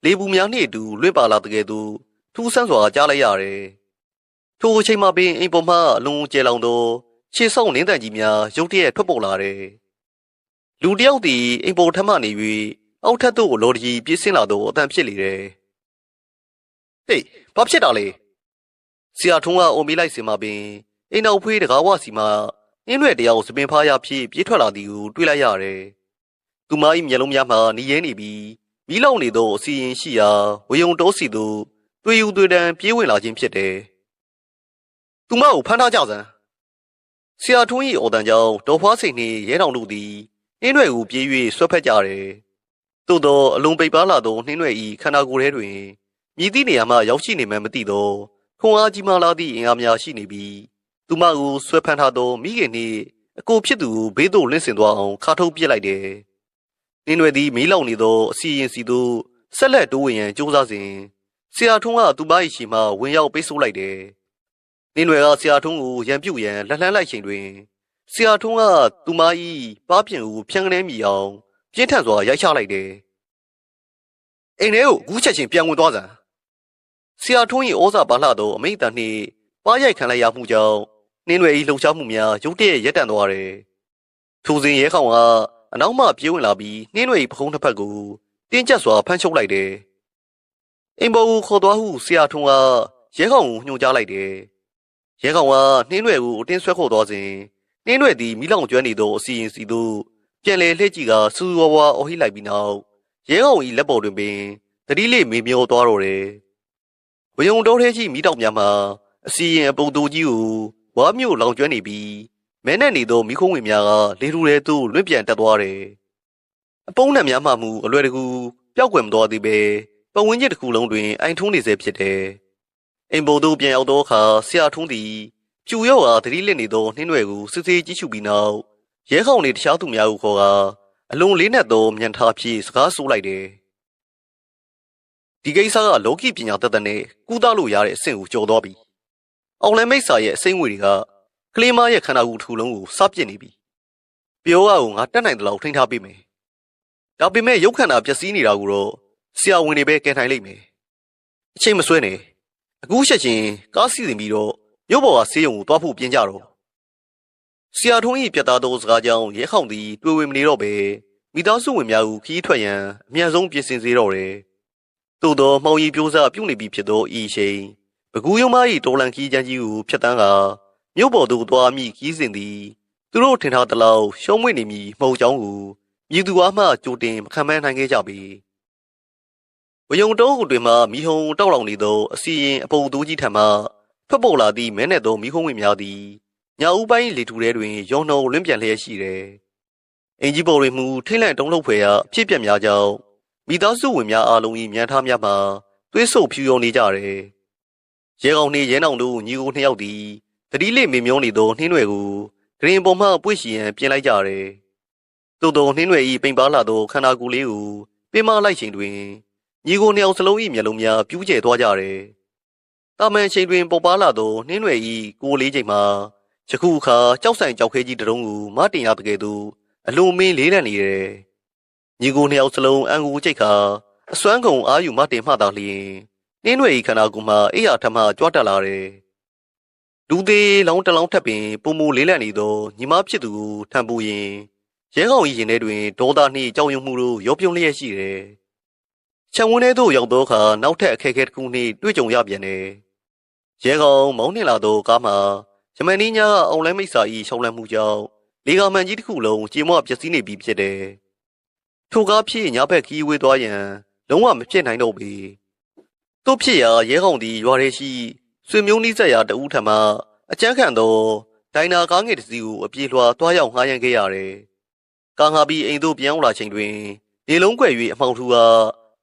လေပူများနှင့်အတူလွင့်ပါလာတဲ့ကဲ့သို့ထူးဆန်းစွာကြားလိုက်ရတယ်ထိုအချိန်မှပင်အိမ်ပေါ်မှအလုံးကျဲလောင်သောခြေဆောက်နင်းတန်ကြီးများရုတ်တရက်ထွက်ပေါ်လာတယ်လူတယောက်သည်အိမ်ပေါ်ထမှနေ၍အောက်ထပ်သို့လော်ဒီပြေးဆင်းလာသောအတန်ဖြစ်လေတယ်ဟေးဘာဖြစ်တာလဲဆရာထုံးကအိုမေးလိုက်စင်မှပင်အိမ်နောက်ဖေးတကားဝစီမှအင်းရွက်တယောက်စပင်ဖားရဖြစ်ပြေးထွက်လာသည်ကိုတွေ့လိုက်ရတယ်သူမ၏မျက်လုံးများမှနီးရဲနေပြီးမီးလောင်နေသောအစီရင်ရှိရာဝေယုံတိုးစီသို့တွေ့ယူတွေ့တန်ပြေးဝင်လာခြင်းဖြစ်တယ်သူမကိုဖမ်းထားကြစမ်းဆရာထုံး၏အော်တန်ကြောင့်ဒေါ်ဖွားစိန်နှင့်ရဲတောင်တို့သည်အင်းရွက်ကိုပြေး၍ဆွဲဖက်ကြတယ်သို့သောအလုံးပိတ်ပါလာသောနှင်းရွက်၏ခန္ဓာကိုယ်ထဲတွင်မြည်သည့်နေရာမှရောက်ရှိနေမှမသိသောခွန်အားကြီးမားလာသည့်အင်အားများရှိနေပြီးသူမကိုဆွဲဖမ်းထားသောမိခင်နှင့်အကိုဖြစ်သူကိုဘေးသို့လင့်ဆင်သွားအောင်ခါထုတ်ပစ်လိုက်တယ် နင်းရွယ်သည်မီးလောင်နေသောအစီရင်စီသို့ဆက်လက်တိုးဝင်ရန်ကြိုးစားစဉ်ဆရာထွန်းကသူမ၏ရှိမှဝင်ရောက်ပိတ်ဆို့လိုက်တယ်။နင်းရွယ်ကဆရာထွန်းကိုရန်ပြုတ်ရန်လှမ်းလိုက်ချိန်တွင်ဆရာထွန်းကသူမ၏ပါးပြင်ကိုဖြန်းကနေမိအောင်ပြင်းထန်စွာရိုက်ချလိုက်တယ်။အိမ်ထဲကိုအခုချက်ချင်းပြန်ဝင်သွားစမ်းဆရာထွန်း၏ဩဇာပါလှသောအမိန့်တန်နှင့်ပါးရိုက်ခံလိုက်ရမှုကြောင့်နင်းရွယ်၏လှုပ်ရှားမှုများရုတ်တရက်ရပ်တန့်သွားတယ်။ထိုစဉ်ရဲခေါင်ကအနောက်မှပြေးဝင်လာပြီးနှင်းရွယ်၏ပခုံးတစ်ဖက်ကိုတင်းကျပ်စွာဖမ်းချုပ်လိုက်တယ်။အိမ်ပေါ်ကိုခေါ်သွားဟုဆရာထွန်းကရဲခေါင်ကိုညွှန်ကြားလိုက်တယ်။ရဲခေါင်ကနှင်းရွယ်ကိုအတင်းဆွဲခေါ်သွားစဉ်နှင်းရွယ်သည်မိလောင်ကျွမ်းနေသောအစီရင်စီသို့ပြန်လည်လှည့်ကြည့်ကစူးဝါးဝါအော်ဟိလိုက်ပြီးနောက်ရဲကောင်၏လက်ပေါ်တွင်ပင်တတိလေးမေမျောသွားတော့တယ်။ဝယုံတော်ထဲရှိမိတောက်များမှာအစီရင်အပုပ်တိုးကြီးကိုဝါမျိုးလောင်ကျွမ်းနေပြီးမဲနဲ့နေသောမိခုံးဝင်များကလေထူထဲသို့လွင့်ပြန်တက်သွားတယ်။အပုံးနဲ့များမှမူအလွယ်တကူပျောက်ကွယ်မသွားသေးပဲပတ်ဝန်းကျင်တစ်ခုလုံးတွင်အိုင်ထုံးနေစေဖြစ်တယ်။အိမ်ပေါ်သို့ပြန်ရောက်သောအခါဆရာထုံးသည်ပြူရော့အားတတိလစ်နေသောနှင်းရွယ်ကိုစစ်ဆေးကြည့်ရှုပြီးနောက်ရဲခေါင်နေတခြားသူများကိုခေါ်ကာအလွန်လေးနက်သောမြန်ထားဖြင့်စကားဆိုလိုက်တယ်။ဒီကိစ္စကလောကီပညာတတ်တဲ့နဲ့ကူးသားလို့ရတဲ့အဆင့်ကိုကျော်သွားပြီ။အောင်လန်မိတ်ဆာရဲ့အစိမ့်ငွေတွေကကလေးမရဲ့ခန္ဓာကိုယ်တစ်ခုလုံးကိုစပစ်နေပြီ။ပြောရအောင်ငါတက်နိုင်တယ်လို့ထိန်းထားပေးမယ်။ဒါပေမဲ့ရုပ်ခန္ဓာပျက်စီးနေတာကိုတော့ဆရာဝန်တွေပဲကယ်နိုင်လိမ့်မယ်။အချိန်မဆွဲနဲ့။အခုချက်ချင်းကားစီစဉ်ပြီးတော့မြို့ပေါ်ကဆေးရုံကိုတွားဖို့ပြင်ကြတော့ဆရာထုံး၏ပြတ်သားသောစကားကြောင့်ရဲခေါင်သည်တွေ့ဝင်မနေတော့ပဲမိသားစုဝင်များကိုခီးထွက်ရန်အမြန်ဆုံးပြင်ဆင်စေတော့တယ်။သို့သောမှောင်ရီပြိုးစားပြုတ်နေပြီဖြစ်သောဤရှိန်ဘကူးယုံမ၏တော်လန်ခီးချမ်းကြီးကိုဖျက်တမ်းကမြို့ပေါ်သို့သွားမိခီးစဉ်သည်သူတို့ထင်ထားသလောက်ရှုံးမွေ့နေမည်မဟုတ်ကြောင်းကိုမြည်သူအားမှကြိုတင်မခံမနိုင်ခဲ့ကြပေ။ဝယုံတောတွင်မှမိဟုံတောက်လောင်နေသောအစီရင်အပုပ်တိုးကြီးထံမှထွက်ပေါ်လာသည့်မဲနဲ့သောမိခုံးဝင်များသည်ညဦးပိုင်းလေထူထဲတွင်ရောနှောလွင့်ပြန်လျက်ရှိတယ်။အင်ကြီးပေါ်တွင်မူထိတ်လန့်တုံးလှုပ်ဖွယ်ရာအဖြစ်ပြက်များကြောင့်မိသားစုဝင်များအားလုံး၏မြန်ထားများမှာသွေးဆုပ်ဖြူရောနေကြတယ်။ရဲကောင်နှင့်ရဲနောင်တို့ညီကိုနှစ်ယောက်သည်တတိလေးမေမျောနေသောနှင်းရွယ်ကိုဂရင်ပေါ်မှပွေ့ရှိရန်ပြင်လိုက်ကြတယ်။သို့သောနှင်းရွယ်၏ပိန်ပါလာသောခန္ဓာကိုယ်လေးကိုပင်မလိုက်ချိန်တွင်ညီကိုနှစ်ယောက်စလုံး၏မျက်လုံးများပြူးကျဲသွားကြတယ်။တာမန်ချိန်တွင်ပေါ်ပါလာသောနှင်းရွယ်၏ကိုယ်လေးချိန်မှာယခုအခါကြောက်ဆိုင်ကြောက်ခဲကြီးတရုံးကိုမတင်ရတကယ်သို့အလွန်မင်းလေးလံနေတယ်။ညီကိုနှစ်ယောက်စလုံးအံကိုကြိတ်ခါအစွမ်းကုန်အာယူမတင်မှသာလျှင်နှင်းရွယ်၏ခန္ဓာကိုယ်မှအိယာထမှကြွတက်လာတယ်။လူသေးလောင်းတလောင်းထပ်ပင်ပုံမူလေးလံနေသောညီမဖြစ်သူကိုထံပူရင်ရဲကောင်၏ရင်ထဲတွင်ဒေါသနှင့်ကြောက်ရွံ့မှုတို့ရောပြုံးလျက်ရှိတယ်။ခြံဝန်းထဲသို့ရောက်သောအခါနောက်ထပ်အခက်အခဲတစ်ခုနှင့်တွေ့ကြုံရပြန်တယ်။ရဲကောင်မောင်းနှင်လာသောကားမှာယမန်နီးညာအောင်လဲမိတ်စာ၏ရှောင်းလန့်မှုကြောင့်လေကာမှန်ကြီးတစ်ခုလုံးကြေမွပျက်စီးနေပြီဖြစ်တယ်။ထိုကားဖြစ်ညာဘက်ခီးဝေးသွားရန်လုံးဝမဖြစ်နိုင်တော့ပေ။သို့ဖြစ်ရာရဲကောင်သည်ရွာထဲရှိဆွေမျိုးနီးစပ်ရာတဦးထံမှအကြမ်းခံသောဒိုင်နာကားငယ်တစ်စီးကိုအပြေးလွှာတွားရောက်ငှားရမ်းခဲ့ရတယ်။ကားငှားပြီးအိမ်သို့ပြန်လာချိန်တွင်လေလုံးကွယ်၍အမှောင်ထူက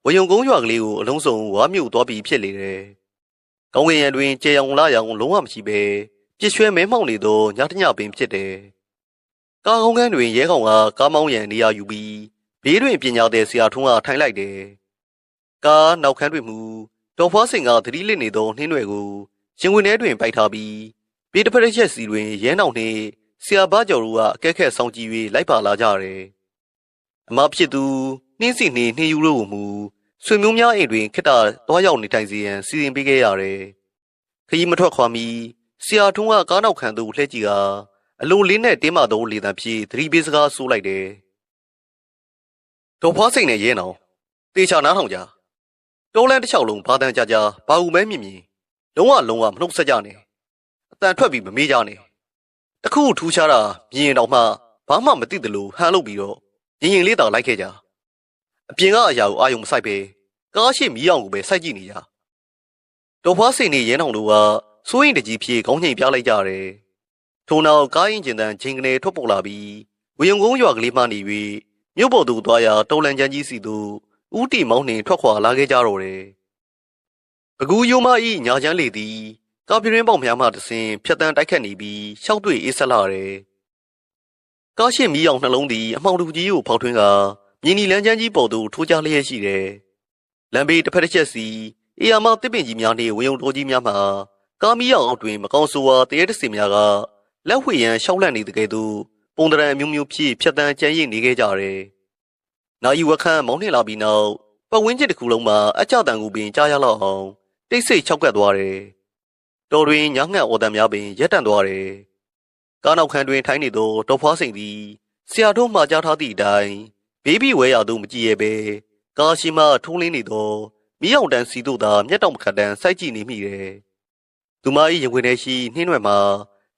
ဝယုံကုန်းရွာကလေးကိုအလုံးစုံဝါမြုပ်သွားပြီးဖြစ်လေတယ်။ကောင်းကင်ရံတွင်ကြေရောင်လာရောင်လုံးဝမရှိပဲပြစ်ရွှဲမဲမှောင်နေသောညတညပင်ဖြစ်တယ်။ကားကုန်းကန်းတွင်ရဲကောင်ကကားမောင်းရန်နေရာယူပြီးဘေးတွင်ပညာသည်ဆရာထွန်းကထိုင်လိုက်တယ်။ကားနောက်ခန်းတွင်မူဒေါ်ဖွားစင်ကသတိလစ်နေသောနှင်းတွေကိုရင်ဝင်ထဲတွင်ပိုက်ထားပြီးဘေးတစ်ဖက်ချက်စီတွင်ရဲနောင်နှင့်ဆရာဘာကျော်တို့ကအကဲခက်ဆောင်ကြည့်၍လိုက်ပါလာကြတယ်။အမဖြစ်သူနှင်းစီနှင့်နှင်းယူတို့ကိုမူဆွေမျိုးများအိမ်တွင်ခိတ္တသွားရောက်နေထိုင်စေရန်စီစဉ်ပေးခဲ့ရတယ်။ခရီးမထွက်ခွာမီဆရာထွန်းကကားနောက်ခံသို့လှည့်ကြည့်ကအလိုလေးနဲ့တင်းမာသောလေတံဖြင့်သတိပေးစကားဆိုလိုက်တယ်။ဒေါ်ဖွားစိန်နဲ့ရဲနောင်တေချာနားထောင်ကြ။တောလန်းတစ်လျှောက်လုံးဘာတန်ကြကြဘာဦးမဲမြင်မြင်လုံးဝမနှုတ်ဆက်ကြနဲ့။အတန်ထွက်ပြီးမမေးကြနဲ့။တခုထူးခြားတာမြင်ရင်တော့မှဘာမှမသိသလိုဟန်လုပ်ပြီးတော့ရင်လေးသာလိုက်ခဲ့ကြ။အပြင်ကအရာကိုအာယုံမဆိုင်ပဲကားရှိမီးအောင်ကိုပဲစိုက်ကြည့်နေကြ။ဒေါ်ဖွားစိန်နဲ့ရဲနောင်တို့ကစိုးရင်တကြီးဖြေခေါင်းချိန်ပြလိုက်ကြတယ်။ထို့နောက်ကားရင်ကျင်တန်ချင်းကနေထွက်ပေါ်လာပြီးဝယုံကုန်းရွာကလေးမှနေ၍မြို့ပေါ်သို့သွားရာတော်လန်ချန်ကြီးစီသို့ဦးတီမောင်းနှင်ထွက်ခွာလာခဲ့ကြတော့တယ်။ဘကူးယိုမ၏ညာချမ်းလေသည်ကားပြင်းပေါက်များမှတဆင်ဖြတ်တန်းတိုက်ခတ်နေပြီးရှောက်တွေ့အေးဆက်လာတယ်။ကားရှိမီးအောင်နှလုံးသည်အမှောင်တူကြီးကိုဖောက်ထွင်းက မြင်းနီလန်းချမ်းကြီးပေါ်သို့ထိုးကြလျက်ရှိတယ်။လမ်းဘေးတစ်ဖက်တစ်ချက်စီအေယာမတစ်ပင်ကြီးများနှင့်ဝယုံတော်ကြီးများမှာကာမီရောက်အောက်တွင်မကောင်းဆိုးဝါတရေတစင်များကလက်ဝှေ့ရန်ရှောက်လန့်နေတကယ်သို့ပုံတရံအမျိုးမျိုးဖြင့်ဖြတ်တန်းကြမ်းရည်နေခဲ့ကြတယ်။နာယီဝခန်းမောင်းနှင်လာပြီးနောက်ပတ်ဝန်းကျင်တစ်ခုလုံးမှာအကြတန်ကိုပင်ကြားရလောက်အောင်တိတ်ဆိတ်ချောက်ကပ်သွားတယ်။တော်တွင်ညငှက်အော်တန်များပင်ရက်တန့်သွားတယ်။ကားနောက်ခန်းတွင်ထိုင်းနေသောတော်ဖွားစိန်သည်ဆရာတို့မှာကြားထားသည့်အတိုင်းဘေးဘီဝဲရသို့မကြည့်ရပဲကားရှိမှထိုးလင်းနေသောမီးအောင်တန်းစီတို့သာမျက်တောင်မခတ်တန်းစိုက်ကြည့်နေမိတယ်။သူမ၏ရင်ခွင်ထဲရှိနှင်းရွယ်မှာ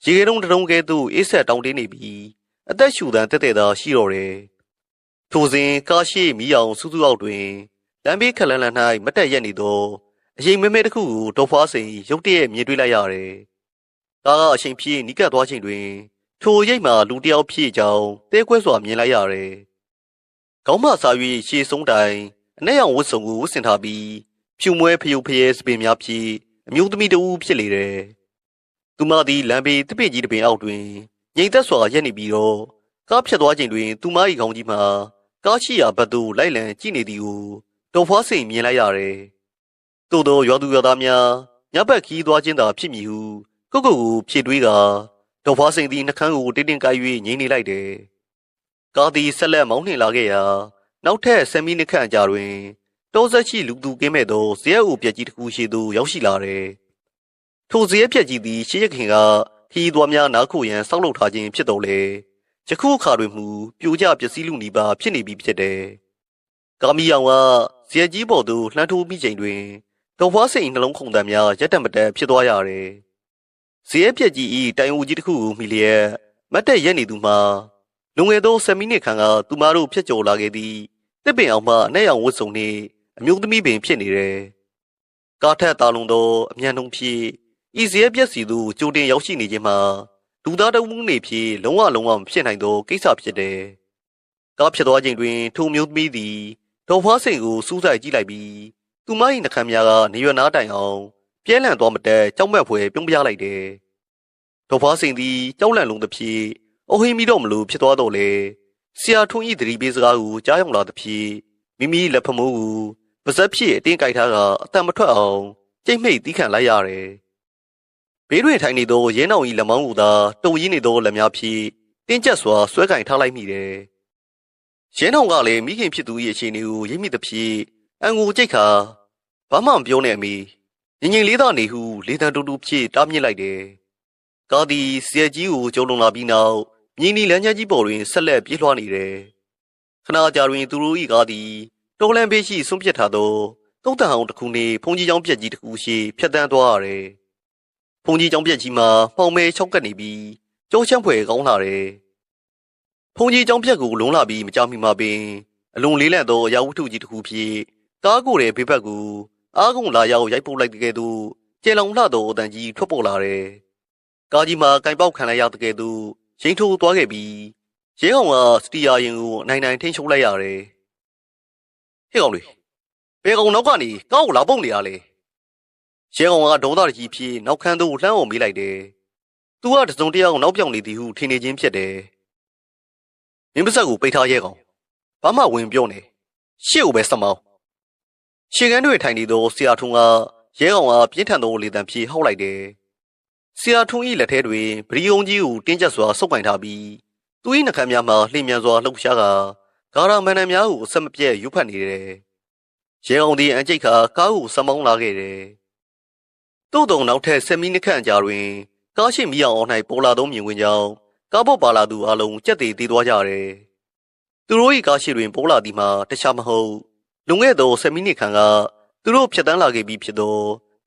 ရေခဲတုံးတုံးကဲ့သို့အေးဆက်တောင်းတင်းနေပြီးအသက်ရှူသံတက်တဲ့သာရှိတော့တယ်။ထိုစဉ်ကားရှိမီးအောင်စူးစူးအောက်တွင်လမ်းဘေးခက်လန်းလန်း၌မတက်ရက်နေသောအရင်မဲမဲတစ်ခုကိုတော်ဖွားစိန်ရုတ်တရက်မြင်တွေ့လိုက်ရတယ်။ကားကအချိန်ပြည့်နီးကပ်သွားချိန်တွင်ထိုရိပ်မှာလူတယောက်ဖြစ်ကြောင်းတဲကွဲစွာမြင်လိုက်ရတယ်။ခေါင်းမစား၍ရှေ့ဆုံးတိုင်အနက်ရောင်ဝတ်စုံကိုဝတ်ဆင်ထားပြီးဖြူမွဲဖျုပ်ဖျဲစပင်များဖြင့်အမျိုးသမီးတဦးဖြစ်လေတယ်။သူမသည်လမ်းဘေးတစ်ပင်ကြီးတစ်ပင်အောက်တွင်ငြိမ်သက်စွာရပ်နေပြီးတော့ကားဖြတ်သွားချိန်တွင်သူမ၏ခေါင်းကြီးမှာကားရှိရာဘက်သို့လိုက်လံကြည့်နေသည်ကိုတော်ဖွားစိန်မြင်လိုက်ရတယ်။သို့သောရွာသူရွာသားများညဘက်ခီးသွားခြင်းသာဖြစ်မည်ဟုကိုဖြည့်တွေးကတော်ဖွားစိန်သည်နှကန်းကိုတင်းတင်းကိုက်၍ငြိမ်နေလိုက်တယ်။ကားသည်ဆက်လက်မောင်းနှင်လာခဲ့ရာနောက်ထပ်10မိနစ်ခန့်အကြာတွင်တောဆက်ရှိလူသူကင်းမဲ့သောဇရက်အိုပြက်ကြီးတစ်ခုရှိသို့ရောက်ရှိလာတယ်။ထိုဇရက်ပြက်ကြီးသည်ရှေးရခင်ကခီးသွားများနားခိုရန်စောင့်လုပ်ထားခြင်းဖြစ်တော်လေယခုအခါတွင်မူပြိုကျပျက်စီးလူနီးပါးဖြစ်နေပြီဖြစ်တယ်။ကာမီယောင်ကဇရက်ကြီးပေါ်သို့လှမ်းထိုးမိချိန်တွင်တော်ဖွားစိန်နှလုံးခုန်တမ်းများရက်တက်မတက်ဖြစ်သွားရတယ်။ဇရက်ပြက်ကြီး၏တိုင်ဦးကြီးတစ်ခုကိုမိလျက်မတ်တက်ရက်နေသူမှာလွန်ငယ်သော10မိနစ်ခန့်ကသူမတို့ဖြတ်ကျော်လာခဲ့သည်တစ်ပင်အောင်မှအနက်ရောင်ဝတ်စုံနှင့်အမျိုးသမီးပင်ဖြစ်နေတယ်။ကားထက်တာလွန်သောအမြန်နှုန်းဖြင့်ဤဇရက်ပြက်စီသို့ကြိုတင်ရောက်ရှိနေခြင်းမှာလူသားတအုပ်နေဖြင့်လုံးဝမဖြစ်နိုင်သောကိစ္စဖြစ်တယ်။ကားဖြတ်သွားချိန်တွင်ထိုမျိုးသမီးသည်ဒေါ်ဖွားစိန်ကိုစူးစိုက်ကြည့်လိုက်ပြီးသူမ၏နှကမ်းများကနေရွယ်နားတိုင်အောင်ပြဲလန့်သွားမတက်ကြောက်မက်ဖွယ်ပြုံးပြလိုက်တယ်။ဒေါ်ဖွားစိန်သည်ကြောက်လန့်လုံးသဖြင့်အဟိမီတော့မလို့ဖြစ်သွားတော့လေဆရာထွန်း၏သတိပေးစကားကိုကြားရောက်လာသဖြင့်မိမိလက်ဖမိုးကိုပါဇက်ဖြင့်အတင်းကြိုက်ထားကအတန်မထွက်အောင်ကြိတ်မိတ်တီးခံလိုက်ရတယ်။ဘေးတွင်ထိုင်နေသောရဲနောင်၏လက်မောင်းကိုသာတုံရင်းနေသောလက်များဖြင့်တင်းကျပ်စွာဆွဲကင်ထားလိုက်မိတယ်။ရဲနောင်ကလည်းမိခင်ဖြစ်သူ၏အခြေအနေကိုရိပ်မိသဖြင့်အန်ကိုကြိတ်ခါဘာမှမပြောနဲ့အမေငင်ငင်လေးသာနေဟုလေတံတူတူဖြင့်တားမြစ်လိုက်တယ်။ကားသည်ဇက်ကြီးကိုကျုံလုံလာပြီးနောက်မြင်းနီလမ်းချကြီးပေါ်တွင်ဆက်လက်ပြေးလွှားနေတယ်။ခဏကြာတွင်သူတို့၏ကားသည်တော်လန်ဘေးရှိဆွန့်ပစ်ထားသောတုံးတန်အောင်တစ်ခုနှင့်ဖုန်ကြီးကျောင်းပြက်ကြီးတစ်ခုရှိဖြတ်တန်းသွားရတယ်။ဖုန်ကြီးကျောင်းပြက်ကြီးမှာမှောင်မဲချောက်ကပ်နေပြီးကြောချမ်းဖွယ်ကောင်းလာတယ်။ဖုန်ကြီးကျောင်းပြက်ကိုလုံးလာပြီးမကြောက်မိမှပင်အလွန်လေးလံသောအရာဝတ္ထုကြီးတစ်ခုဖြင့်ကားကိုယ်ရဲ့ဘေးဘက်ကိုအားကုန်လာရောက်ရိုက်ပုတ်လိုက်တဲ့ကဲ့သို့ကျေလောင်လှသောအတန်ကြီးထွက်ပေါ်လာတယ်။ကားကြီးမှာကင်ပေါက်ခံလိုက်ရတဲ့ကဲ့သို့ရိန်ထိုးသွားခဲ့ပြီးရဲကောင်ကစတီယာရင်ကိုနိုင်ထိန်ချုပ်လိုက်ရတယ်။ဟဲ့ကောင်တွေဘယ်ကောင်နောက်ကနေကားကိုလာပုတ်နေရလဲ။ရဲကောင်ကဒေါသကြီးဖြင့်နောက်ခန်းသို့လှမ်းအောင်မေးလိုက်တယ်။သူကတစုံတယောက်နောက်ပြောင်နေသည်ဟုထင်နေခြင်းဖြစ်တယ်။မင်းပါဆက်ကိုပိတ်ထားရဲကောင်ဘာမှဝင်ပြောနေရှေ့ကိုပဲဆက်မောင်းရှေ့ကန်းတွေထိုင်နေသောဆရာထုံးကရဲကောင်ကပြင်းထန်သောလေတံဖြင့်ဟောက်လိုက်တယ်။ဆရာထုံး၏လက်ထဲတွင်ပရိယုံကြီးကိုတင်းကျပ်စွာဆုပ်ကင်ထားပြီးသူ၏နှကမ်းများမှာလှိမ့်မြန်စွာလှုပ်ရှားကာဂါရမန်နံများကိုအဆက်မပြတ်ယူဖတ်နေတယ်။ရဲကောင်သည်အန်ကျိတ်ခါကားကိုဆက်မောင်းလာခဲ့တယ်။သို့တော်နောက်ထပ်10မိနစ်ခန့်ကြာတွင်ကားရှိမီအောင်အောင်၌ပေါ်လာသောမြင်ကွင်းကြောင့်ကားပေါ်ပါလာသူအလုံးကြက်သေးသေးသွားကြတယ်။သူတို့၏ကားရှိတွင်ပေါ်လာသည်မှာတခြားမဟုတ်လွန်ခဲ့သော10မိနစ်ခန့်ကသူတို့ဖြတ်တန်းလာခဲ့ပြီးဖြစ်သော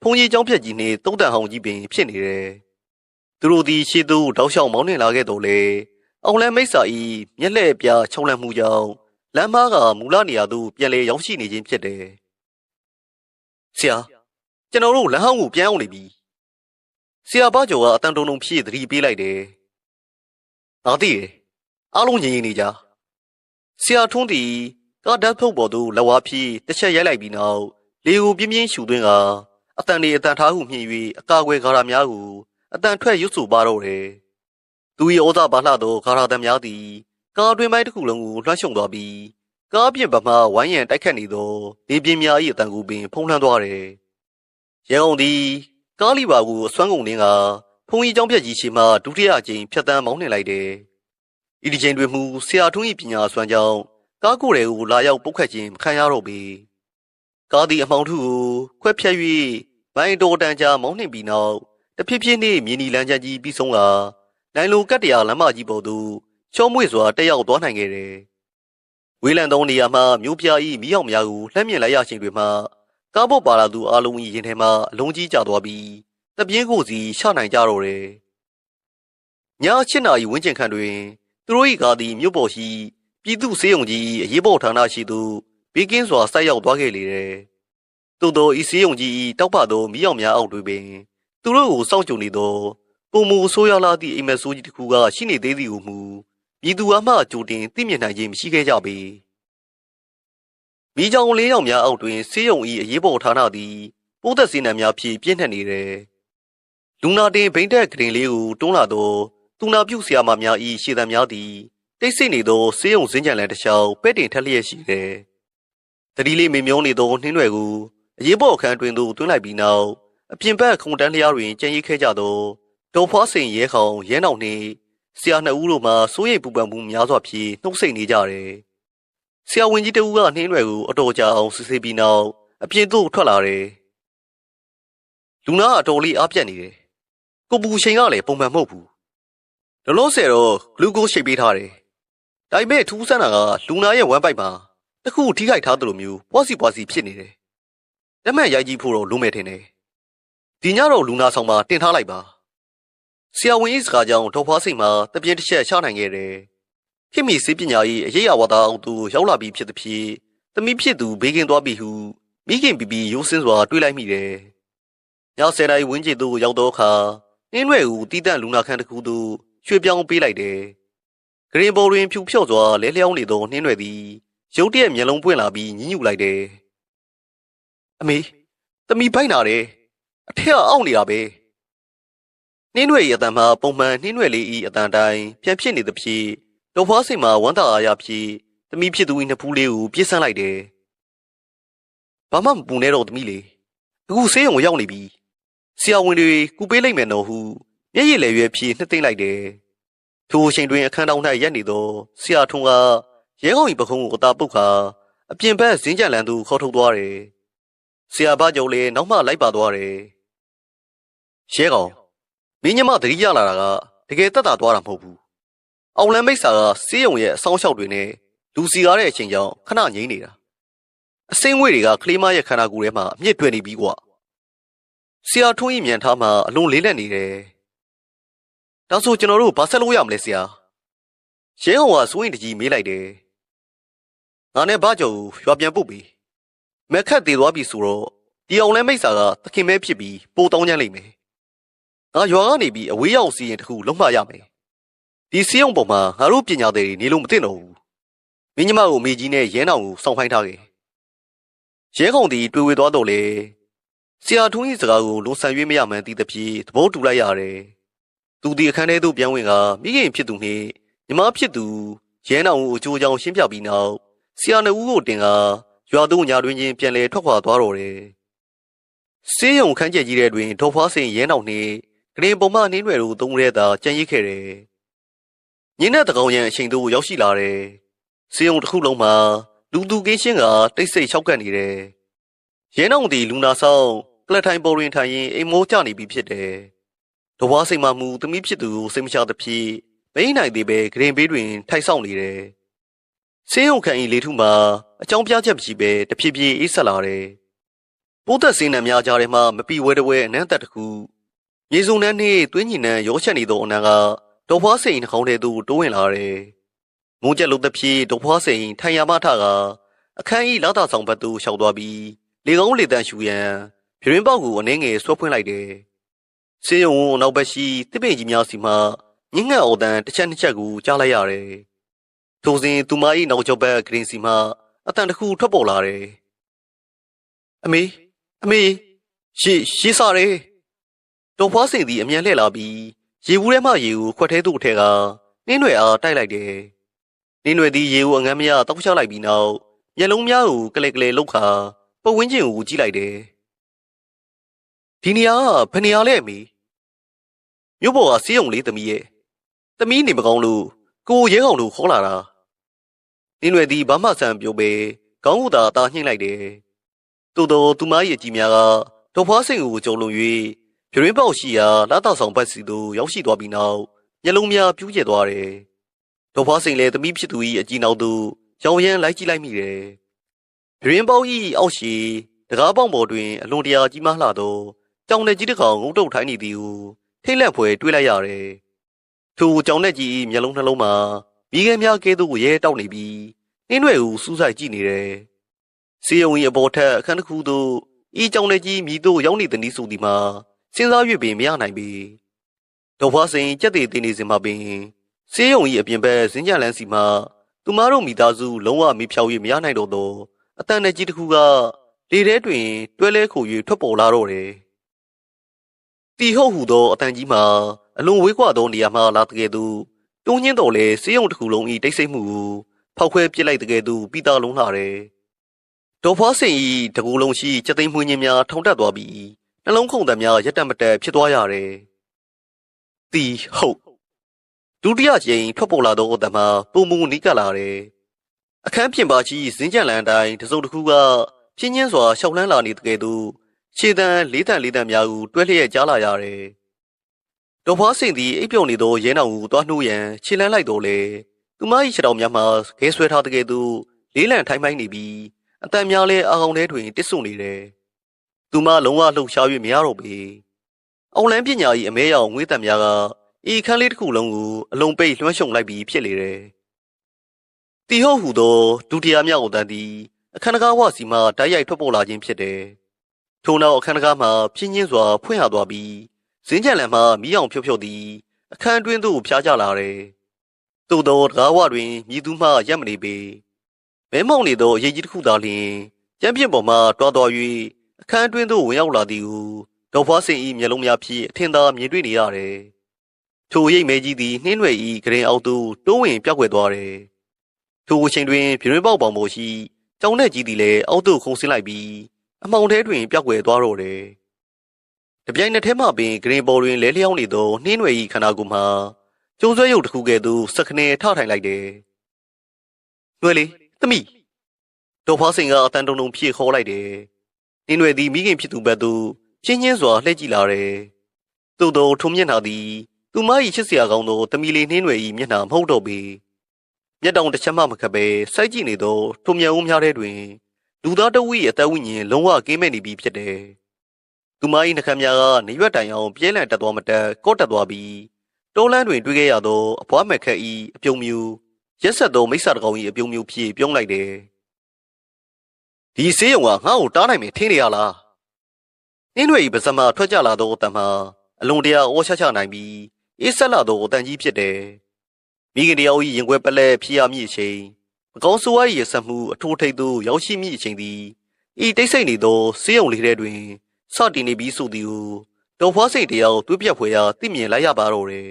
ဖုန်ကြီးကျောင်းဖြတ်ကြီးနှင့်တုံးတန်ဟောင်ကြီးပင်ဖြစ်နေတယ်။သူတို့သည်ရှေ့သို့တောက်လျှောက်မောင်းနှင်လာခဲ့တော်လေအောင်လန်းမိတ်ဆာ၏မျက်လှည့်ပြားချုံလန့်မှုကြောင့်လမ်းမကမူလနေရာသို့ပြန်လည်ရောက်ရှိနေခြင်းဖြစ်တယ်။ဆရာကျွန်တော်တို့လမ်းဟောင်းကိုပြန်အောင်နေပြီ။ဆရာဘာကျော်ကအတန်တုံတုံဖြည့်သတိပေးလိုက်တယ်။ငါသိတယ်။အားလုံးငြိမ်နေကြ။ဆရာထွန်းသည်ကားဓာတ်ဖုတ်ပေါ်သို့လက်ဝါးဖြည့်တစ်ချက်ရိုက်လိုက်ပြီးနောက်လေကိုပြင်းပြင်းရှူသွင်းကအတန်ထားဟုမြင်၍အကာအကွယ်ဂါရများကိုအတန်ထွက်ရွတ်ဆိုပါတော့တယ်။သူ၏ဩဇာပါလှသောဂါရတံများသည်ကားတွင်ပိုင်းတစ်ခုလုံးကိုလွှမ်းခြုံသွားပြီး ကားပြင်ပမှာဝိုင်းရန်တိုက်ခတ်နေသောနေပြင်းများ၏အတန်ကိုပင်ဖုံးလွှမ်းသွားတယ်။ရဲအောင်သည်ကားလီပါကိုအစွမ်းကုန်နှင်းကဖုံကြီးကျောင်းပြက်ကြီးရှိမှဒုတိယအကြိမ်ဖြတ်တန်းမောင်းနှင်လိုက်တယ်။ဤဒီချိန်တွင်မူဆရာထွန်း၏ပညာစွမ်းကြောင့်ကားကိုယ်တွေကိုလာရောက်ပုတ်ခတ်ခြင်းမခံရတော့ပေ။ကားသည်အမှောင်ထုကိုခွဲဖြတ်၍မိုင်းတော်တန်ကြားမောင်းနှင်ပြီးနောက်တဖြည်းဖြည်းနှင့်မြေနီလမ်းကြားကြီးပြီးဆုံးလာနိုင်လိုကတ်တရာလမ်းမကြီးပေါ်သို့ချောမွေ့စွာတက်ရောက်သွားနိုင်ခဲ့တယ်။ဝေးလံသောနေရာမှမြို့ပြ၏မီးအောင်များကိုလှမ်းမြင်လိုက်ရချိန်တွင်မှကားပေါ်ပါလာသူအလုံး၏ရင်ထဲမှအလုံးကြီးကျသွားပြီးတပြင်းကိုစီရှနိုင်ကြတော့တယ်။ည7 နာရီဝန်းကျင်ခန့်တွင်သူတို့၏ကားသည်မြို့ပေါ်ရှိပြည်သူ့ဆေးရုံကြီးအရေးပေါ်ဌာနရှိသို့ဘေးကင်းစွာဆိုက်ရောက်သွားခဲ့လေတယ်။သို့သောဤဆေးရုံကြီး၏တောက်ပသောမီးအောင်များအောက်တွင်ပင်သူတို့ကိုစောင့်ကြိုနေသောပုံမူဆိုးရွားလာသည့်အိမ်မက်ဆိုးကြီးတစ်ခုကရှိနေသေးသည်ဟုမူပြည်သူအမှကြိုတင်သိမြင်နိုင်ခြင်းမရှိခဲ့ကြပေ။မိကြောင်လေးယောက်များအောက်တွင်ဆေးရုံ၏အရေးပေါ်ဌာနသည်ပိုးသက်ဆေးနှံများဖြင့်ပြည့်နှက်နေတယ်။လူနာတင်ဘိန်းတက်ဂရင်လေးကိုတွန်းလာသောသူနာပြုဆရာမများ၏ရှေ့သံများသည်တိတ်ဆိတ်နေသောဆေးရုံစင်းကြံလန်တစ်လျှောက်ပဲ့တင်ထက်လျက်ရှိတယ်။တတိလေးမေမျောနေသောနှင်းတွေကိုအရေးပေါ်အခန်းတွင်သို့တွင်းလိုက်ပြီးနောက်အပြင်ဘက်ခုံတန်းလျားတွင်ကြံ့ရိပ်ခဲ့ကြသောဒေါ်ဖွားစိန်ရဲခေါင်ရဲနောင်နှင့်ဆရာနှစ်ဦးတို့မှစိုးရိမ်ပူပန်မှုများစွာဖြင့်နှုတ်ဆက်နေကြတယ်။ဆရာဝန်ကြီးတဦးကနှင်းတွေကိုအတော်ကြာအောင်စစ်ဆေးပြီးနောက်အပြင်သို့ထွက်လာတယ်။လူနာအတော်လေးအားပြတ်နေတယ်။ကိုပူချိန်ကလည်းပုံမှန်မဟုတ်ဘူး။လောလောဆယ်တော့ဂလူကိုရှိတ်ပေးထားတယ်။ဒါပေမဲ့ထူးဆန်းတာကလူနာရဲ့ဝမ်းပိုက်မှာတခုထိခိုက်ထားသလိုမျိုးပွားစီဖြစ်နေတယ်။လက်မှတ်ရိုက်ကြည့်ဖို့တော့လုံးမဲ့ထင်တယ်။ဒီညတော့လူနာဆောင်မှာတင်ထားလိုက်ပါ။ဆရာဝန်၏စကားကြောင့်ဒေါ်ဖွားစိန်မှာတပြင်းတစ်ချက်ချနိုင်ခဲ့တယ်။ခင်မီစေပညာ၏အရေးအဝါသားအောက်သို့ရောက်လာပြီးဖြစ်သည်ဖြင့်သမီးဖြစ်သူဘေးကင်းသွားပြီဟုမိခင်ပီပီရိုးစင်းစွာတွေးလိုက်မိတယ်။ည10 နာရီဝန်းကျင်သို့ရောက်သောအခါနှင်းရွယ်ကိုတီးတန့်လူနာခန်းတစ်ခုသို့ရွှေ့ပြောင်းပေးလိုက်တယ်။ဂရင်ပေါ်တွင်ဖြူဖြော့စွာလဲလျောင်းနေသောနှင်းရွယ်သည်ရုတ်တရက်မျက်လုံးပွင့်လာပြီးညှဉ်းညူလိုက်တယ်။အမေသမီးပိုက်နာတယ်။အထက်ကအောင့်နေတာပဲ။နှင်းရွယ်၏အတန်မှာပုံမှန်နှင်းရွယ်လေး၏အတန်တိုင်းပြန်ဖြစ်နေသဖြင့်ဒေါ်ဖွားစိန်မှာဝမ်းသာအားရဖြင့်သမီးဖြစ်သူ၏နှစ်ဖူးလေးကိုပြစ်ဆန်းလိုက်တယ်။ဘာမှမပူနဲ့တော့သမီးလေး။အခုဆေးရုံကိုရောက်နေပြီ။ဆရာဝန်တွေကူပေးလိုက်မယ်နော်ဟုမျက်ရည်လဲရွယ်ဖြင့်နှစ်သိမ့်လိုက်တယ်။ထိုအချိန်တွင်အခန်းတောင်၌ရပ်နေသောဆရာထွန်းကရဲကောင်၏ပခုံးကိုအသာပုတ်ခါအပြင်ဘက်ဇင်းကြံလန်းသို့ခေါ်ထုတ်သွားတယ်။ဆရာဘကျော်လည်းနောက်မှလိုက်ပါသွားတယ်။ရဲကောင်မင်းညမသတိရလာတာကတကယ်တက်တာသွားတာမဟုတ်ဘူး။အောင်လန်းမိတ်ဆာကဆေးရုံရဲ့အဆောင်လျှောက်တွေနဲ့လူစီကားတဲ့အချိန်ကြောင့်ခဏငြိမ့်နေတာ။အစိမ့်ငွေတွေကကလေးမရဲ့ခန္ဓာကိုယ်ထဲမှာအမြင့်တွယ်နေပြီကွာ။ဆရာထွန်း၏မြန်ထားမှာအလွန်လေးလက်နေတယ်။ဒါဆိုကျွန်တော်တို့ဘာဆက်လို့ရမလဲဆရာ။ရဲကောင်ကစိုးရင်တကြီးမေးလိုက်တယ်။ငါနဲ့ဘာကြော်ရွာပြန်ပုတ်ပြီ။မက်ခတ်သေးသွားပြီဆိုတော့ဒီအောင်လန်းမိတ်ဆာကသခင်မဲဖြစ်ပြီးပိုတောင်းချမ်းလိမ့်မယ်။ငါရွာကနေပြီးအဝေးရောက်စီရင်တခုလုံးမရမယ်။ဒီစီးရုံပေါ်မှာငါတို့ပညာသည်တွေနေလို့မသိတော့ဘူး။မင်းညမကိုမေကြီးနဲ့ရဲနောင်ကိုစောင့်ခိုင်းထားခဲ့။ရဲကောင်ဒီတွေ့ဝေသွားတော့လေဆရာထွန်း၏စကားကိုလုံဆန်၍မရမှန်းသိသဖြင့်သဘောတူလိုက်ရတယ်။သူဒီအခန်းထဲသို့ပြန်ဝင်ကမိခင်ဖြစ်သူနှင့်ညီမဖြစ်သူရဲနောင်ကိုအကျိုးကြောင့်ရှင်းပြပြီးနောက်ဆရာနှစ်ဦးကိုတင်ကရွာသို့ညာတွင်ချင်းပြန်လဲထွက်ခွာသွားတော့တယ်။ဆေးရုံခန်းကျက်ကြီးတဲ့တွင်ဒေါ်ဖွားစိန်ရဲနောင်နှင့်ဂရင်ပုံမနှင်းရွယ်တို့သုံးရဲသာကြံ့ရိပ်ခဲ့တယ်။ညင်းတဲ့တကောင်ရန်အချိန်သို့ရောက်ရှိလာတယ်။ဆေးရုံတစ်ခုလုံးမှာလူသူကင်းရှင်းကတိတ်ဆိတ်ချောက်ကပ်နေတယ်။ရဲနောင်သည်လူနာဆောင်ကလထိုင်ပေါ်တွင်ထိုင်ရင်အိမ်မိုးကျနေပြီဖြစ်တယ်။ဒေါ်ဖွားစိန်မှမူသမီးဖြစ်သူကိုစိတ်မချသဖြင့်မင်းနိုင်သေးပဲဂရင်ဘေးတွင်ထိုင်ဆောင်နေတယ်။ဆေးရုံခန်း၏လေထုမှာအကြောင်းပြချက်မရှိပဲတဖြည်းဖြည်းအေးဆက်လာတယ်။ပိုးသက်စင်းနှံများကြားထဲမှမပီဝဲတဝဲအနမ်းသက်တစ်ခုမြေစုံနှန်းနှင့်တွင်းညီနှံရောချက်နေသောအနံကဒေါ်ဖွားစိန်နှာခေါင်းထဲသို့တိုးဝင်လာတယ်။ငုံကျက်လုံးတစ်ပြေးဒေါ်ဖွားစိန်ထိုင်ရမထကအခန်း၏လာတာဆောင်ဘက်သို့ရှောက်သွားပြီးလေကောင်းလေတန့်ရှူရန်ပြရင်းပေါက်ကိုအနှဲငယ်ဆွဲဖွင့်လိုက်တယ်။ဆေးရုံအနောက်ဘက်ရှိတစ်ပင်ကြီးများစီမှညငတ်အော်တန်တစ်ချက်နှစ်ချက်ကိုကြားလိုက်ရတယ်။ထိုစဉ်သူမ၏နောက်ကျောဘက်ဂရင်စီမှအတန်တစ်ခုထွက်ပေါ်လာတယ်။အမေရေစားတယ်။ဒေါ်ဖွားစိန်သည်အမြန်လှည့်လာပြီးရေဘူးထဲမှရေကိုခွက်ထဲသို့ထည့်ကနှင်းရွယ်အားတိုက်လိုက်တယ် နင်းရွယ်သည်ရေဦးအငမ်းမရတောက်ချလိုက်ပြီးနောက်မျက်လုံးများကိုကလေးကလေးလှုပ်ခါပတ်ဝန်းကျင်ကိုကြည့်လိုက်တယ်ဒီနေရာကဘယ်နေရာလဲအမေမြို့ပေါ်ကစီးရုံလေးသမီးရဲ့သမီးနေမကောင်းလို့ကိုရဲကောင်တို့ခေါ်လာတာနင်းရွယ်သည်ဘာမှဆန်ပြောပဲခေါင်းကိုသာတာညှိလိုက်တယ်သို့တော်သူမရဲ့အကြီးများကဒေါ်ဖွားစိန်ကိုကြုံလုံ၍ပြရင်းပေါက်ရှိရာလာတောက်ဆောင်ဘက်စီသို့ရောက်ရှိသွားပြီးနောက်မျက်လုံးများပြူးကျသွားတယ်ဒေါ်ဖွားစိန်လည်းသမီးဖြစ်သူ၏အကြီးနောက်သို့ရောင်ရမ်းလိုက်ကြည့်လိုက်မိတယ်ပြရင်းပေါက်၏အောက်ရှိတကားပေါင်ပေါ်တွင်အလွန်တရာကြီးမားလှသောကြောင်တဲ့ကြီးတစ်ကောင်ငုတ်တုတ်ထိုင်းနေသည်ကိုထိတ်လန့်ဖွယ်တွေးလိုက်ရတယ်ထိုကြောင်တဲ့ကြီးမျက်လုံးနှလုံးမှာမိခဲများကဲသို့ရဲတောက်နေပြီးနှင်းရွယ်ကိုစူးစိုက်ကြည့်နေတယ်စီယုံ၏အပေါ်ထက်အခန်းတစ်ခုသို့ဤကြောင်တဲ့ကြီးမိတို့ရောက်နေသည်နည်းဆိုသည်မှာစဉ်းစား၍ပင်မရနိုင်ပေဒေါ်ဖွားစိန်ကြက်သေးသေးနေစဉ်မှာပင်စီယုံ၏အပြင်ဘက်ဇင်းကြလန်းစီမှာသူမတို့မိသားစုလုံးဝမေးဖြောက်၍မရနိုင်တော့သောအတန်တဲ့ကြီးတစ်ခုကလေထဲတွင်တွဲလဲခို၍ထွက်ပေါ်လာတော့တယ်တီဟုတ်ဟူသောအတန်ကြီးမှာအလွန်ဝေးကွာသောနေရာမှလာတကယ်သို့တွန်းညင်းတော်လဲစီယုံတစ်ခုလုံး၏တိတ်ဆိတ်မှုကိုဖောက်ခွဲပစ်လိုက်တကယ်သို့ပြီးသားလုံးလာတယ်ဒေါ်ဖွားစိန်၏တကူလုံးရှိစက်သိမ်းမှုညင်းများထောင်တက်သွားပြီးနှလုံးခုန်သက်များရက်တက်မတက်ဖြစ်သွားရတယ်တီဟုတ်ဒုတိယကြိမ်ထွက်ပေါ်လာသောအတန်မှာပုံမူနီးကပ်လာတယ်အခန်းပြင်ပါကြီးဇင်းကြံလန်းတိုင်းတစုံတစ်ခုကပြင်းညင်းစွာရှောက်လှမ်းလာနေတကယ်သို့ခြေတံလေးတန်များကိုတွဲလျက်ကြားလာရတယ်ဒေါ်ဖွားစိန်သည်အိပ်ပျော်နေသောရဲနောင်ကိုတွားနှိုးရန်ခြေလန်းလိုက်တော့လေသူမ၏ခြေတော်များမှာခဲဆွဲထားတကယ်သို့လေးလံထိုင်းမိုင်းနေပြီးအတန်များလဲအာကောင်ထဲတွင်တစ်ဆွနေတယ်သူမလုံးဝလှုပ်ရှား၍မရတော့ပေအောင်လန်းပညာ၏အမဲရောင်ငွေးတံများကဤခန်းလေးတစ်ခုလုံးကိုအလုံးပိတ်လွှမ်းရှုံလိုက်ပြီးဖြစ်လေတယ်တီဟုတ်ဟူသောဒုတိယမြောက်အတန်သည်အခန်းတကားဝစီမှတိုက်ရိုက်ထွက်ပေါ်လာခြင်းဖြစ်တယ်ထို့နောက်အခန်းတကားမှဖြင်းချင်းစွာဖွင့်ရသွားပြီးဇင်းကြံလန်မှမီးအောင်ဖြုတ်သည်အခန်းတွင်းသို့ဖြားကျလာတယ်သို့သောတကားဝတွင်မြည်သူမှရပ်မနေပေမဲမောင်နေသောအရေးကြီးတစ်ခုသာလျှင်ကျမ်းပြင်ပေါ်မှတွားသွား၍အခန်းတွင်းသို့ဝင်ရောက်လာသည်ဟုဒေါ်ဖွားစိန်၏မျက်လုံးများဖြင့်အထင်သာမြင်တွေ့နေရတယ်ထိုရိပ်မဲကြီးသည်နှင်းရွယ်၏ဂရင်အောက်သို့တိုးဝင်ပြောက်ွယ်သွားတယ်ထိုအချိန်တွင်ပြင်းပေါက်ပေါင်ပေါ်ရှိကြောင်တဲ့ကြီးသည်လည်းအောက်သို့ခုန်ဆင်းလိုက်ပြီးအမှောင်ထဲတွင်ပြောက်ွယ်သွားတော့တယ်တပြိုင်နက်တည်းမှပင်ဂရင်ပေါ်တွင်လဲလျောင်းနေသောနှင်းရွယ်၏ခန္ဓာကိုယ်မှာကျုံဆွဲရုပ်တစ်ခုကဲ့သို့စက်ခနဲထထိုင်လိုက်တယ်။နှွယ်လေးသမီးဒေါ်ဖွားစိန်ကအတန်တုံတုံဖြည့်ခေါ်လိုက်တယ်။နှင်းရွယ်သည်မိခင်ဖြစ်သူဘက်သို့ချင်းချင်းစွာလှည့်ကြည့်လာတယ်။သို့သောထုံမျက်နှာသည်သူမ၏ချစ်စရာကောင်းသောသမီးလေးနှင်းရွယ်၏မျက်နှာမဟုတ်တော့ပေ။မျက်တောင်တစ်ချက်မှမခက်ပဲစိုက်ကြည့်နေသောထုံမျက်ဦးများထဲတွင်လူသားတဝိအသက်ဝိညာဉ်လုံးဝကင်းမဲ့နေပြီဖြစ်တယ်။သူမ၏နှခမ်းများကနေရွက်တိုင်အောင်ပြဲလန့်တက်သွားမတက်ကော့တက်သွားပြီးတောလန်းတွင်တွေ့ခဲ့ရသောအဖွားမက်ခက်၏အပြုံမျိုးရက်ဆက်သောမိစ္ဆာတကောင်၏အပြုံမျိုးဖြည့်ပြုံးလိုက်တယ်။ဒီဆေးရုံကငါ့ကိုတားနိုင်မယ်ထင်နေရလား။နှင်းတွေ၏ပါးစပ်မှထွက်ကြလာသောအတန်မှာအလွန်တရာအောချနိုင်ပြီးအေးဆက်လာသောအတန်ကြီးဖြစ်တယ်။မိခင်တယောက်၏ရင်ခွဲပလက်ဖြည့်ရမည့်အချိန်မကောင်းဆိုးဝါး၏ရဆက်မှုအထိုးထိပ်သို့ရောက်ရှိမည့်အချိန်သည်ဤတိတ်ဆိတ်နေသောဆေးရုံလေးထဲတွင်စတင်နေပြီးဆိုသည်ဟုဒေါ်ဖွားစိန်တယောက်တွေးပြတ်ဖွယ်ရာသိမြင်လိုက်ရပါတော့တယ်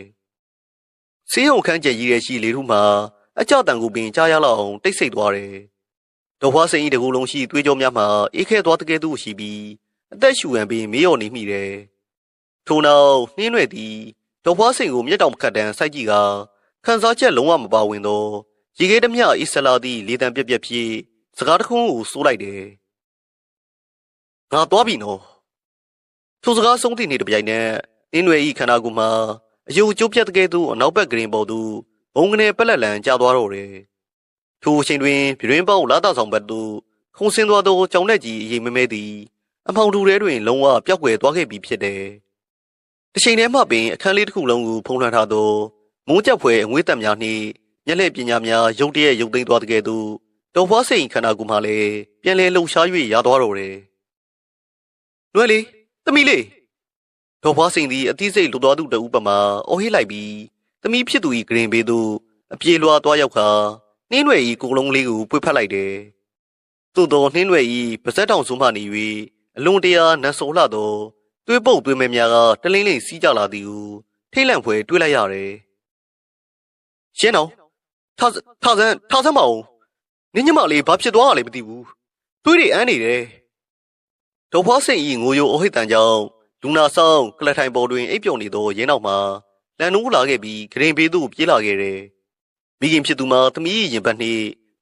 ။ဆေးရုံခန်းကျယ်ကြီးရဲ့ရှိလေထုမှာအကြတန်ကိုပင်ကြားရလောက်အောင်တိတ်ဆိတ်သွားတယ်။ဒေါ်ဖွားစိန်၏တကူလုံးရှိသွေးကြောများမှာအေးခဲသွားတကယ်သို့ရှိပြီးအသက်ရှူရန်ပင်မေးလျော်နေမိတယ်။ထို့နောက်နှင်းရွယ်သည်ဒေါ်ဖွားစိန်ကိုမျက်တောင်ခတ်တန်းစိုက်ကြည့်ကခန်းစားချက်လုံးဝမပါဝင်သောရေခဲတမျှအီဆလာသည့်လေတံပြက်ပြက်ဖြင့်စကားတစ်ခုကိုစိုးလိုက်တယ်။ငါသွားပြီနော်။ထိုစကားဆုံးသည့်နေ့တစ်ပြိုင်နက်နှင်းရွယ်၏ခန္ဓာကိုယ်မှာအယုံကျိုးပြတ်တကယ်သို့အနောက်ဘက်ဂရင်ပေါ်သို့ဘုံကနေပက်လက်လန်ကျသွားတော့တယ်။ထိုအချိန်တွင်ပြရင်းပေါက်လာတာဆောင်ဘက်သို့ခုန်ဆင်းသွားသောကြောင်လက်ကြီးအရင်မဲမဲသည်အမောင်တူထဲတွင်လုံးဝပျောက်ကွယ်သွားခဲ့ပြီဖြစ်တယ်။တစ်ချိန်တည်းမှပင်အခန်းလေးတစ်ခုလုံးကိုဖုံးလွှမ်းထားသောမိုးကြက်ဖွယ်အငွေးတက်များနှင့်မျက်လှည့်ပညာများရုတ်တရက်ရုတ်သိမ်းသွားတကယ်သို့ဒေါ်ဖွားစိန်ခန္ဓာကိုယ်မှလည်းပြန်လည်လှုပ်ရှား၍ရသွားတော့တယ်။နှွဲလေးသမီးလေးဒေါ်ဖွားစိန်သည်အသီးစိတ်လွတ်သွားသူတဦးပမာအော်ဟစ်လိုက်ပြီးသမီးဖြစ်သူ၏ဂရင်ဘေးသို့အပြေလွှာသွားရောက်ခါနှင်းရွယ်၏ကိုယ်လုံးလေးကိုပွေဖက်လိုက်တယ်။သို့သောနှင်းရွယ်၏ပါးစပ်တောင်ဆုံးမှနေ၍အလွန်တရာနတ်ဆိုးလှသောသွေးပုတ်သွေးမဲများကတလင်းလိမ့်စီးကြလာသည်ကိုထိတ်လန့်ဖွယ်တွေးလိုက်ရတယ်။ရှင်းအောင်ထ ထားစမ်းပါဦးနင်းညမလေးဘာဖြစ်သွားတာလဲမသိဘူးတွေးတွေအန်းနေတယ်ဒေါ်ဖွားစိန်ဤငိုယိုအဟိတ်တန်ကြောင့်လူနာဆောင်ကလထိုင်ပေါ်တွင်အိပ်ပျော်နေသောရင်းနောက်မှလန်နိုးလာခဲ့ပြီးဂရင်ဘေးသို့ပြေးလာခဲ့တယ်မိခင်ဖြစ်သူမှာသမီးရင်ပတ်နှင့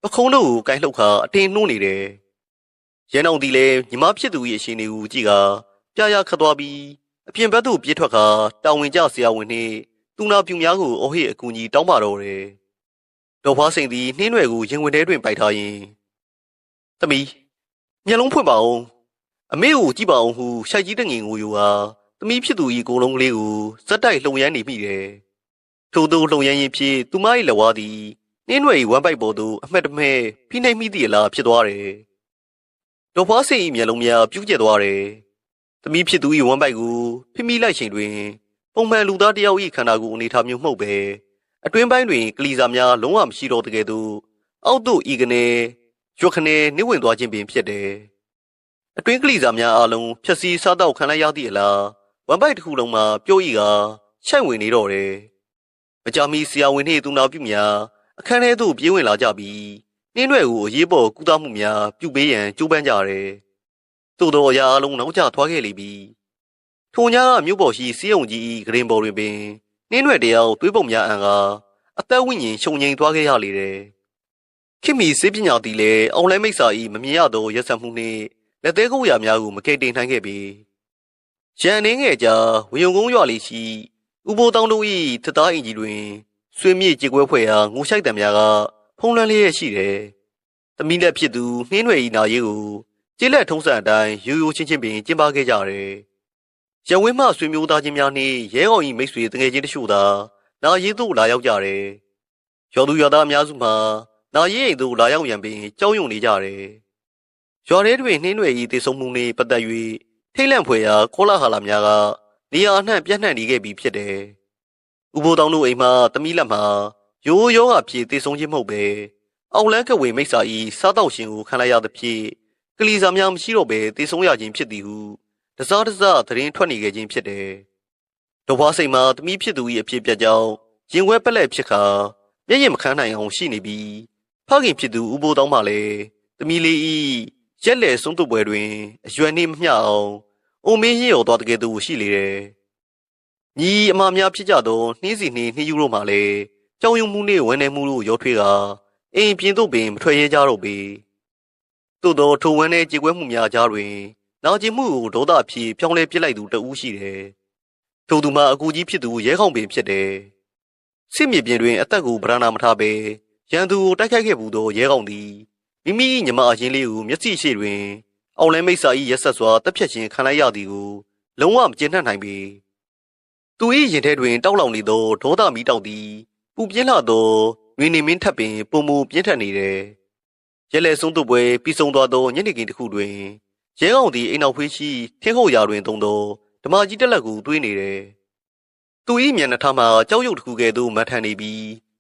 ်ပခုံးတို့ကိုကိုင်းလှုပ်ခါအတင်းနှိုးနေတယ်ရန်အောင်သည်လည်းညီမဖြစ်သူ၏အရှင်နေကိုကြည့်ကပြရခတ်သွားပြီးအပြင်ဘက်သို့ပြေးထွက်ခါတောင်ဝင်ကြဆရာဝန်နှင့်သူနာပြူများကိုအဟိအကူကြီးတောင်းပါတော့တယ်ဒေါ်ဖွားစိန်သည်နှင်းရွယ်ကိုရင်ဝင်ထဲတွင်ပိုက်ထားရင်းသမီးမျက်လုံးဖွင့်ပါဦးအမေကိုကြည့်ပါအောင်ဟုရှိုက်ကြီးတငင်ကိုယူဟာသမီးဖြစ်သူ၏ကိုယ်လုံးကလေးကိုဇက်တိုက်လှုံရမ်းနေမိတယ်ထို့သောလှုံရမ်းရင်ဖြင့်သူမ၏လက်ဝါးသည်နှင်းရွယ်၏ဝမ်းပိုက်ပေါ်သို့အမှတ်တမဲ့ဖိနှိပ်မိသည့်အလားဖြစ်သွားတယ်ဒေါ်ဖွားစိန်၏မျက်လုံးများပြူးကျက်သွားတယ်သမီးဖြစ်သူ၏ဝမ်းပိုက်ကိုဖိမိလိုက်ချိန်တွင်ပုံမှန်လူသားတစ်ယောက်၏ခန္ဓာကိုယ်အနေထားမျိုးမှုတ်ပဲအတွင်းပိုင်းတွင်ကလီစာများလုံးဝမရှိတော့တကယ်သို့အောက်သို့ဤကနေရွက်ခနဲနှိမ့်ဝင်သွားခြင်းပင်ဖြစ်တယ်အတွင်းကလီစာများအလုံးဖြက်စီးစားတော့ခံလိုက်ရသည့်အလားဝမ်းပိုက်တစ်ခုလုံးမှာပြိုးဤကရှိုက်ဝင်နေတော့တယ်မကြမီဆရာဝန်နှင့်သူနာပြုများအခန်းထဲသို့ပြေးဝင်လာကြပြီးနှင်းရွယ်ကိုအရေးပေါ်ကူးသားမှုများပြုပေးရန်ကြိုးပမ်းကြတယ်သို့သောအရာအလုံးနောက်ကျသွားခဲ့လေပြီထိုညကမြို့ပေါ်ရှိစီးရုံကြီး၏ဂရင်ပေါ်တွင်ပင်နှင်းရွယ်တယောက်သွေးပုံများအံကအသက်ဝိညာဉ်ရှုံငိမ်သွားခဲ့ရလေတယ်ခင်မီစေပညာသည်လည်းအောင်လဲမိတ်စာ၏မမြင်ရသောရက်ဆက်မှုနှင့်လက်သေးကုပ်ရာများကိုမကယ်တင်နိုင်ခဲ့ပေရန်နေငယ်ကြာဝယုံကုန်းရွာလေးရှိဥပိုးတောင်းတို့၏သသားအင်ကြီးတွင်ဆွေမြေ့ကြေကွဲဖွဲ့ရာငိုရှိုက်တံများကဖုံးလွှမ်းလျက်ရှိတယ်သမီးလက်ဖြစ်သူနှင်းရွယ်၏နာရေးကိုကျေးလက်ထုံးစံအတိုင်းရိုးရိုးချင်းချင်းပင်ကျင်းပခဲ့ကြတယ်ရဝင်းမှဆွေမျိုးသားချင်းများနှင့်ရဲကောင်၏မိတ်ဆွေတငယ်ချင်းတို့သာနာရေးသို့လာရောက်ကြတယ်ရွာသူရွာသားအများစုမှာနာရေးအိမ်သို့လာရောက်ရန်ပင်ကြောက်ရွံ့နေကြတယ်ရွာထဲတွင်နှင်းရွယ်၏တည်ဆုံမှုနှင့်ပတ်သက်၍ထိတ်လန့်ဖွယ်ရာကောလာဟာလာများကနေရာအနှံ့ပြန့်နှံ့နေခဲ့ပြီးဖြစ်တယ်ဥပိုးတောင်းတို့အိမ်မှသမီးလက်မှာရိုးရိုးကဖြစ်တည်ဆုံခြင်းမဟုတ်ပဲအောက်လန်းကဝေမိတ်စာ၏စားတော့ရှင်ကိုခံလိုက်ရသဖြင့်ကလီစာများမရှိတော့ပဲတည်ဆုံရခြင်းဖြစ်သည်ဟုတစားသတင်းထွက်နေခဲ့ခြင်းဖြစ်တယ်ဒေါ်ဖွားစိန်မှာသမီးဖြစ်သူ၏အဖြစ်ပြကြောင်းရင်ဝဲပက်လက်ဖြစ်ခါမျက်ရည်မခမ်းနိုင်အောင်ရှိနေပြီးဖခင်ဖြစ်သူဥပိုးတောင်းမှလည်းသမီးလေး၏ရက်လေဆုံးတုပ်ပွဲတွင်အရွယ်နှင့်မမျှအောင်အုံမင်းရရော်သွားတကယ်သူရှိလေတယ်ညီအမများဖြစ်ကြသောနှင်းစီနှင့်နှင်းယူတို့မှလည်းကြောင်ယုံမှုနှင့်ဝမ်းနည်းမှုတို့ရောထွေးကာအိမ်ပြင်သို့ပင်မထွက်ရဲကြတော့ပေသို့သောထိုဝမ်းနည်းကြေကွဲမှုများကြားတွင်နာကျင်မှုကိုဒေါသအဖြစ်ပြောင်းလဲပစ်လိုက်သူတဦးရှိတယ်ထိုသူမှာအကူကြီးဖြစ်သူရဲခေါင်ပင်ဖြစ်တယ်စစ်မြေပြင်တွင်အသက်ကိုဗရဏာမထားပဲရန်သူကိုတိုက်ခိုက်ခဲ့မှုသောရဲကောင်သည်မိမိညီမအရင်လေးကိုမျက်စိရှိတွင်အောင်လဲမိတ်စာ၏ရက်ဆက်စွာတပ်ဖြတ်ခြင်းခံလိုက်ရသည်ကိုလုံးဝမကျေနပ်နိုင်ပေသူ၏ရင်ထဲတွင်တောက်လောင်နေသောဒေါသမီးတောက်သည်ပူပြင်းလာသောငွေနေမင်းထပ်ပင်ပုံမူပြင်းထန်နေတယ်ရဲလဲဆုံးတုပ်ပွဲပြီးဆုံးသွားသောညနေခင်းတစ်ခုတွင်ရဲကောင်သည်အိမ်နောက်ဖေးရှိထင်းခုတ်ရာတွင်သုံးသောဓမ္မကြီးတက်လက်ကိုတွေးနေတယ်သူ၏မျက်နှာထားမှာကြောက်ရွံ့တစ်ခုကဲ့သို့မထန်နေပြီ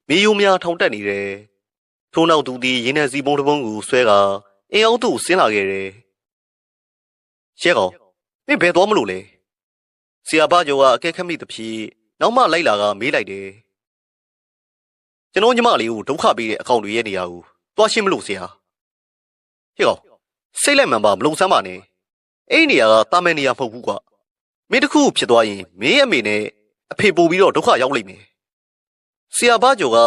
းမေယိုများထောင်တက်နေတယ်ထို့နောက်သူသည်ရင်းနှံစီပုံတစ်ပုံကိုဆွဲကာအင်းအောင်သို့ဆင်းလာခဲ့တယ်ရဲကောင်မင်းဘယ်သွားမလို့လဲဆရာဘာကျော်ကအကဲခတ်မိသဖြင့်နောက်မှလိုက်လာကမေးလိုက်တယ်ကျွန်တော်ညီမလေးကိုဒုက္ခပေးတဲ့အကောင့်တွေရဲ့နေရာကိုတွားရှင်းမလို့ဆရာဟေ့ကောင်စိတ်လိုက်မှန်ပါမလုံဆမ်းပါနဲ့အဲ့ဒီနေရာကတာမန်နေရာမဟုတ်ဘူးကွာမင်းတခုဖြစ်သွားရင်မင်းအမေနဲ့အဖေပို့ပြီးတော့ဒုက္ခရောက်လိမ့်မယ်ဆရာဘာကျော်က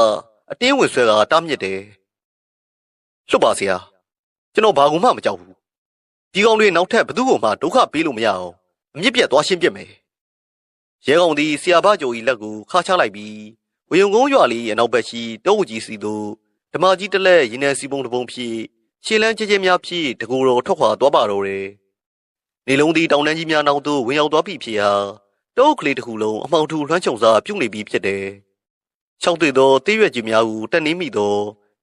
အတင်းဝင်ဆွဲကတားမြစ်တယ်လွတ်ပါဆရာကျွန်တော်ဘာကူမှမကြောက်ဘူးဒီကောင်တွေနောက်ထပ်ဘသူ့ကိုမှဒုက္ခပေးလို့မရအောင်အမြင့်ပြတ်သွားရှင်းပြမယ်ရဲကောင်သည်ဆရာဘာကျော်၏လက်ကိုခါချလိုက်ပြီးဝယုံကုန်းရွာလေးအနောက်ဘက်ရှိတောအုပ်ကြီးစီသို့ဓမ္မကြီးတလက်ရင်းနှံစီပုံတစ်ပုံဖြစ်ရှေ့လန်းကျဲကျဲများဖြစ်တကူတော်ထွက်ခွာသွားပါတော့တယ်နေလုံးသည်တောင်တန်းကြီးများနောက်သို့ဝင်ရောက်သွားပြီဖြစ်ရာတောအုပ်ကလေးတစ်ခုလုံးအမှောင်ထူလွှမ်းခြုံစားပြုတ်နေပြီဖြစ်တယ်ချောက်တွေ့သောတေးရွက်ကြီးများကိုတက်နေမိသော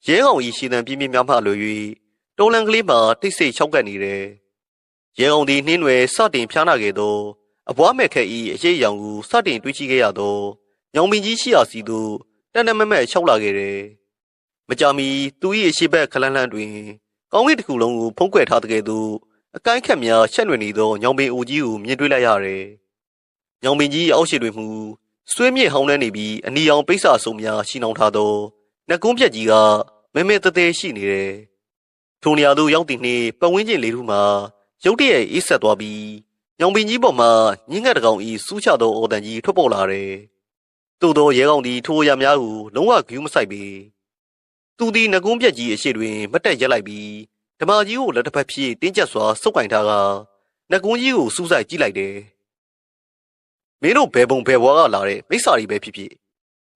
ရဲကောင်၏ရှေ့တန်းပြင်းပြင်းများမှလွယ်၍တုံးလန်းကလေးမှာတိတ်ဆိတ်ချောက်ကပ်နေတယ်ရဲကောင်သည်နှင်းရွယ်စတင်ဖျားနာခဲ့သောအပွားမဲ့ခက်၏အရေးအယောင်ကိုစတင်တွေးကြည့်ခဲ့ရသောညောင်ပင်ကြီးရှိရာစီသို့တန်တမမက်လျှောက်လာခဲ့တယ်မကြာမီသူ၏အရှိဘက်ခလန်းလန်းတွင်ကောင်းကင်တစ်ခုလုံးကိုဖုံးကွယ်ထားတဲ့ကဲ့သို့အကိုင်းခက်များရှက်လွင်နေသောညောင်ပင်အိုကြီးကိုမြင်တွေ့လိုက်ရတယ်ညောင်ပင်ကြီးအောက်ရှိတွင်မူဆွေးမြေ့ဟောင်းနှဲနေပြီးအနီရောင်ပိတ်စာစုံများရှိနှောင်ထားသော နှက်ကွန်းပြက်ကြီးကမဲမဲတဲတဲရှိနေတယ်ထိုနေရာသို့ရောက်သည့်နှင့်ပတ်ဝန်းကျင်လေးထုမှာရုတ်တရက်အေးဆက်သွားပြီးညောင်ပင်ကြီးပေါ်မှာညင်းငှက်တကောင်ဤစူးချသောအော်တန်ကြီးထွက်ပေါ်လာတယ်သို့သောရဲကောင်သည်ထိုအရာများကိုလုံးဝဂရုမစိုက်ပေသူသည်နှက်ကွန်းပြက်ကြီးအရှိတွင်မတက်ရက်လိုက်ပြီးဓမ္မကြီးကိုလက်တစ်ဖက်ဖြင့်တင်းကျပ်စွာစုပ်ကင်ထားကနှက်ကွန်းကြီးကိုစူးစိုက်ကြည့်လိုက်တယ်မင်းတို့ဘယ်ပုံဘယ်ဘွားကလာတဲ့မိစ္ဆာတွေပဲဖြစ်ဖြစ်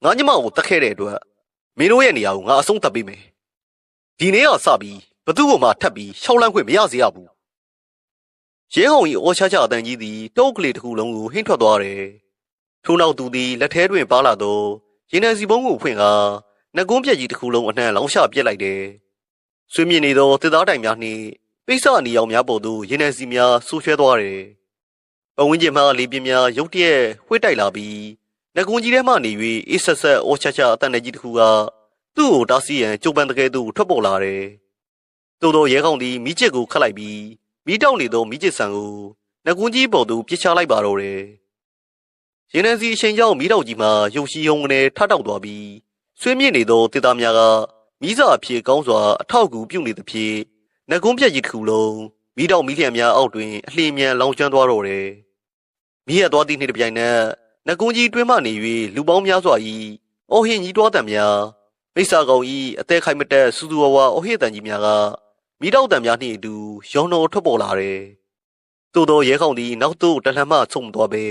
ငါညမကိုတတ်ခဲ့တဲ့အတွက်မင်းတို့ရဲ့နေရာကိုငါအဆုံးသတ်ပေးမယ်ဒီနေ့ကစပြီးဘသူ့ကိုမှထပ်ပြီးရှောက်လန့်ခွင့်မရစေရဘူးရဲကောင်ကြီးအော်ချချအတန်ကြီးသည်တုတ်ကလေးတစ်ခုလုံးကိုဟင်းထွက်သွားတယ်ထို့နောက်သူသည်လက်ထဲတွင်ပါလာသောရေနံစီပုံးကိုဖွင့်ကာနှက်ကွန်းပြက်ကြီးတစ်ခုလုံးအနှံ့လောင်ချပြစ်လိုက်တယ်ဆွေးမြင့်နေသောတစ်သားတိုင်များနှင့်ပိဿအနီရောင်များပေါ်သို့ရေနံစီများဆူဆွဲသွားတယ်ပတ်ဝန်းကျင်မှလေပြင်းများရုတ်တရက်ဝှေ့တိုက်လာပြီးနှက်ကွန်းကြီးထဲမှနေ၍အေးဆက်ဆက်အော်ချချအတန်ကြီးတစ်ခုကသူ့ကိုတားဆီးရန်ကြိုးပမ်းတကယ်သို့ထွက်ပေါ်လာတယ်သို့သောရဲကောင်သည်မိကျစ်ကိုခတ်လိုက်ပြီးမိတောက်နေသောမိကျစ်ဆန်ကိုနှက်ကွန်းကြီးပေါ်သို့ပြစ်ချလိုက်ပါတော့တယ်ရေနံစီအချိန်ကြောင့်မိတောက်ကြီးမှရုပ်ရှိဟုံကနေထတောက်သွားပြီးဆွေးမြင့်နေသောတေသားများကမိစာအဖြစ်ကောင်းစွာအထောက်အကူပြုနေသဖြင့်နှက်ကွန်းပြက်ကြီးတစ်ခုလုံးမိတောက်မိလျံများအောက်တွင်အလျင်မြန်လောင်ကျွမ်းသွားတော့တယ်မိရသွားသည့်နေ့တစ်ပြိုင်နက်နှက်ကွန်းကြီးတွင်းမှနေ၍လူပေါင်းများစွာ၏အော်ဟင်ကြီးတွားတံများမိစ္ဆာကောင်၏အသေးခိုင်မတက်စူးစူဝါဝါအော်ဟစ်တန်ကြီးများကမိတောက်တံများနှင့်အတူရောင်တော်ထွက်ပေါ်လာတယ်သို့သောရဲကောင်သည်နောက်သို့တလှမ်းမှဆုံသွားပေ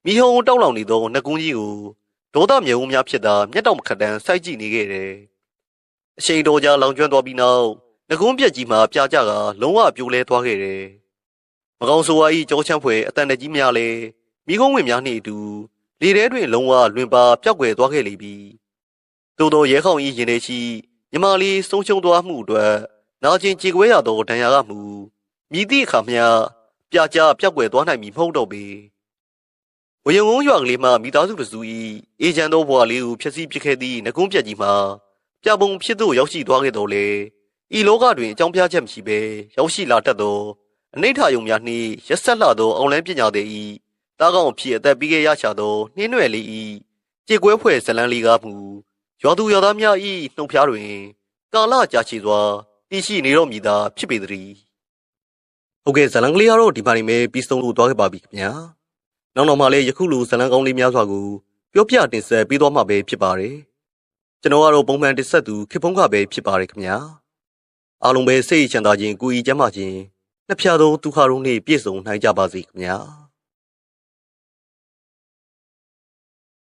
မိဟုံတောက်လောင်နေသောနှက်ကွန်းကြီးကိုဒေါသမြေဝုန်းများဖြစ်သာမျက်တောင်မခတ်တမ်းစိုက်ကြည့်နေခဲ့တယ်အချိန်တော်ကြာလောင်ကျွမ်းသွားပြီးနောက်နှက်ကွန်းပြက်ကြီးမှပြာကျကလုံးဝပြိုလဲသွားခဲ့တယ်မကောင်ဆိုဝါ၏ကြောချမ်းဖွယ်အတန်တကြီးများလည်းမိကုန်းဝင်များနှင့်အတူလေထဲတွင်လုံးဝလွင်ပါပျောက်ကွယ်သွားခဲ့လေပြီသို့သောရဲခေါင်၏ရင်ထဲရှိမြမလေးဆုံးရှုံးသွားမှုအတွက်နာကျင်ကြေကွဲရသောဒဏ်ရာကမူမြည်သည့်အခါမျှပြာကျပျောက်ကွယ်သွားနိုင်မည်မဟုတ်တော့ပေဝယုံကုန်းရွာကလေးမှမိသားစုတစု၏အေဂျန်သောဘွားလေးကိုဖျက်ဆီးပစ်ခဲ့သည့်နှက်ကွန်းပြက်ကြီးမှာပြပုံဖြစ်သို့ရောက်ရှိသွားခဲ့တော်လေဤလောကတွင်အကြောင်းပြချက်မရှိဘဲရောက်ရှိလာတတ်သောအနိဋ္ဌာယုံများနှင့်ရက်ဆက်လာသောအောင်လန်းပညာသည်၏တားကောင်အဖြစ်အသက်ပြီးခဲ့ရချသောနှင်းနွယ်လေး၏ကြေကွဲဖွယ်ဇလန်းလေးကားမူရွာသူရွာသားများ၏နှုတ်ဖျားတွင်ကာလကြာရှည်စွာတည်ရှိနေတော့မည်သာဖြစ်ပေသည်ဟုတ်ကဲ့ဇလန်းကလေးကတော့ဒီပါနေမယ်ပြီးဆုံးလို့သွားခဲ့ပါပြီခင်ဗျာနောက်မှလည်းယခုလိုဇလန်းကောင်းလေးများစွာကိုပြောပြတင်ဆက်ပေးသွားမှာပဲဖြစ်ပါတယ်ကျွန်တော်ကတော့ပုံမှန်တင်ဆက်သူခေဖုံးခပဲဖြစ်ပါတယ်ခင်ဗျာအားလုံးပဲစိတ်ချမ်းသာခြင်းကိုယ်ဤကျန်းမာခြင်းနှစ်ဖြာသောဒုက္ခတို့နှင့်ပြည့်စုံနိုင်ကြပါစေခင်ဗျာ